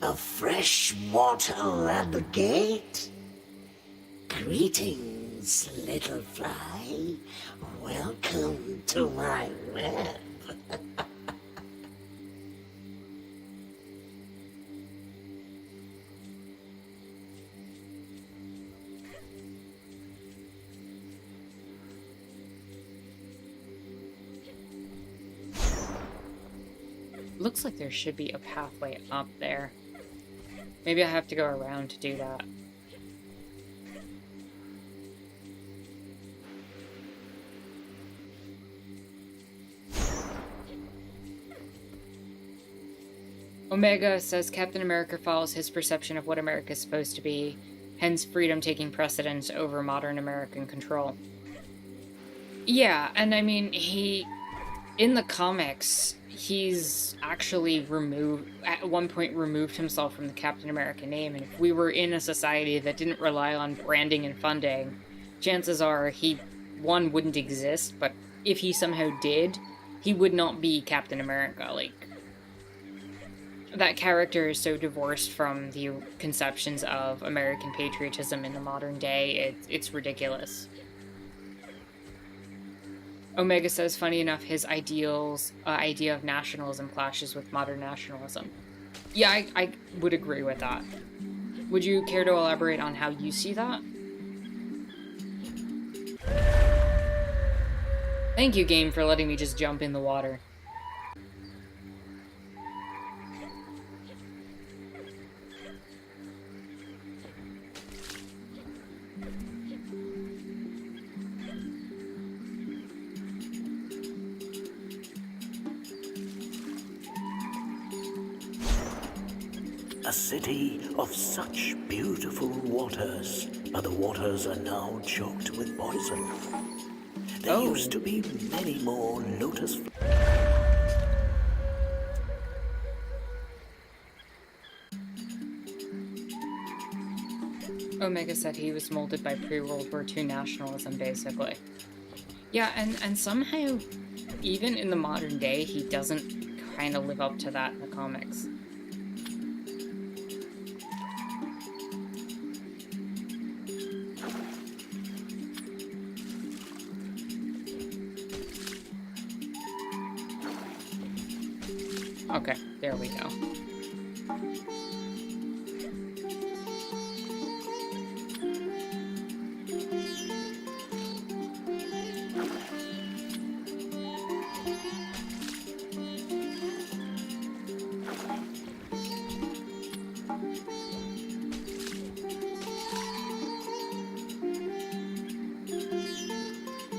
A fresh mortal at the gate? Greetings, little fly. Welcome to my web. Looks like there should be a pathway up there. Maybe I have to go around to do that. Omega says Captain America follows his perception of what America is supposed to be, hence freedom taking precedence over modern American control. Yeah, and I mean, in the comics, he's actually at one point removed himself from the Captain America name, and if we were in a society that didn't rely on branding and funding, chances are he, one, wouldn't exist, but if he somehow did, he would not be Captain America. Like, that character is so divorced from the conceptions of American patriotism in the modern day, it's ridiculous. Omega says, funny enough, his idea of nationalism clashes with modern nationalism. Yeah, I would agree with that. Would you care to elaborate on how you see that? Thank you, game, for letting me just jump in the water. A city of such beautiful waters, but the waters are now choked with poison. There used to be many more lotus. Omega said he was molded by pre-World War II nationalism, basically. Yeah, and somehow, even in the modern day, he doesn't kind of live up to that in the comics. Okay, there we go.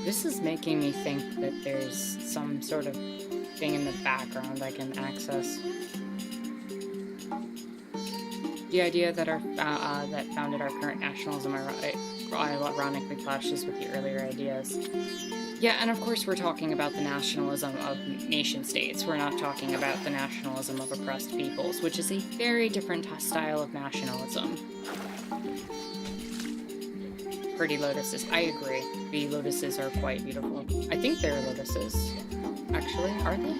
This is making me think that there's some sort of thing in the background I can access. The idea that that founded our current nationalism ironically clashes with the earlier ideas. Yeah, and of course we're talking about the nationalism of nation-states. We're not talking about the nationalism of oppressed peoples, which is a very different style of nationalism. Pretty lotuses. I agree. The lotuses are quite beautiful. I think they're lotuses. Actually, are they?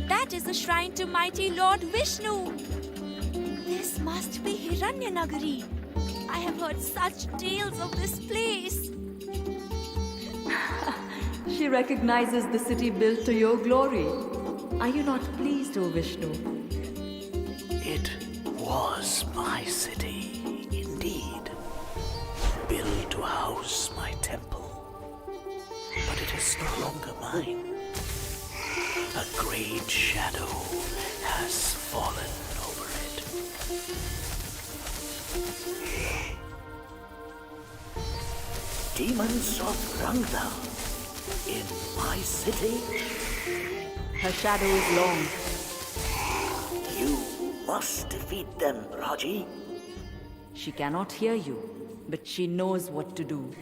That is the shrine to mighty Lord Vishnu. This must be Hiranyanagari. I have heard such tales of this place. She recognizes the city built to your glory. Are you not pleased, O Vishnu? It was my city, indeed. Built to house my temple. But it is no longer mine. A great shadow has fallen over it. Demons of Rangda in my city? Her shadow is long. You must defeat them, Raji. She cannot hear you, but she knows what to do.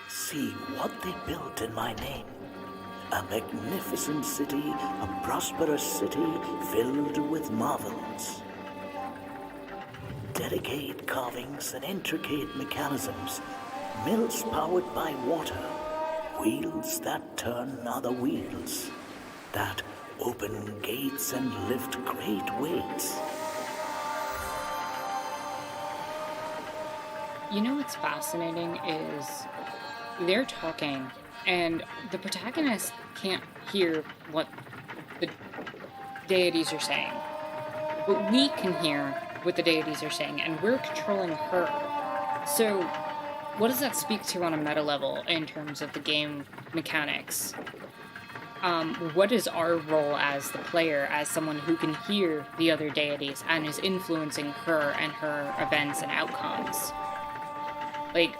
See what they built in my name. A magnificent city, a prosperous city filled with marvels. Delicate carvings and intricate mechanisms, mills powered by water, wheels that turn other wheels, that open gates and lift great weights. You know what's fascinating is they're talking, and the protagonist can't hear what the deities are saying. But we can hear what the deities are saying, and we're controlling her. So, what does that speak to on a meta level in terms of the game mechanics? What is our role as the player, as someone who can hear the other deities and is influencing her and her events and outcomes? Like,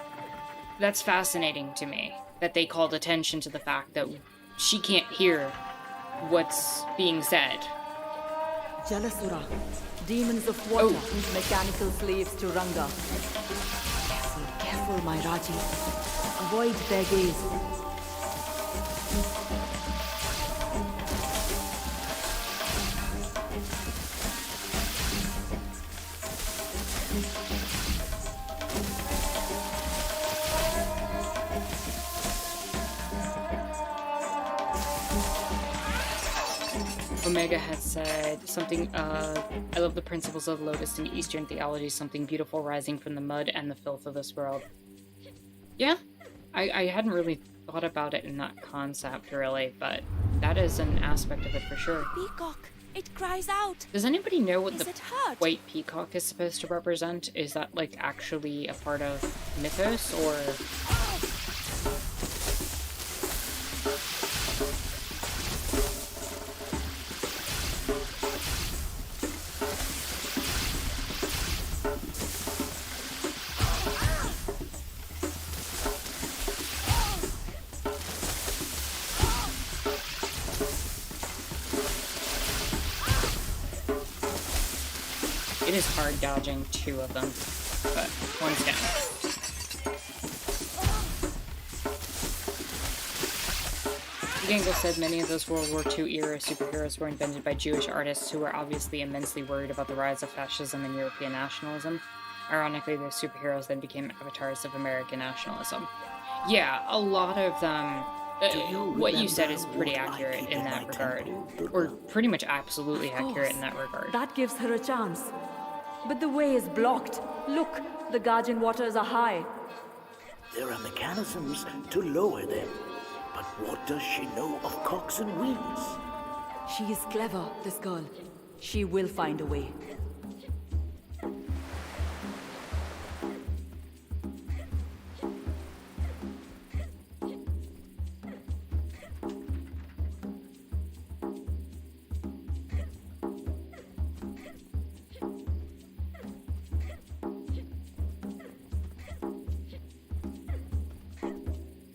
that's fascinating to me, that they called attention to the fact that she can't hear what's being said. Jalasura, demons of water, mechanical slaves to Ranga. Careful, careful, my Raji. Avoid their gaze. Omega had said something, I love the principles of the Lotus in Eastern theology, something beautiful rising from the mud and the filth of this world. Yeah, I hadn't really thought about it in that concept, really, but that is an aspect of it for sure. Peacock, it cries out. Does anybody know what Is the it hurt? white peacock is supposed to represent? Is that, like, actually a part of mythos, or... It is hard dodging two of them, but one's down. Gangle said many of those World War II era superheroes were invented by Jewish artists who were obviously immensely worried about the rise of fascism and European nationalism. Ironically, those superheroes then became avatars of American nationalism. Yeah, a lot of them... what you said is pretty accurate in that regard. Or pretty much absolutely accurate in that regard. That gives her a chance. But the way is blocked. Look, the Guardian waters are high. There are mechanisms to lower them. But what does she know of cocks and wheels? She is clever, this girl. She will find a way.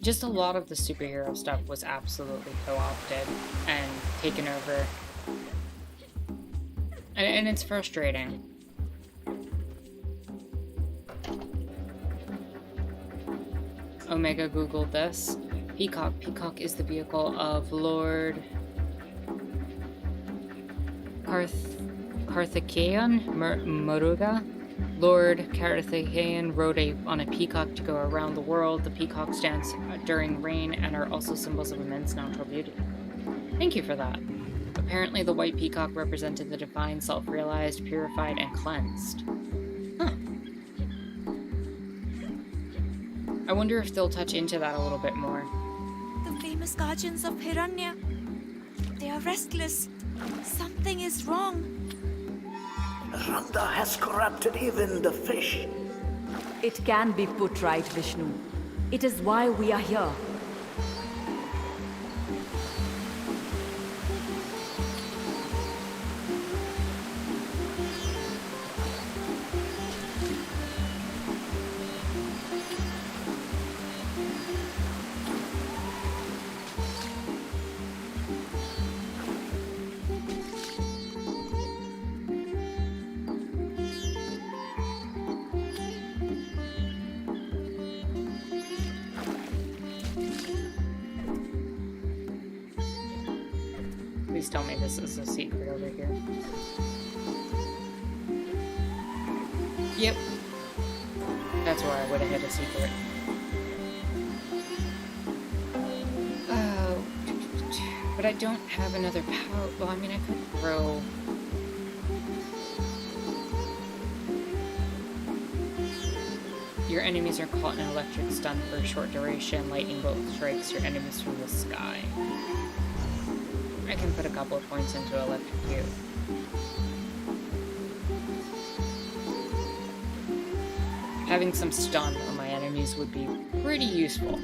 Just a lot of the superhero stuff was absolutely co-opted and taken over. And it's frustrating. Omega Googled this. Peacock. Peacock is the vehicle of Lord Carthaginian Moruga. Lord Carthaginian rode on a peacock to go around the world. The peacocks dance during rain and are also symbols of immense natural beauty. Thank you for that. Apparently the white peacock represented the divine, self-realized, purified, and cleansed. Huh. I wonder if they'll touch into that a little bit more. The famous guardians of Hiranya. They are restless. Something is wrong. Randa has corrupted even the fish. It can be put right, Vishnu. It is why we are here. Please tell me this is a secret over here. Yep. That's where I would have hit a secret. Oh. But I don't have another power. Well, I mean, I could throw. Your enemies are caught in an electric stun for a short duration. Lightning bolt strikes your enemies from the sky. I can put a couple of points into electrocute. Having some stun on my enemies would be pretty useful.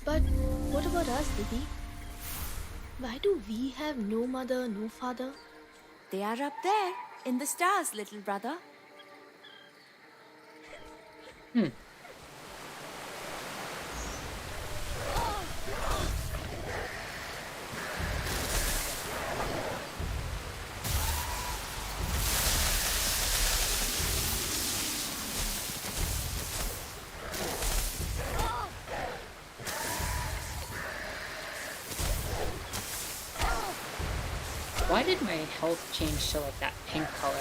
But what about us, Didi? Why do we have no mother, no father? They are up there, in the stars, little brother. Why did my health change to like that pink color?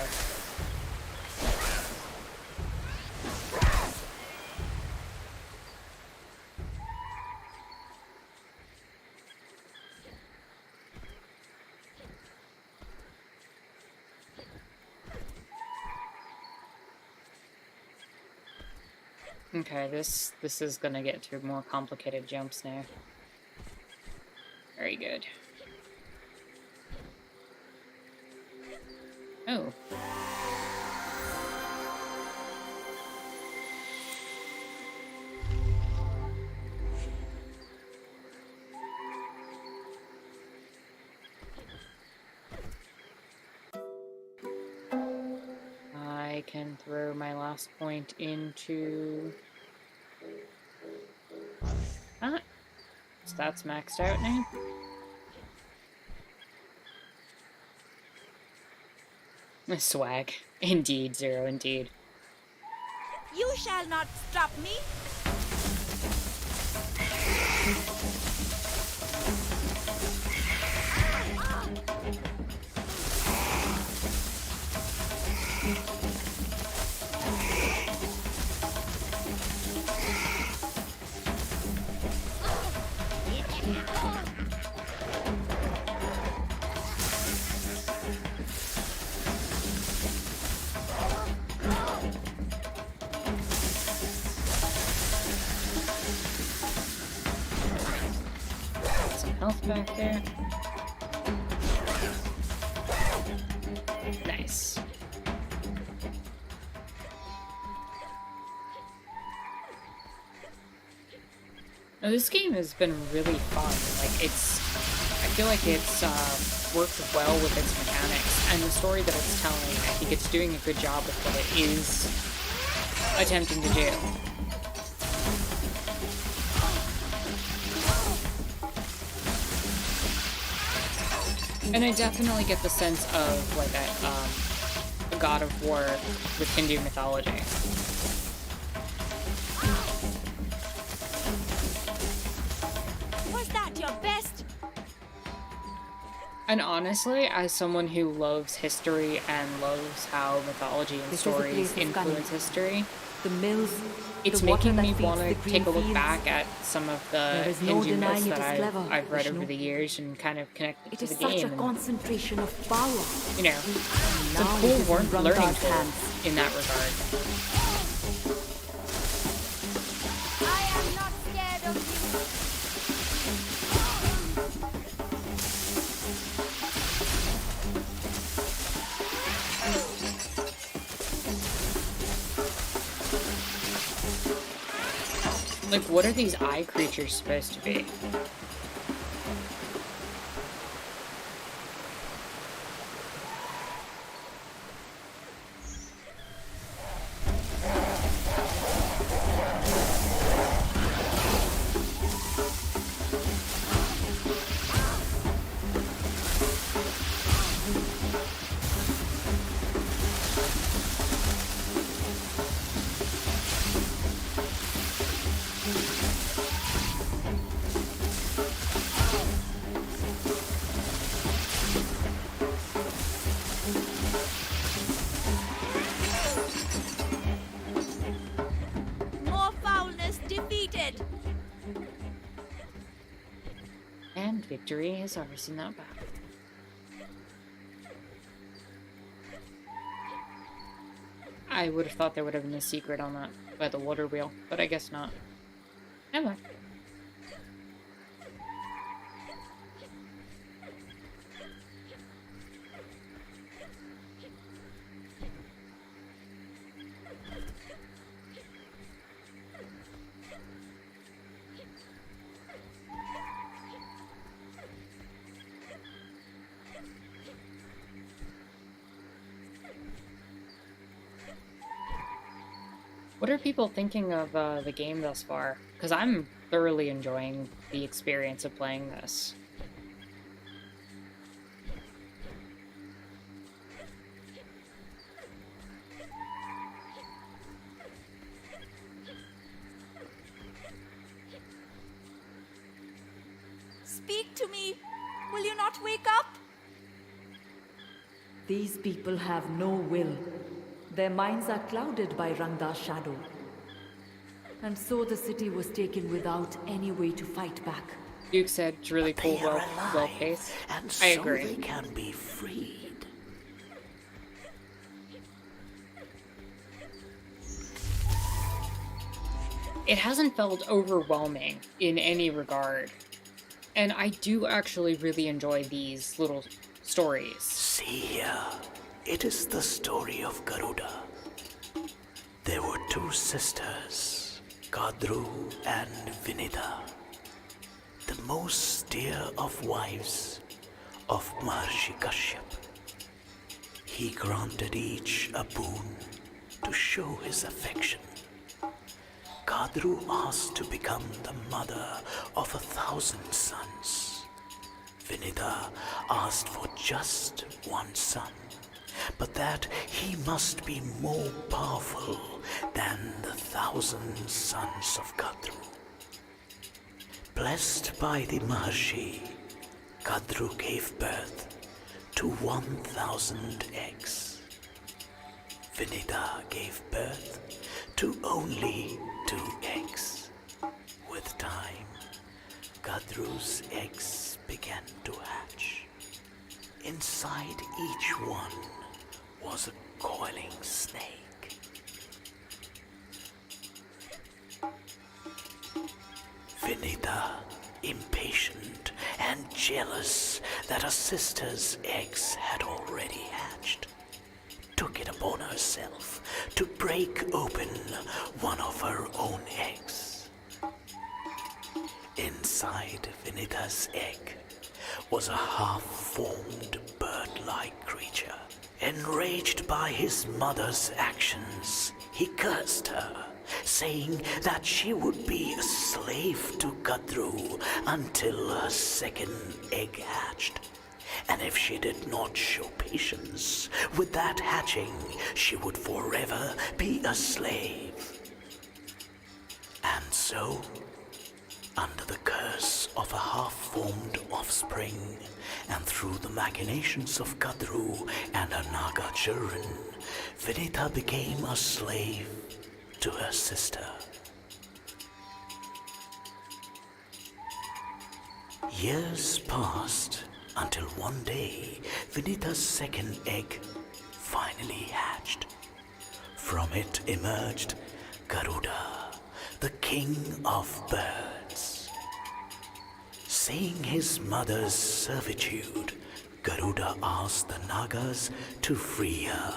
Okay, this is gonna get to more complicated jumps now. Very good. Oh. I can throw my last point into... Ah, so that's maxed out now. Swag. Indeed, Zero, indeed. You shall not stop me. Some health back there. Nice. Now, this game has been really fun. Like, I feel like it's worked well with its mechanics, and the story that it's telling, I think it's doing a good job with what it is attempting to do. And I definitely get the sense of, like, a god of war with Hindu mythology. Was that your best? And honestly, as someone who loves history and loves how mythology and This is a stories place of influence cunning. history, The mills, it's the water making that me feeds want the to green take a look fields. back at some of the There is no Hindu myths denying it that is clever, I've read Vishnu. over the years and kind of connected It to is the such game. a And, concentration of power. you know, it's a Now cool it is in learning Ranga's tool hands. in that regard. I am not scared of you. Like, what are these eye creatures supposed to be? More foulness defeated. And victory is ours in that battle. I would have thought there would have been a secret on that by the water wheel, but I guess not. Never mind. What are people thinking of the game thus far? Because I'm thoroughly enjoying the experience of playing this. Speak to me. Will you not wake up? These people have no will. Their minds are clouded by Ranga's shadow. And so the city was taken without any way to fight back. Duke said it's really They cool, are well alive, paced. and I so agree. they can be freed. It hasn't felt overwhelming in any regard. And I do actually really enjoy these little stories. See here, it is the story of Garuda. There were two sisters, Kadru and Vinita, the most dear of wives of Maharshi Kashyap. He granted each a boon to show his affection. Kadru asked to become the mother of 1,000 sons. Vinita asked for just one son, but that he must be more powerful than the 1,000 sons of Kadru. Blessed by the Maharshi, Kadru gave birth to 1,000 eggs. Vinita gave birth to only 2 eggs. With time, Kadru's eggs began to hatch. Inside each one was a coiling snake. Vinita, impatient and jealous that her sister's eggs had already hatched, took it upon herself to break open one of her own eggs. Inside Vinita's egg was a half-formed bird-like creature. Enraged by his mother's actions, he cursed her, saying that she would be a slave to Kadru until her second egg hatched. And if she did not show patience with that hatching, she would forever be a slave. And so, under the curse of a half-formed offspring, and through the machinations of Kadru and her Naga children, Vinita became a slave to her sister. Years passed until one day, Vinita's second egg finally hatched. From it emerged Garuda, the king of birds. Seeing his mother's servitude, Garuda asked the Nagas to free her.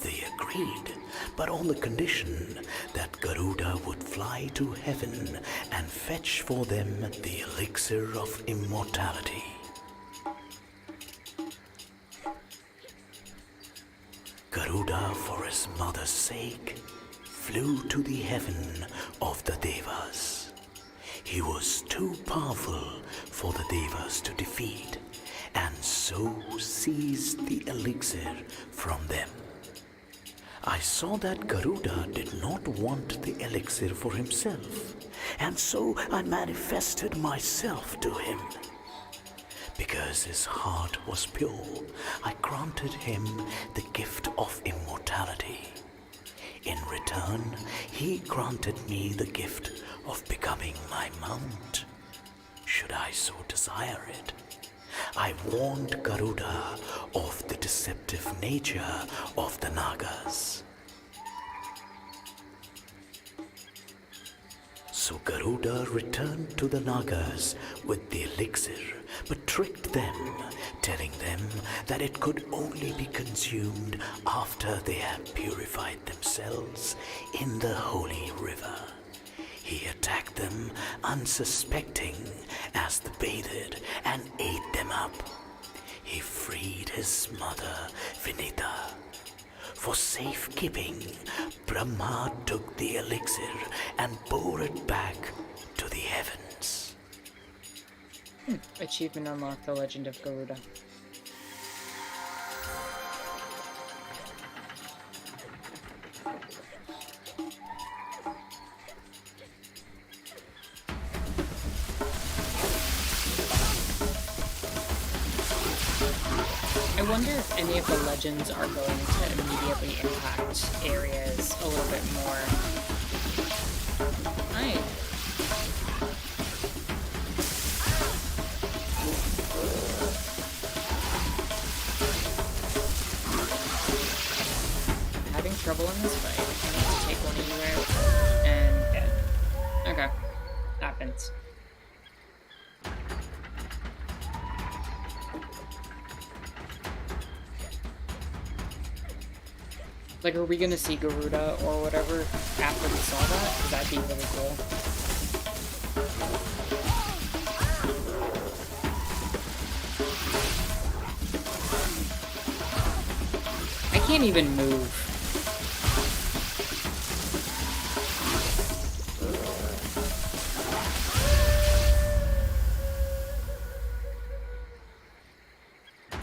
They agreed, but on the condition that Garuda would fly to heaven and fetch for them the elixir of immortality. Garuda, for his mother's sake, flew to the heaven of the Devas. He was too powerful for the Devas to defeat, and so seized the elixir from them. I saw that Garuda did not want the elixir for himself, and so I manifested myself to him. Because his heart was pure, I granted him the gift of immortality. In return, he granted me the gift of becoming my mount, should I so desire it. I warned Garuda of the deceptive nature of the Nagas. So Garuda returned to the Nagas with the elixir, but tricked them, telling them that it could only be consumed after they had purified themselves in the holy river. He attacked them unsuspecting as they bathed and ate them up. He freed his mother, Vinita. For safekeeping, Brahma took the elixir and bore it back to the heavens. Achievement unlocked: The Legend of Garuda. I wonder if any of the legends are going to immediately impact areas a little bit more. Hi. Having trouble in this fight. I need to take one of you out. And dead. Okay. Happens. Like, are we gonna see Garuda or whatever after we saw that? 'Cause that'd be really cool. I can't even move.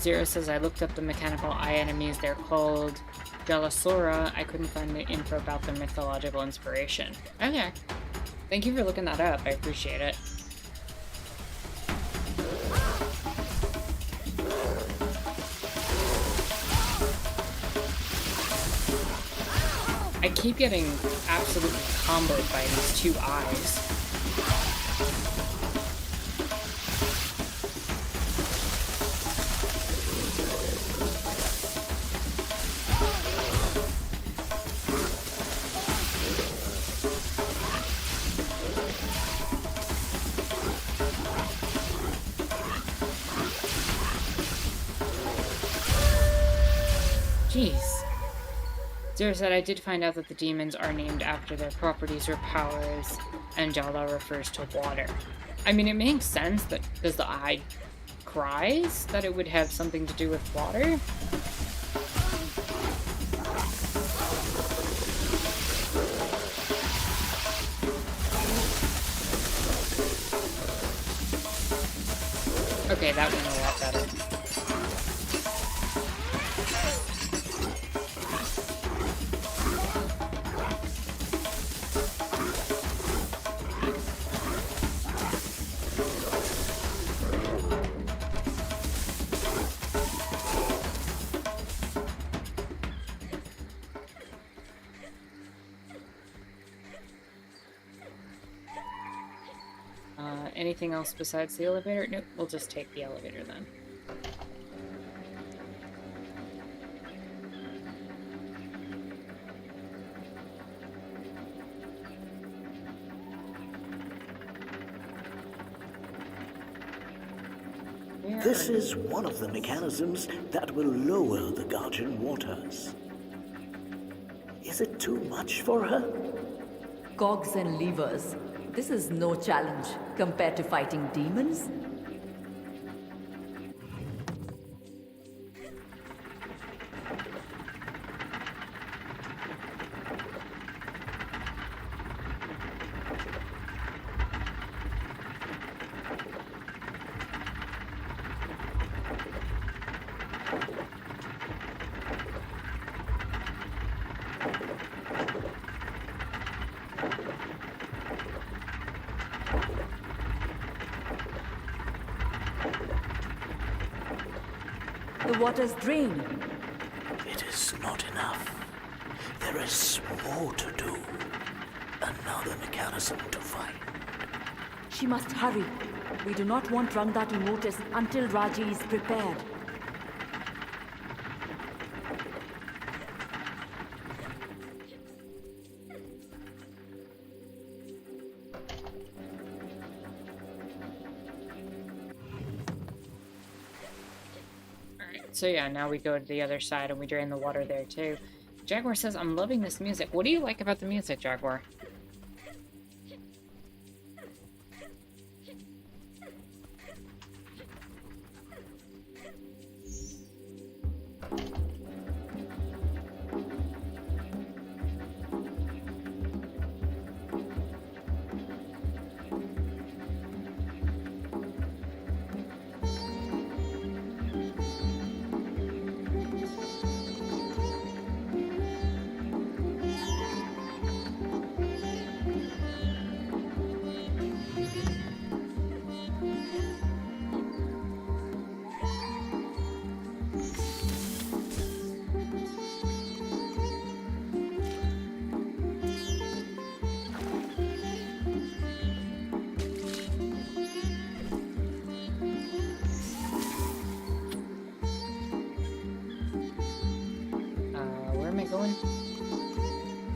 Zero says, I looked up the mechanical eye enemies. They're called Jalasora. I couldn't find the info about their mythological inspiration. Okay. Thank you for looking that up. I appreciate it. I keep getting absolutely comboed by these two eyes. Jeez. Zero said, I did find out that the demons are named after their properties or powers, and Jala refers to water. I mean, it makes sense that because the eye cries, that it would have something to do with water. Okay, that went a lot better. Anything else besides the elevator? Nope, we'll just take the elevator then. This is one of the mechanisms that will lower the Guardian waters. Is it too much for her? Cogs and levers. This is no challenge compared to fighting demons. The waters drain. It is not enough. There is more to do. Another mechanism to find. She must hurry. We do not want Rangda to notice until Raji is prepared. So yeah, now we go to the other side and we drain the water there too. Jaguar says, I'm loving this music. What do you like about the music, Jaguar?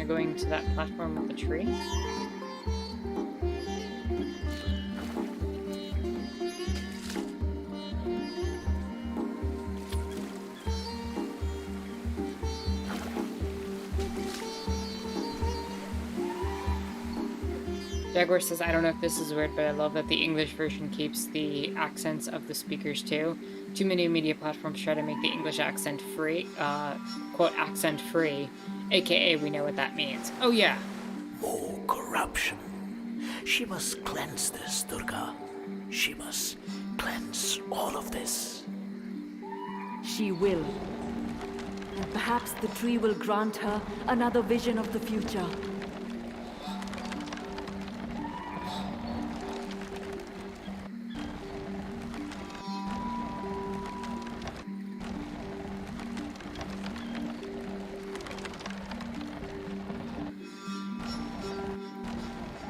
Going to that platform with the tree. Jaguar says, I don't know if this is weird, but I love that the English version keeps the accents of the speakers too. Too many media platforms try to make the English accent free, quote, accent free, aka we know what that means. Oh yeah. More corruption. She must cleanse this, Durga. She must cleanse all of this. she will. And perhaps the tree will grant her another vision of the future.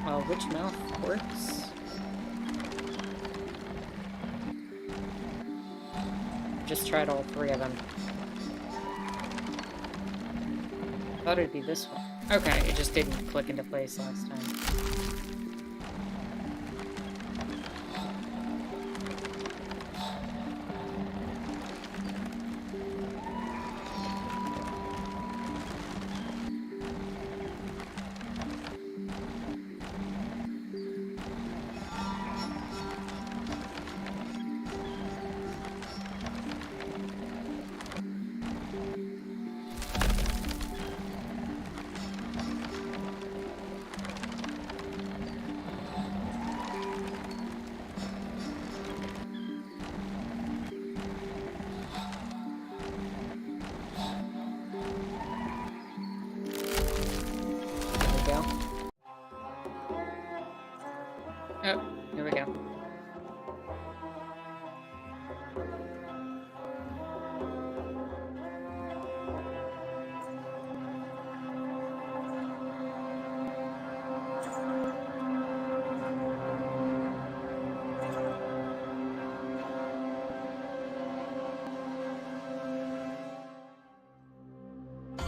Well, which mouth works? Just tried all three of them. Thought it'd be this one. Okay, it just didn't click into place last time. Oh, here we go.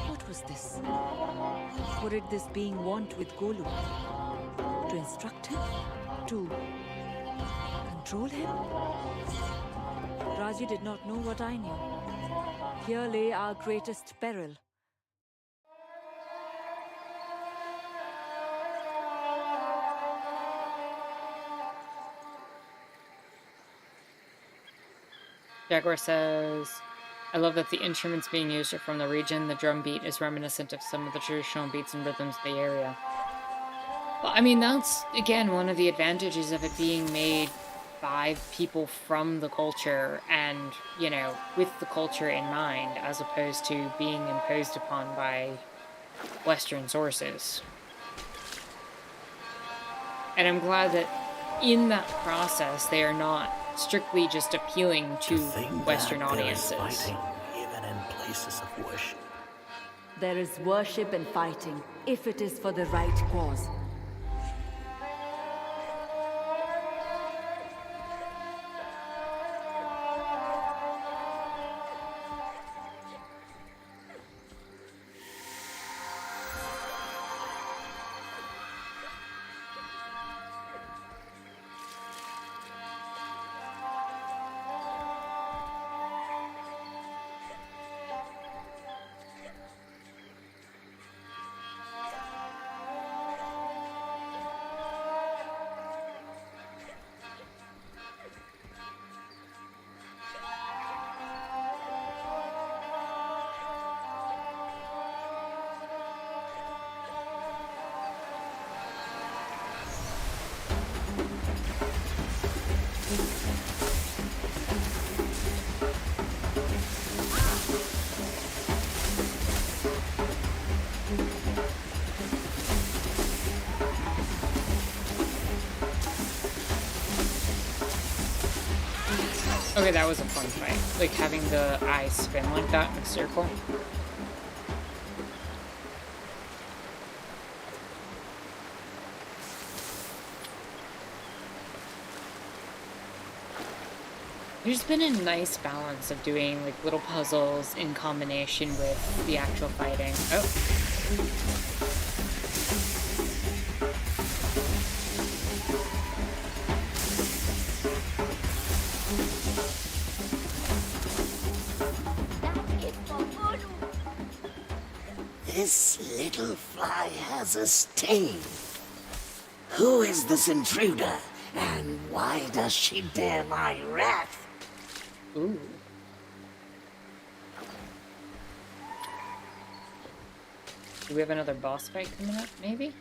What was this? What did this being want with Golu? To instruct him? To control him? Raji did not know what I knew. Here lay our greatest peril. Jaguar says, I love that the instruments being used are from the region. The drum beat is reminiscent of some of the traditional beats and rhythms of the area. Well, I mean, that's, again, one of the advantages of it being made by people from the culture and, you know, with the culture in mind, as opposed to being imposed upon by Western sources. And I'm glad that in that process, they are not strictly just appealing to Western audiences. Fighting, even in places of worship. There is worship and fighting, if it is for the right cause. Okay, that was a fun fight. Like, having the eye spin like that in a circle. There's been a nice balance of doing, like, little puzzles in combination with the actual fighting. Oh. This little fly has a sting. Who is this intruder, and why does she dare my wrath? Ooh. Do we have another boss fight coming up, maybe?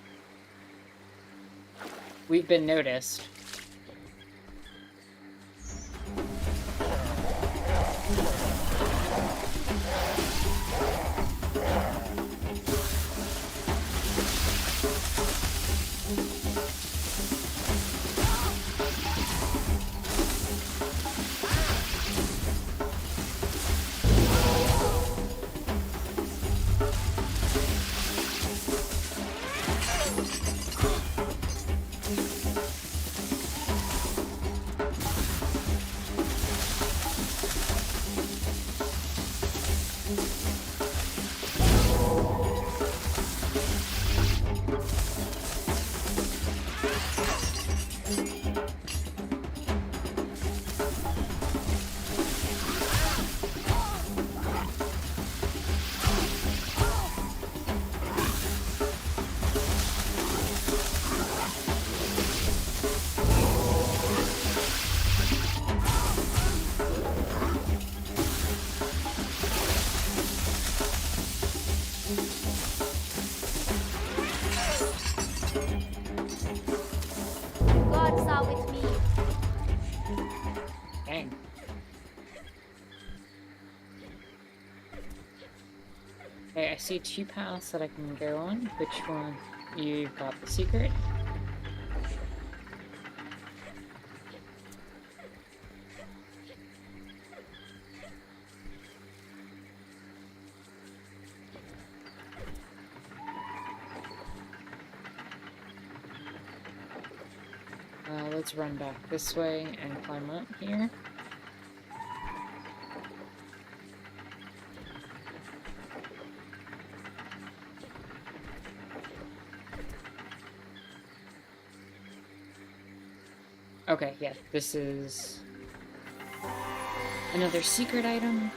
We've been noticed. Okay, I see 2 paths that I can go on. Which one? You've got the secret. Let's run back this way and climb up here. Okay, yeah, this is another secret item,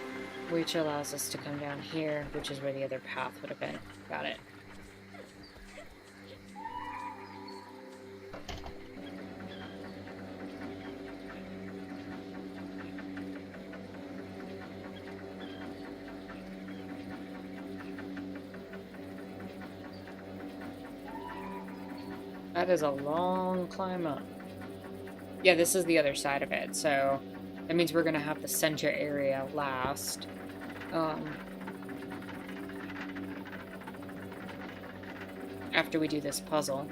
which allows us to come down here, which is where the other path would have been. Got it. That is a long climb up. Yeah, this is the other side of it, so that means we're gonna have the center area last. After we do this puzzle.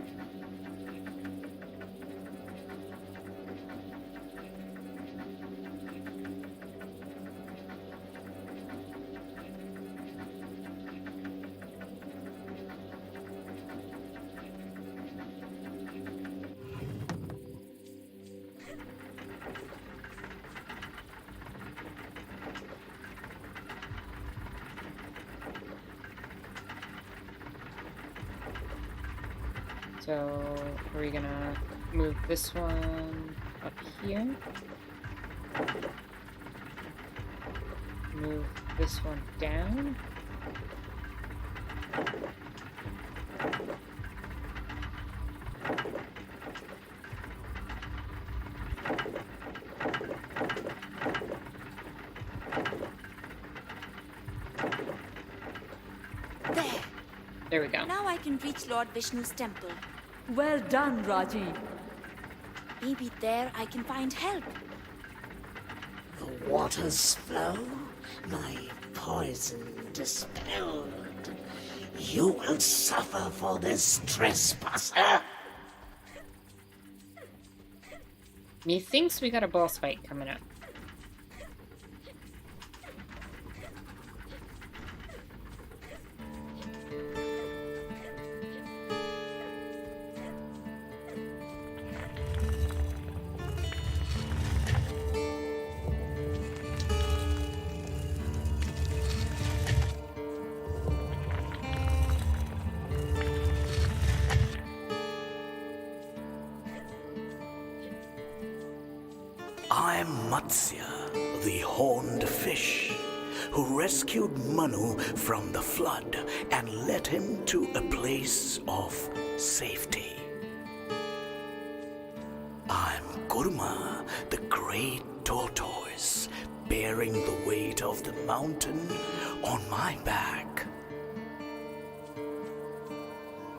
So, are we gonna move this one up here? Move this one down? There. There we go. Now I can reach Lord Vishnu's temple. Well done, Raji. Maybe there I can find help. The waters flow, my poison dispelled. You will suffer for this trespasser. Methinks we got a boss fight coming up. I'm Matsya, the horned fish, who rescued Manu from the flood and led him to a place of safety. I'm Kurma, the great tortoise, bearing the weight of the mountain on my back.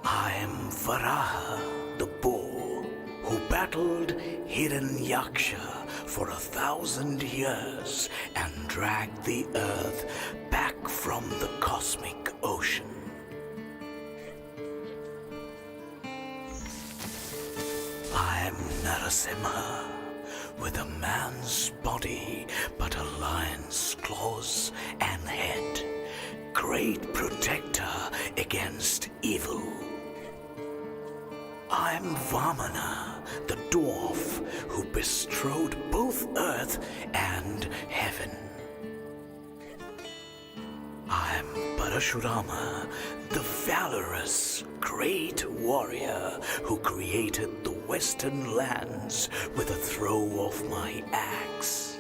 I'm Varaha, the bull, who battled Hiranyaksha for 1,000 years and dragged the earth back from the cosmic ocean. I'm Narasimha, with a man's body but a lion's claws and head, great protector against evil. I'm Vamana, the dwarf who bestrode both earth and heaven. I'm Parashurama, the valorous great warrior who created the western lands with a throw of my axe.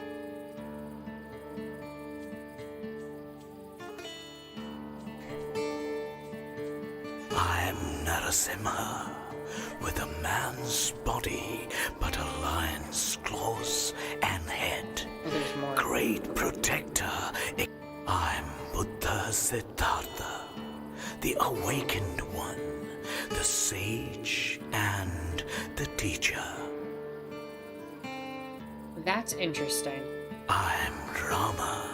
I'm Narasimha, with a man's body but a lion's claws and head, great protector. I'm Buddha Siddhartha, the awakened one, the sage and the teacher. That's interesting. I'm Rama,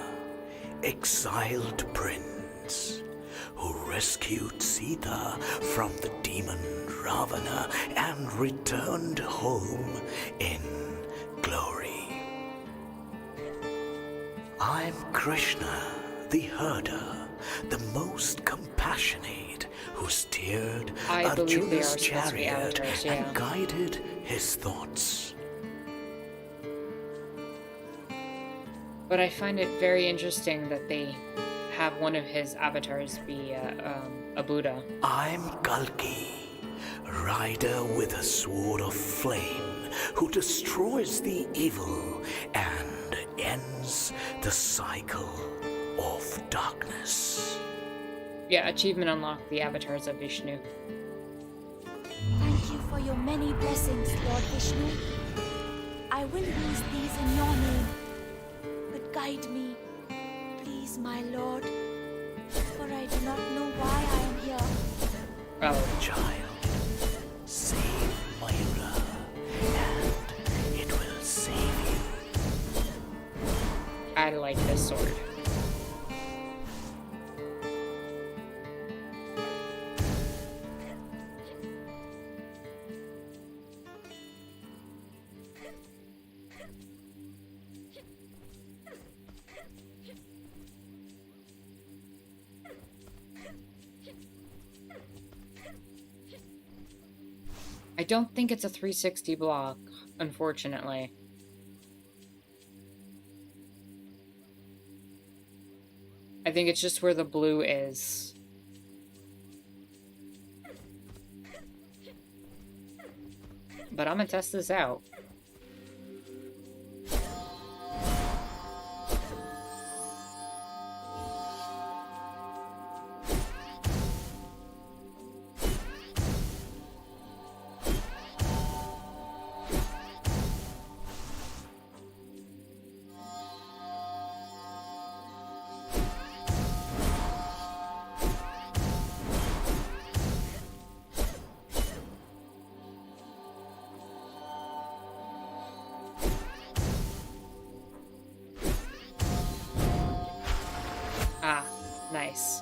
exiled prince, who rescued Sita from the demon Ravana and returned home in glory. I'm Krishna, the herder, the most compassionate, who steered I believe they are Arjuna's supposed to be chariot avatars, yeah. and guided his thoughts. But I find it very interesting that they have one of his avatars be a Buddha. I'm Kalki, rider with a sword of flame, who destroys the evil and ends the cycle of darkness. Yeah, achievement unlocked, the avatars of Vishnu. Thank you for your many blessings, Lord Vishnu. I will use these in your name. But guide me, please, my lord, for I do not know why I am here. Oh, Child, save Mayura, and it will save you. I like this sword. I don't think it's a 360 block, unfortunately. I think it's just where the blue is. But I'm gonna test this out. Ah, nice.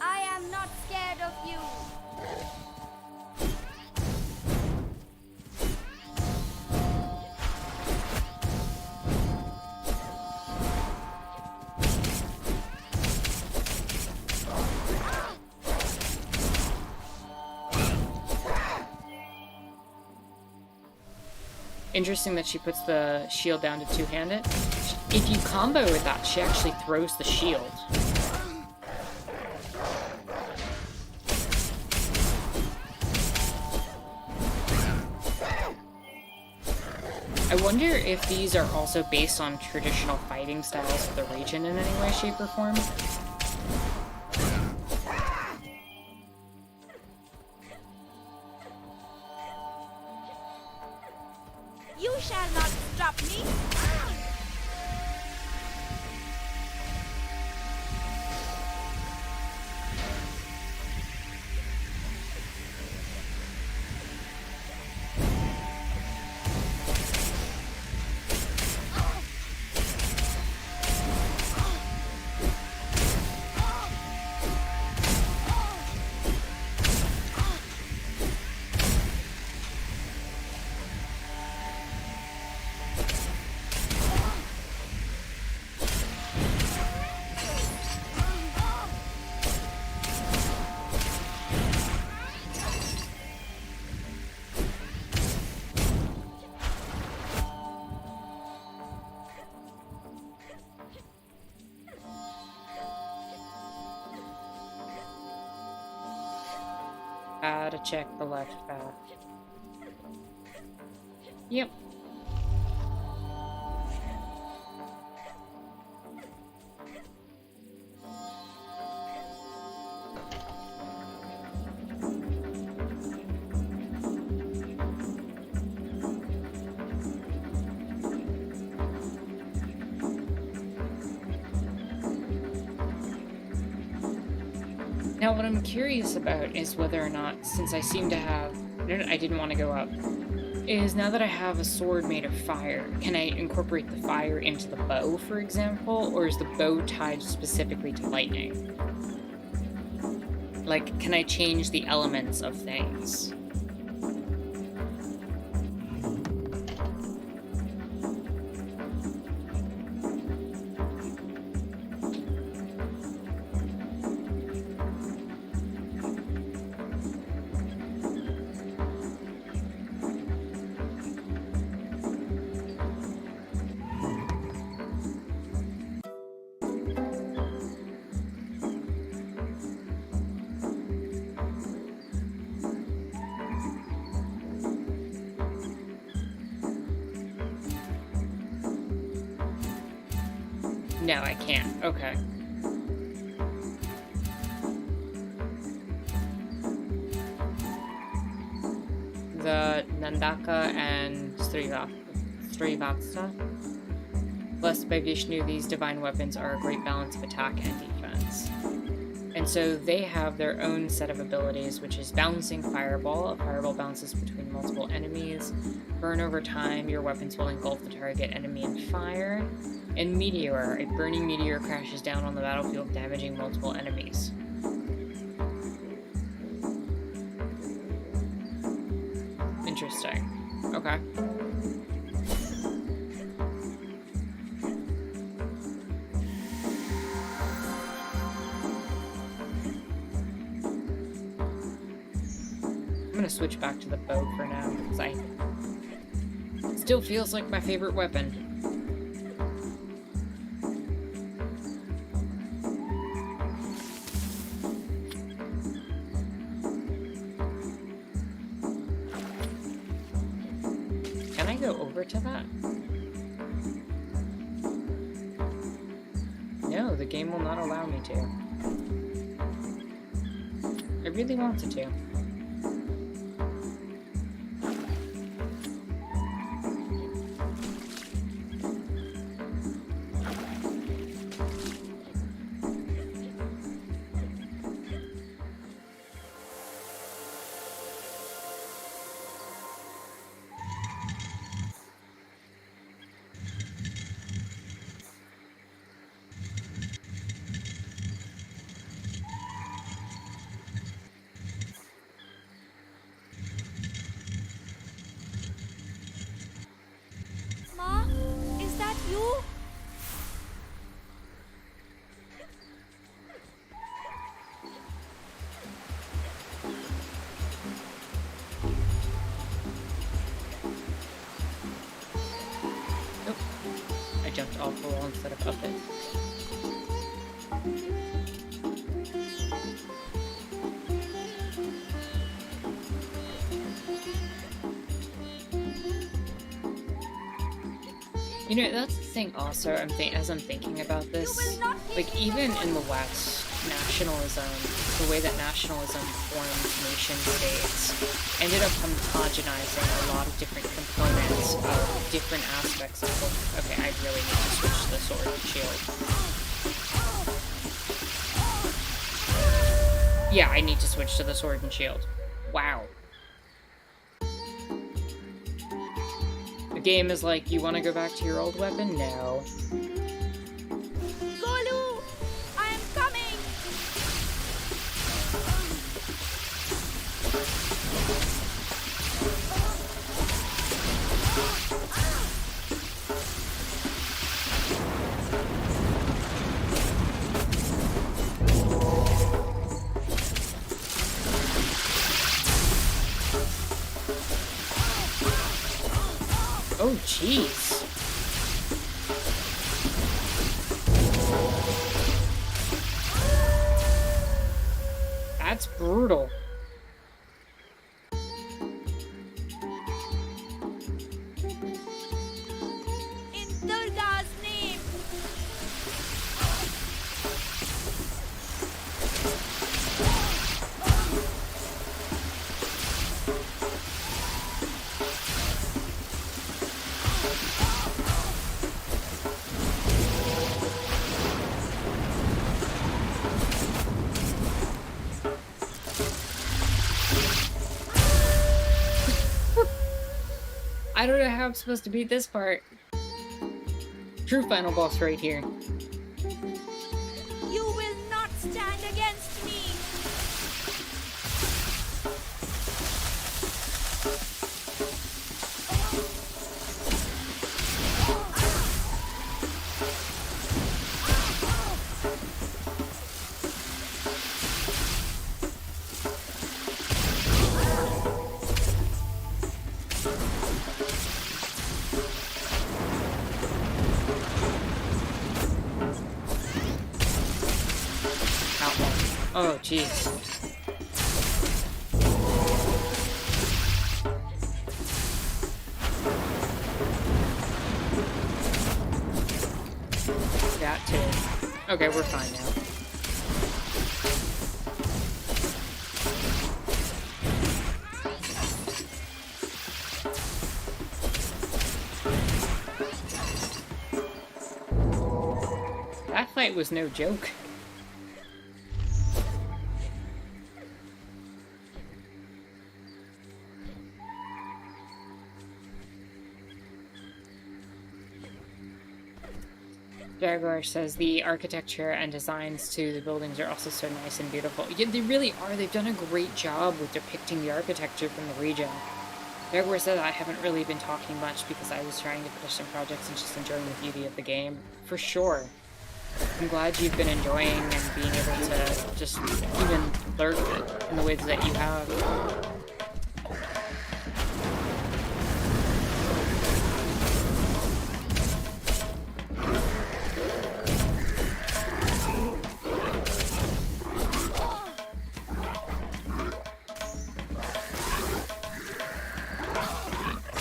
I am not scared of you. Interesting that she puts the shield down to two-hand it. If you combo with that, she actually throws the shield. I wonder if these are also based on traditional fighting styles of the region in any way, shape, or form. You shall not stop me. To check the left path. Yep. Now, what I'm curious about is whether or not, since I seem to have... I didn't want to go up. is now that I have a sword made of fire, can I incorporate the fire into the bow, for example, or is the bow tied specifically to lightning? Like, can I change the elements of things? No, I can't. Okay. The Nandaka and Srivatsa. Blessed by Vishnu, these divine weapons are a great balance of attack and defense. And so they have their own set of abilities, which is Bouncing Fireball. A fireball bounces between multiple enemies. Burn over time, your weapons will engulf the target enemy in fire. And Meteor, a burning meteor crashes down on the battlefield, damaging multiple enemies. Interesting. Okay. I'm gonna switch back to the bow for now, because it still feels like my favorite weapon. Can I go over to that? No, the game will not allow me to. I really wanted to. Ma, is that you? Oh, I jumped off the wall instead of up it. You know, that's the thing also, as I'm thinking about this, like, even in the West, nationalism, the way that nationalism formed nation-states, ended up homogenizing a lot of different components of different aspects of culture. Okay, I really need to switch to the sword and shield. Yeah, I need to switch to the sword and shield. Wow. The game is like, you want to go back to your old weapon? No. Golu! I am coming! Oh, jeez. That's brutal. In Durga's name! I don't know how I'm supposed to beat this part. True final boss right here. You will not stand against me. Oh, jeez. That too. Okay, we're fine now. That fight was no joke. Jaguar says the architecture and designs to the buildings are also so nice and beautiful. Yeah, they really are. They've done a great job with depicting the architecture from the region. Jaguar says I haven't really been talking much because I was trying to finish some projects and just enjoying the beauty of the game. For sure. I'm glad you've been enjoying and being able to just even learn it in the ways that you have.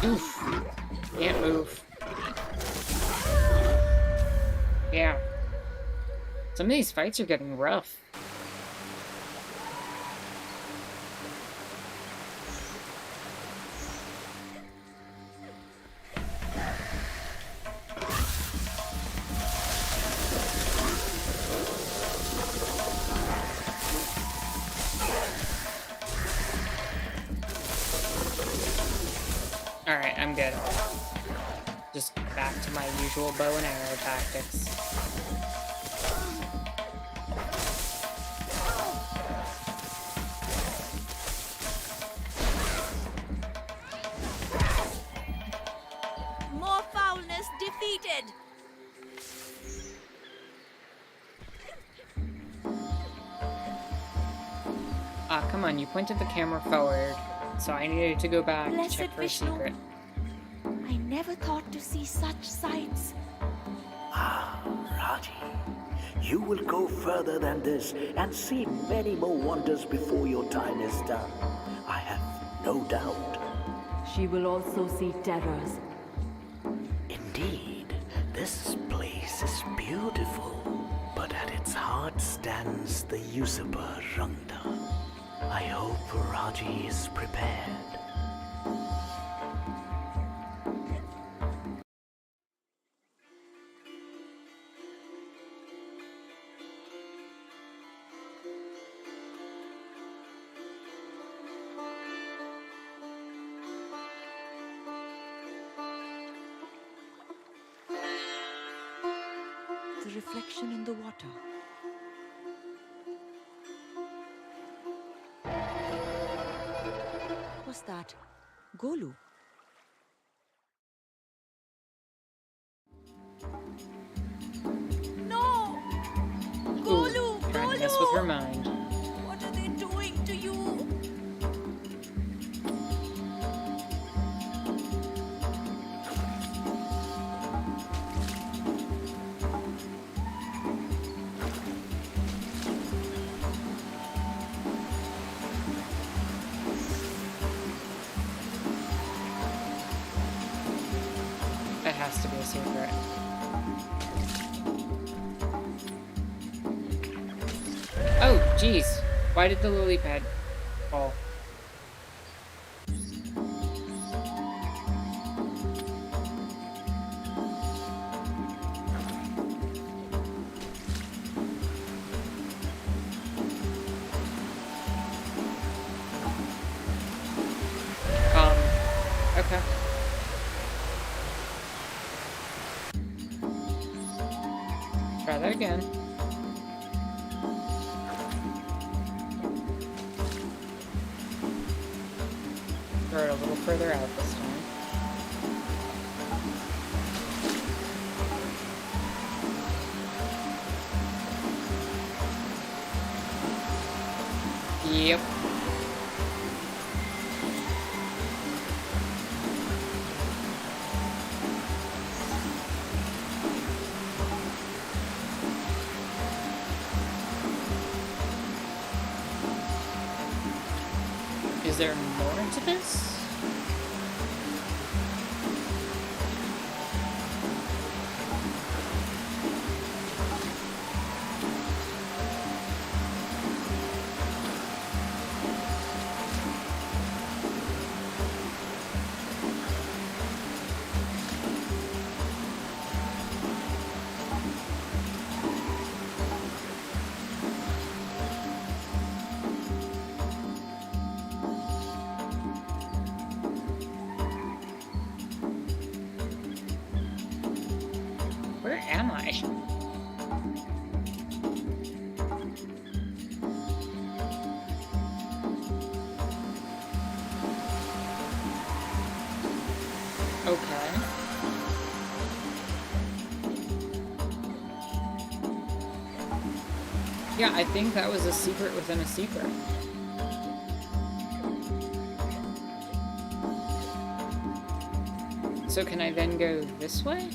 Oof. Can't move. Yeah. Some of these fights are getting rough. Alright, I'm good. Just back to my usual bow and arrow tactics. More foulness defeated. Ah, come on, you pointed the camera forward, so I needed to go back to Blessed check for a Vishnu. secret. I never thought to see such sights. Ah, Raji, you will go further than this and see many more wonders before your time is done. I have no doubt. She will also see terrors. Indeed, this place is beautiful, but at its heart stands the usurper Rangda. I hope Raji is prepared. The reflection in the water. What's that? Golu. No! Golu! Trying to mess with her Golu! mind. What are they doing to you? That has to be a secret. Oh, jeez. Why did the lily pad fall? Okay. try that again. Throw it a little further out this time. Yep. Is there more to this? Where am I? Okay. Yeah, I think that was a secret within a secret. So can I then go this way?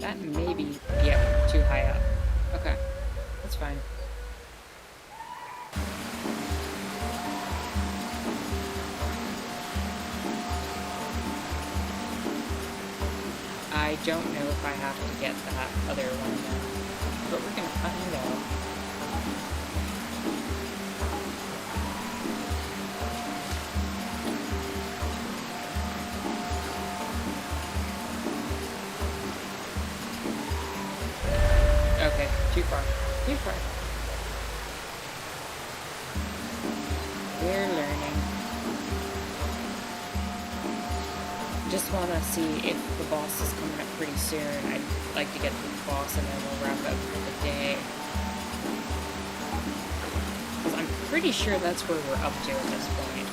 That may be, yeah, too high up. Okay, that's fine. I don't know if I have to get that other one now, but we're gonna find out. Okay, too far. Too far. We're learning. Just want to see if the boss is coming up pretty soon. I'd like to get to the boss and then we'll wrap up for the day. Because I'm pretty sure that's where we're up to at this point.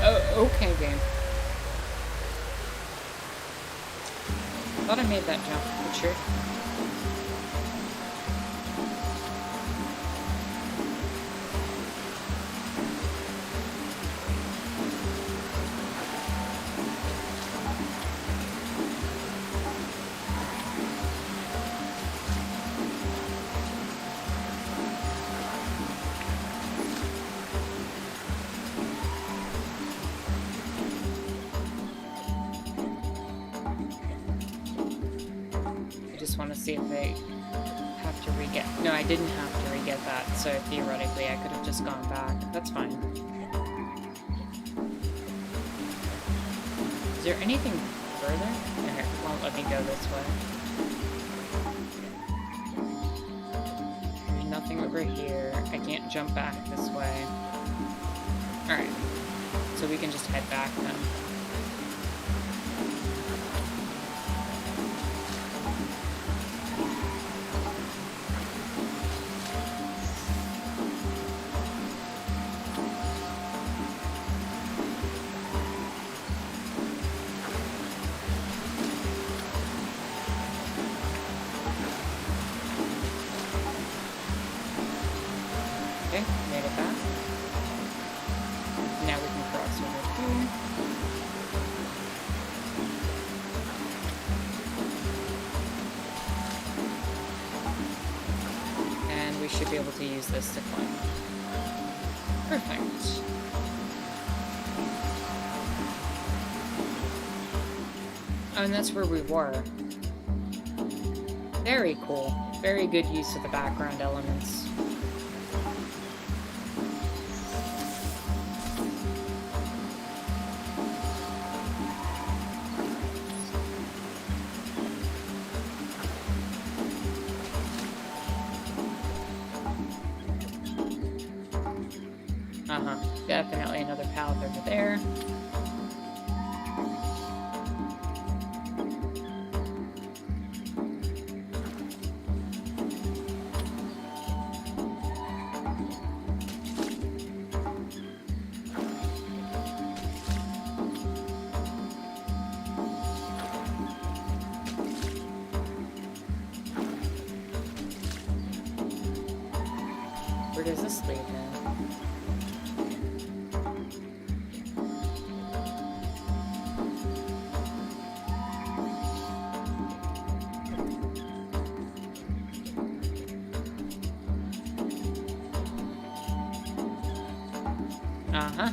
Oh, okay, game. Thought I made that jump, but sure. Want to see if they have to re-get. No, I didn't have to re-get that, so theoretically I could have just gone back. That's fine. Is there anything further? Okay, it won't let me go this way. There's nothing over here. I can't jump back this way. Alright. So we can just head back then. Okay, made it back. Now we can cross over here. And we should be able to use this to climb. Perfect. Oh, and that's where we were. Very cool. Very good use of the background elements. Uh-huh. Definitely another path over there. Where does this lead now? Uh-huh.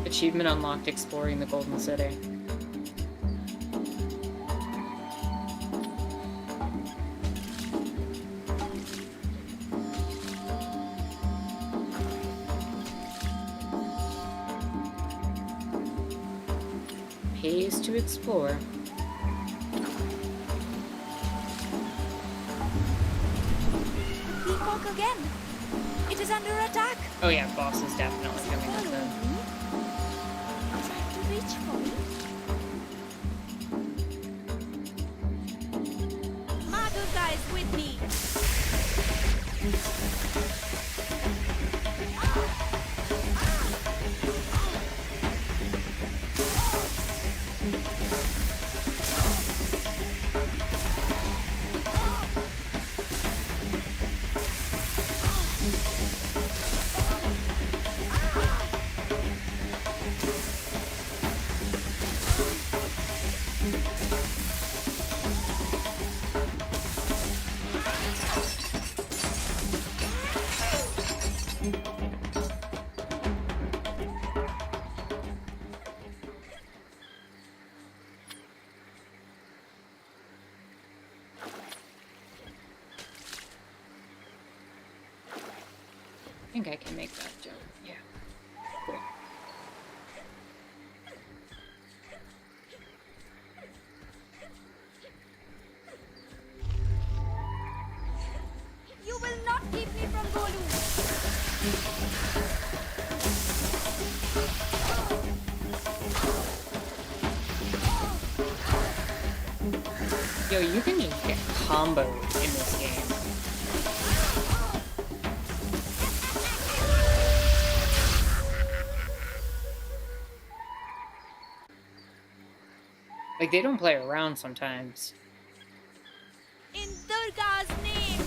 Achievement unlocked exploring the Golden City. Pays to explore. Peacock again. It is under attack. Oh yeah, boss is definitely coming up Follow then. me. Trying to reach for me. Ma Durga is with me. I think I can make that jump. Yeah. Cool. You will not keep me from Golu. Yo, you can just get comboed in this game. Like, they don't play around sometimes. In Durga's name.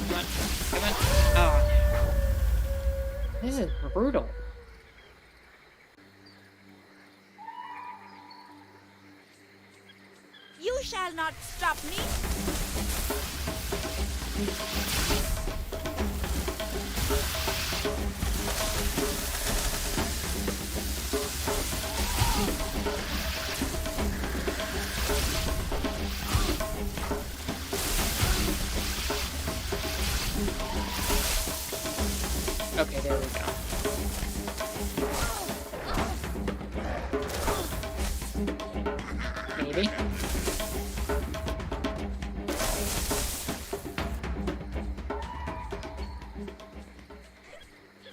Come on. Come on. Oh. This is brutal. You shall not stop me. Okay, there we go. Maybe.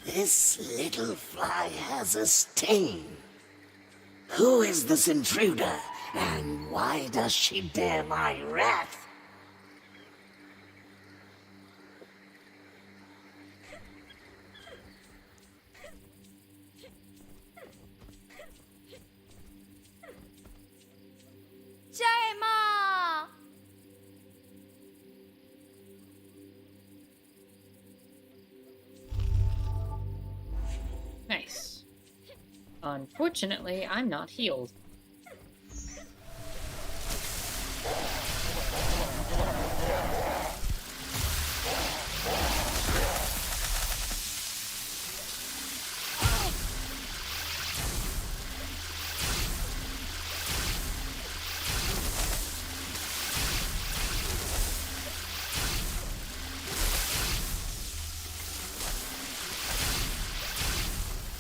This little fly has a sting. Who is this intruder, and why does she dare my wrath? Unfortunately, I'm not healed.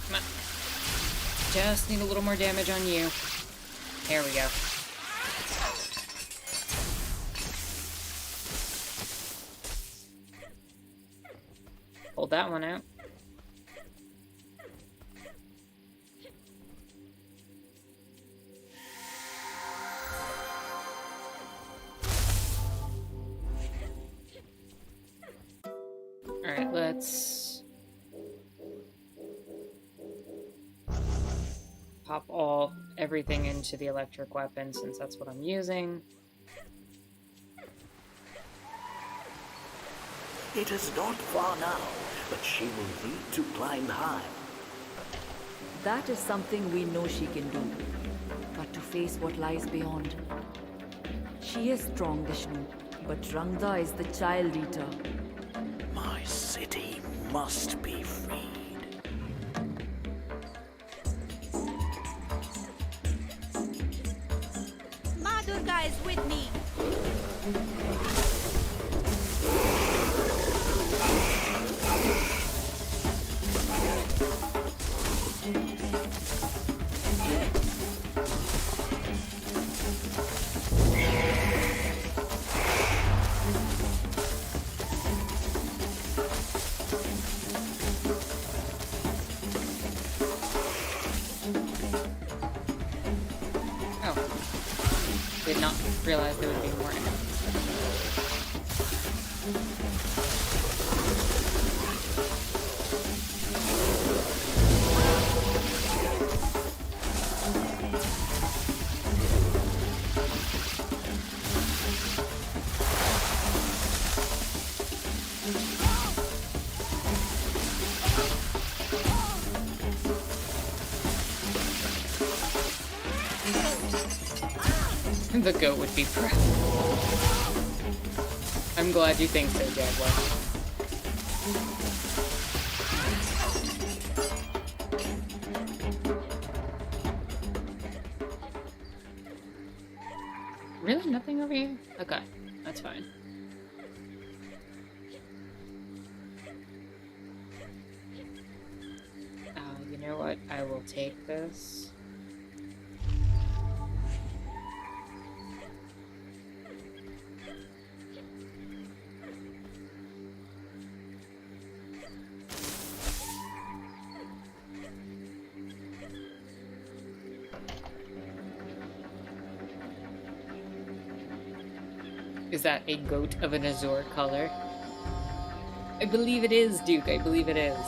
Come on. Just need a little more damage on you. There we go. Hold that one out. Alright, let's pop everything into the electric weapon since that's what I'm using. It is not far now, but she will need to climb high. That is something we know she can do. But to face what lies beyond. She is strong, Vishnu, but Rangda is the child eater. My city must be freed. Ma Durga is with me. Did not realize there would be more enemies. The goat would be proud. I'm glad you think so, Jaguar. Really? Nothing over here? Okay, that's fine. You know what? I will take this. Is that a goat of an azure color? I believe it is, Duke. I believe it is.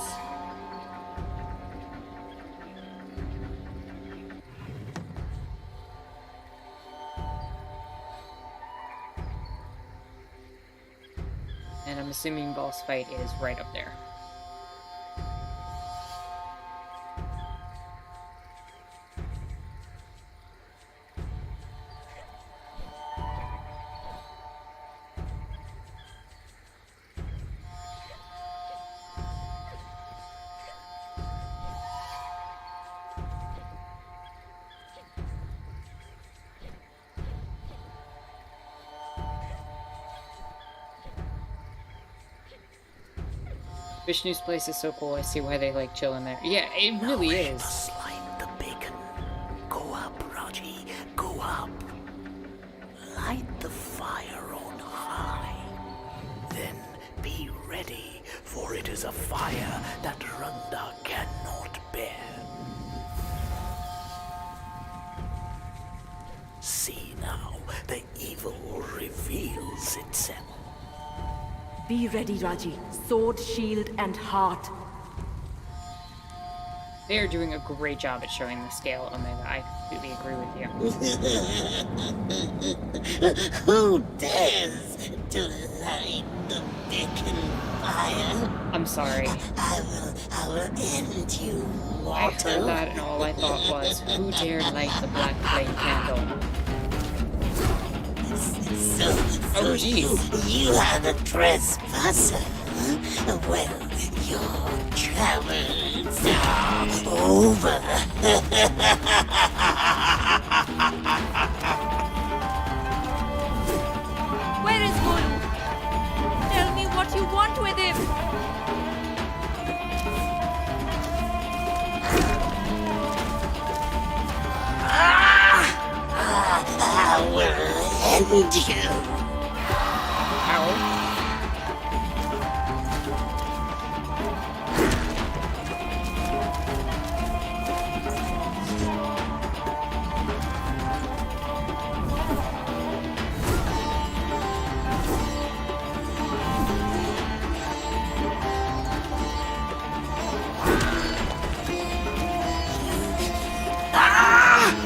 And I'm assuming boss fight is right up there. Vishnu's place is so cool. I see why they like chilling there. Yeah, it really is. Slime the bacon. Go up, Raji. Go up. Light the fire on high. Then be ready, for it is a fire that Rangda cannot bear. See now, the evil reveals itself. Be ready, Raji. Sword, shield, and heart. They are doing a great job at showing the scale, Omega. I completely agree with you. Who dares to light the beacon fire. I'm sorry. I will end you, I mortal. heard that and all I thought was, who dared light the black flame candle? Oh, jeez. You are the trespasser. Well, your travels are over. Where is Golu? Tell me what you want with him. I will end you. Ow.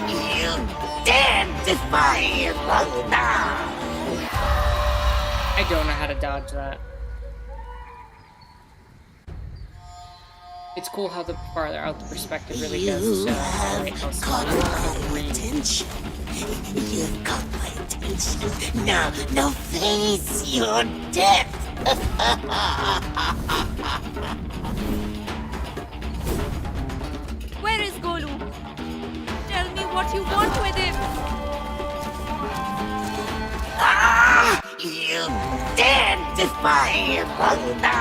You dare defy Rangda! I don't know how to dodge that. It's cool how the farther out the perspective really does You highlight how have small caught it my attention. You've caught my attention. Now face your death. Where is Golu? Tell me what you want with him. You dare defy Rangda!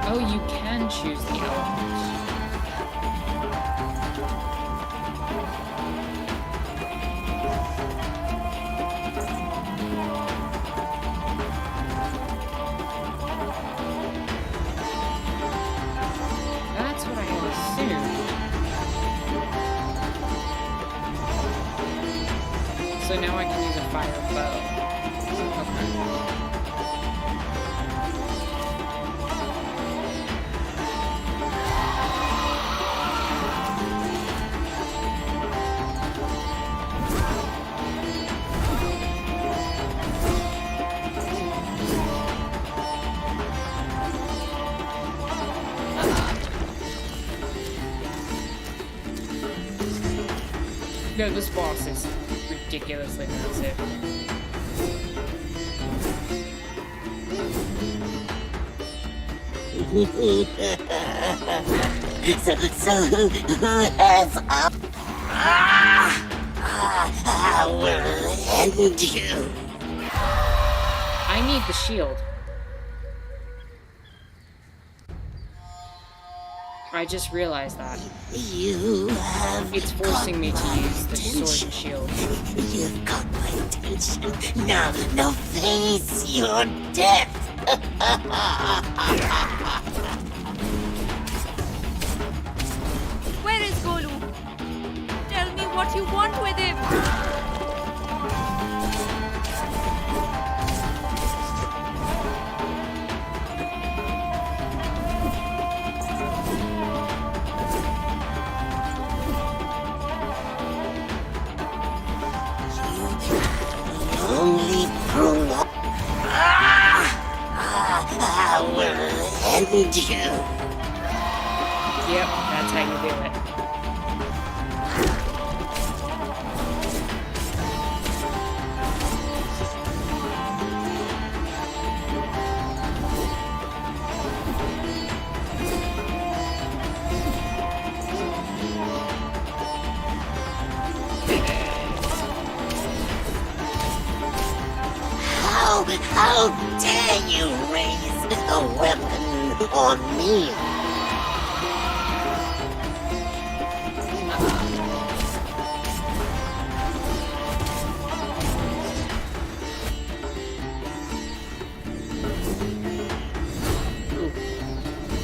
Oh, you can choose the element. That's what I had assumed. So now I can use a fire bow. Okay. No, this boss is ridiculously massive. So who has up? I will end you. I need the shield. I just realized that. You have It's forcing me to use the sword and shield. You've got my attention. Now face your death. Where is Golu? Tell me what you want with him. Only prolong. I will end you. Yep, that's how you do it. How dare you raise a weapon on me? Ooh.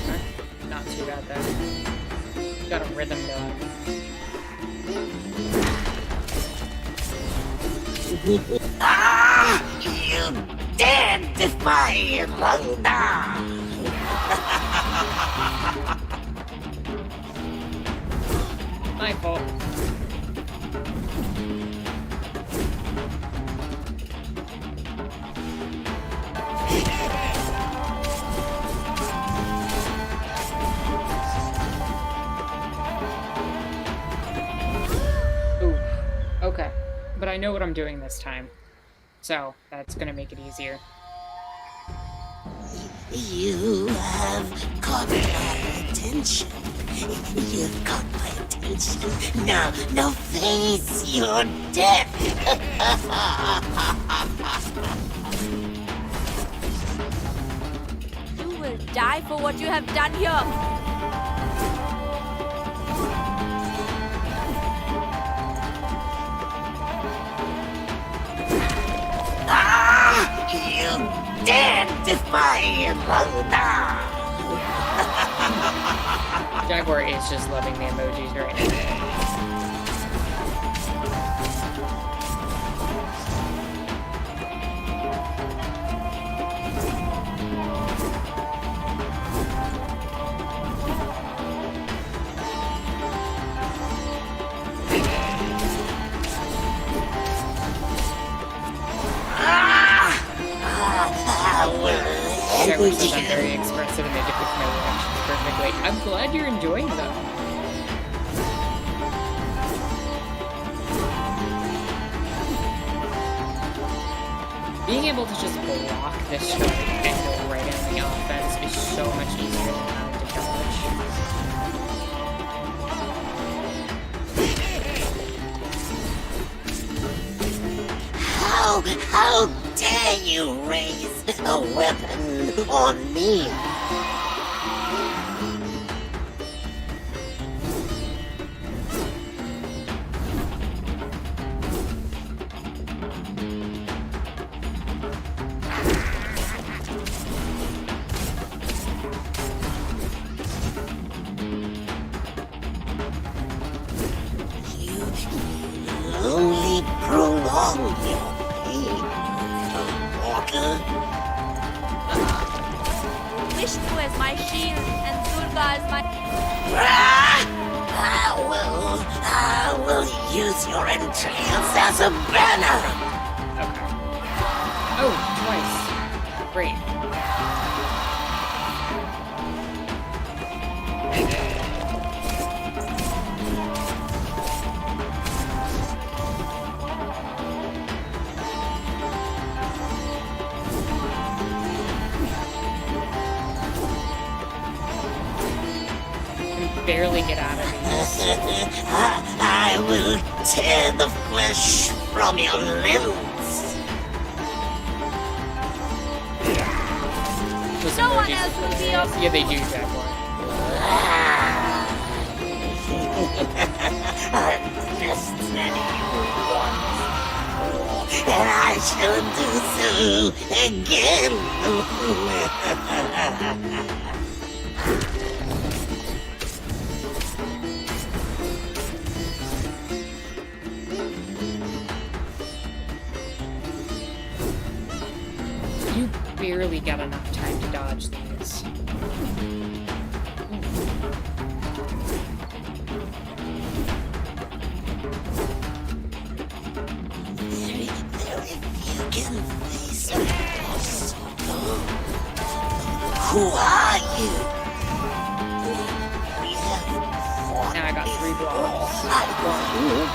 Okay. Not too bad there. Got a rhythm going. You dare defy Rangda! my fault. Ooh, okay. But I know what I'm doing this time. So, that's gonna make it easier. You have caught my attention. You've got my attention. Now face your death. You will die for what you have done here. You dare defy thunder! Jaguar is just loving the emojis right now. Jaguar says I'm very expressive and they depict my reactions perfectly. I'm glad you're enjoying them. Being able to just block this strike and go right into the offense is so much easier than having to dodge. How dare you raise a weapon on me? You only prolong your pain, Walker. Vishnu is my shield and Durga is my... I will use your entrails as a banner. Okay. Oh, twice. Great. Barely get out of these. I will tear the flesh from your limbs. Those No one emojis else are will be hilarious. Yeah, they do, Jaguar. Just that you want, and I shall do so again. You barely got enough time to dodge these. Very few can face impossible. Who are you? We have fought Now I got 3 blocks. before.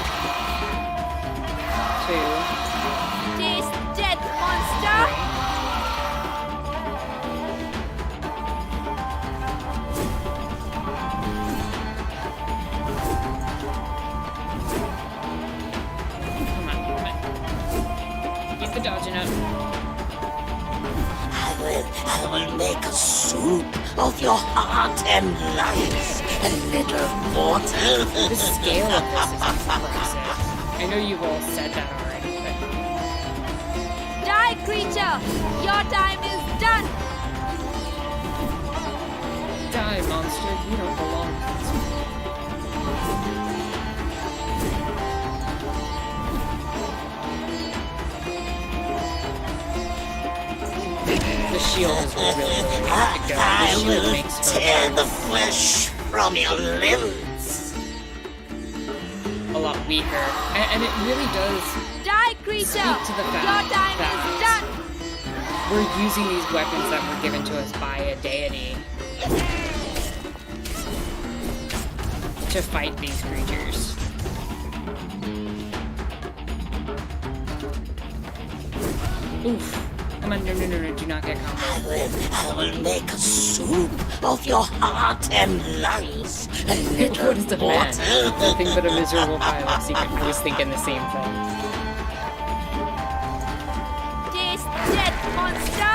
2. Taste death, monster! Come on. Get the dodging up. I will make a soup of your heart and life, a little mortal. The scale of this is impressive. I know you've all said that already, but Die, creature! Your time is done! die, monster. You don't belong to this world. The shield is really good to go. The I shield will makes her tear the flesh from your limbs. beat her. And it really does Die, creature! speak to the fact Your time that is done! we're using these weapons that were given to us by a deity to fight these creatures. Oof. Come on, no, do not get combo. I will make a soup of your heart and lungs. A little What is the man? water. Nothing but a miserable pile of secret. I was thinking the same thing. Taste death, monster!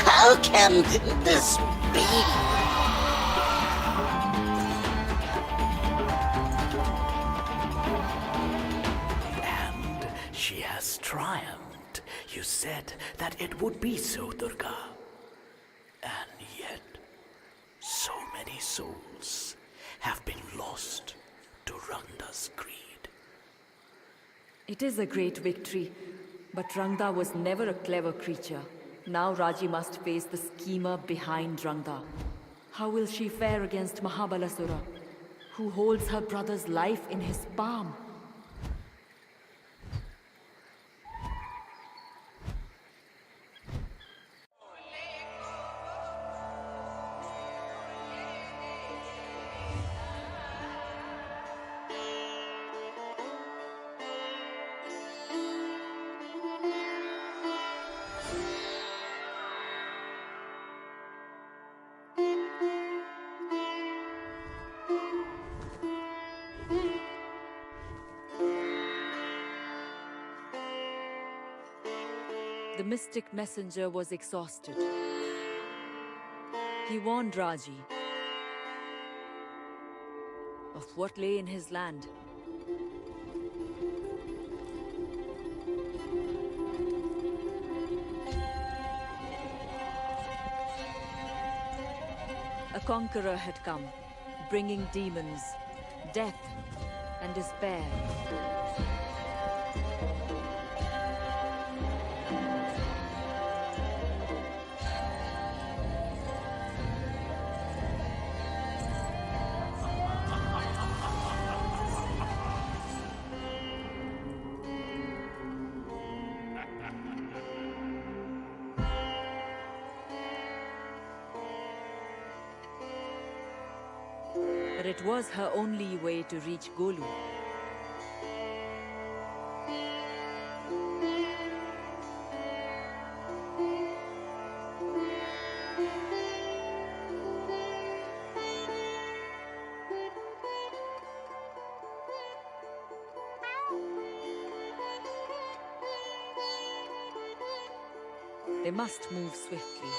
How can this be? And she has triumphed. You said that it would be so, Durga. And yet, so many souls have been lost to Rangda's greed. It is a great victory, but Rangda was never a clever creature. Now Raji must face the schemer behind Rangda. How will she fare against Mahabalasura, who holds her brother's life in his palm? The mystic messenger was exhausted. He warned Raji of what lay in his land. A conqueror had come, bringing demons, death, and despair. But it was her only way to reach Golu. They must move swiftly.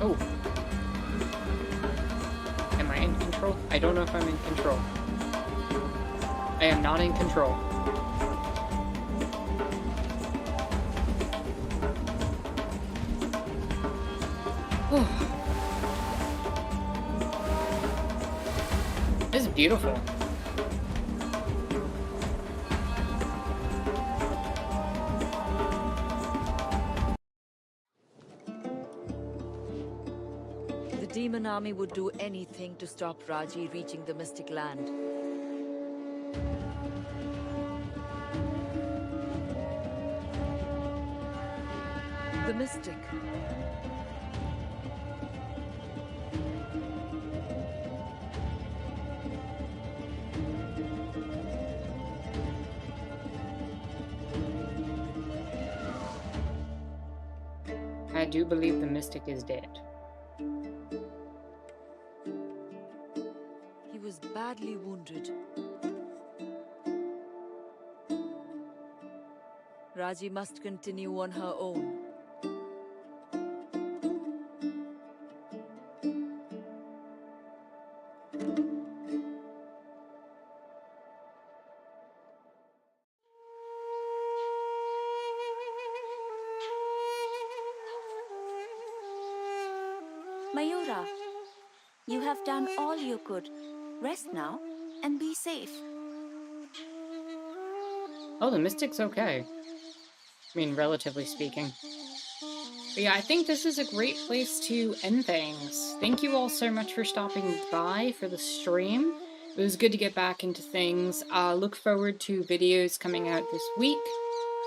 Oh. Am I in control? I don't know if I'm in control. I am not in control. This is beautiful. The demon army would do anything to stop Raji reaching the mystic land. The mystic. I do believe the mystic is dead. He was badly wounded. Raji must continue on her own. Mayura, you have done all you could. Rest now and be safe. Oh, the mystic's okay. I mean, relatively speaking. But yeah, I think this is a great place to end things. Thank you all so much for stopping by for the stream. It was good to get back into things. Look forward to videos coming out this week.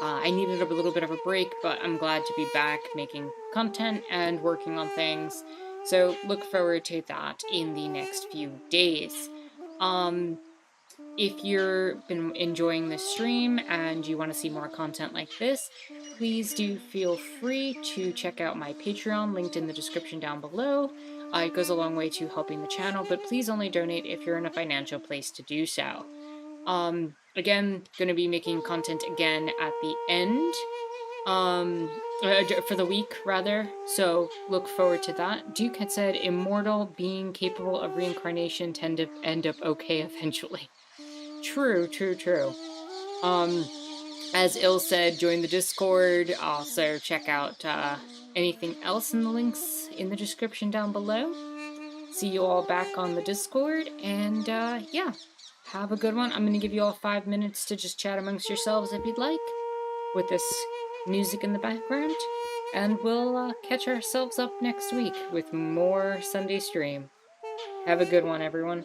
I needed a little bit of a break, but I'm glad to be back making content and working on things. So look forward to that in the next few days. If you've been enjoying this stream and you want to see more content like this, please do feel free to check out my Patreon, linked in the description down below. It goes a long way to helping the channel, but please only donate if you're in a financial place to do so. Again, going to be making content again at the end, for the week, rather, so look forward to that. Duke had said, immortal being capable of reincarnation tend to end up okay eventually. True. As Il said, join the Discord. Also, check out anything else in the links in the description down below. See you all back on the Discord, and yeah, have a good one. I'm going to give you all 5 minutes to just chat amongst yourselves if you'd like, with this music in the background, and we'll catch ourselves up next week with more Sunday stream. Have a good one, everyone.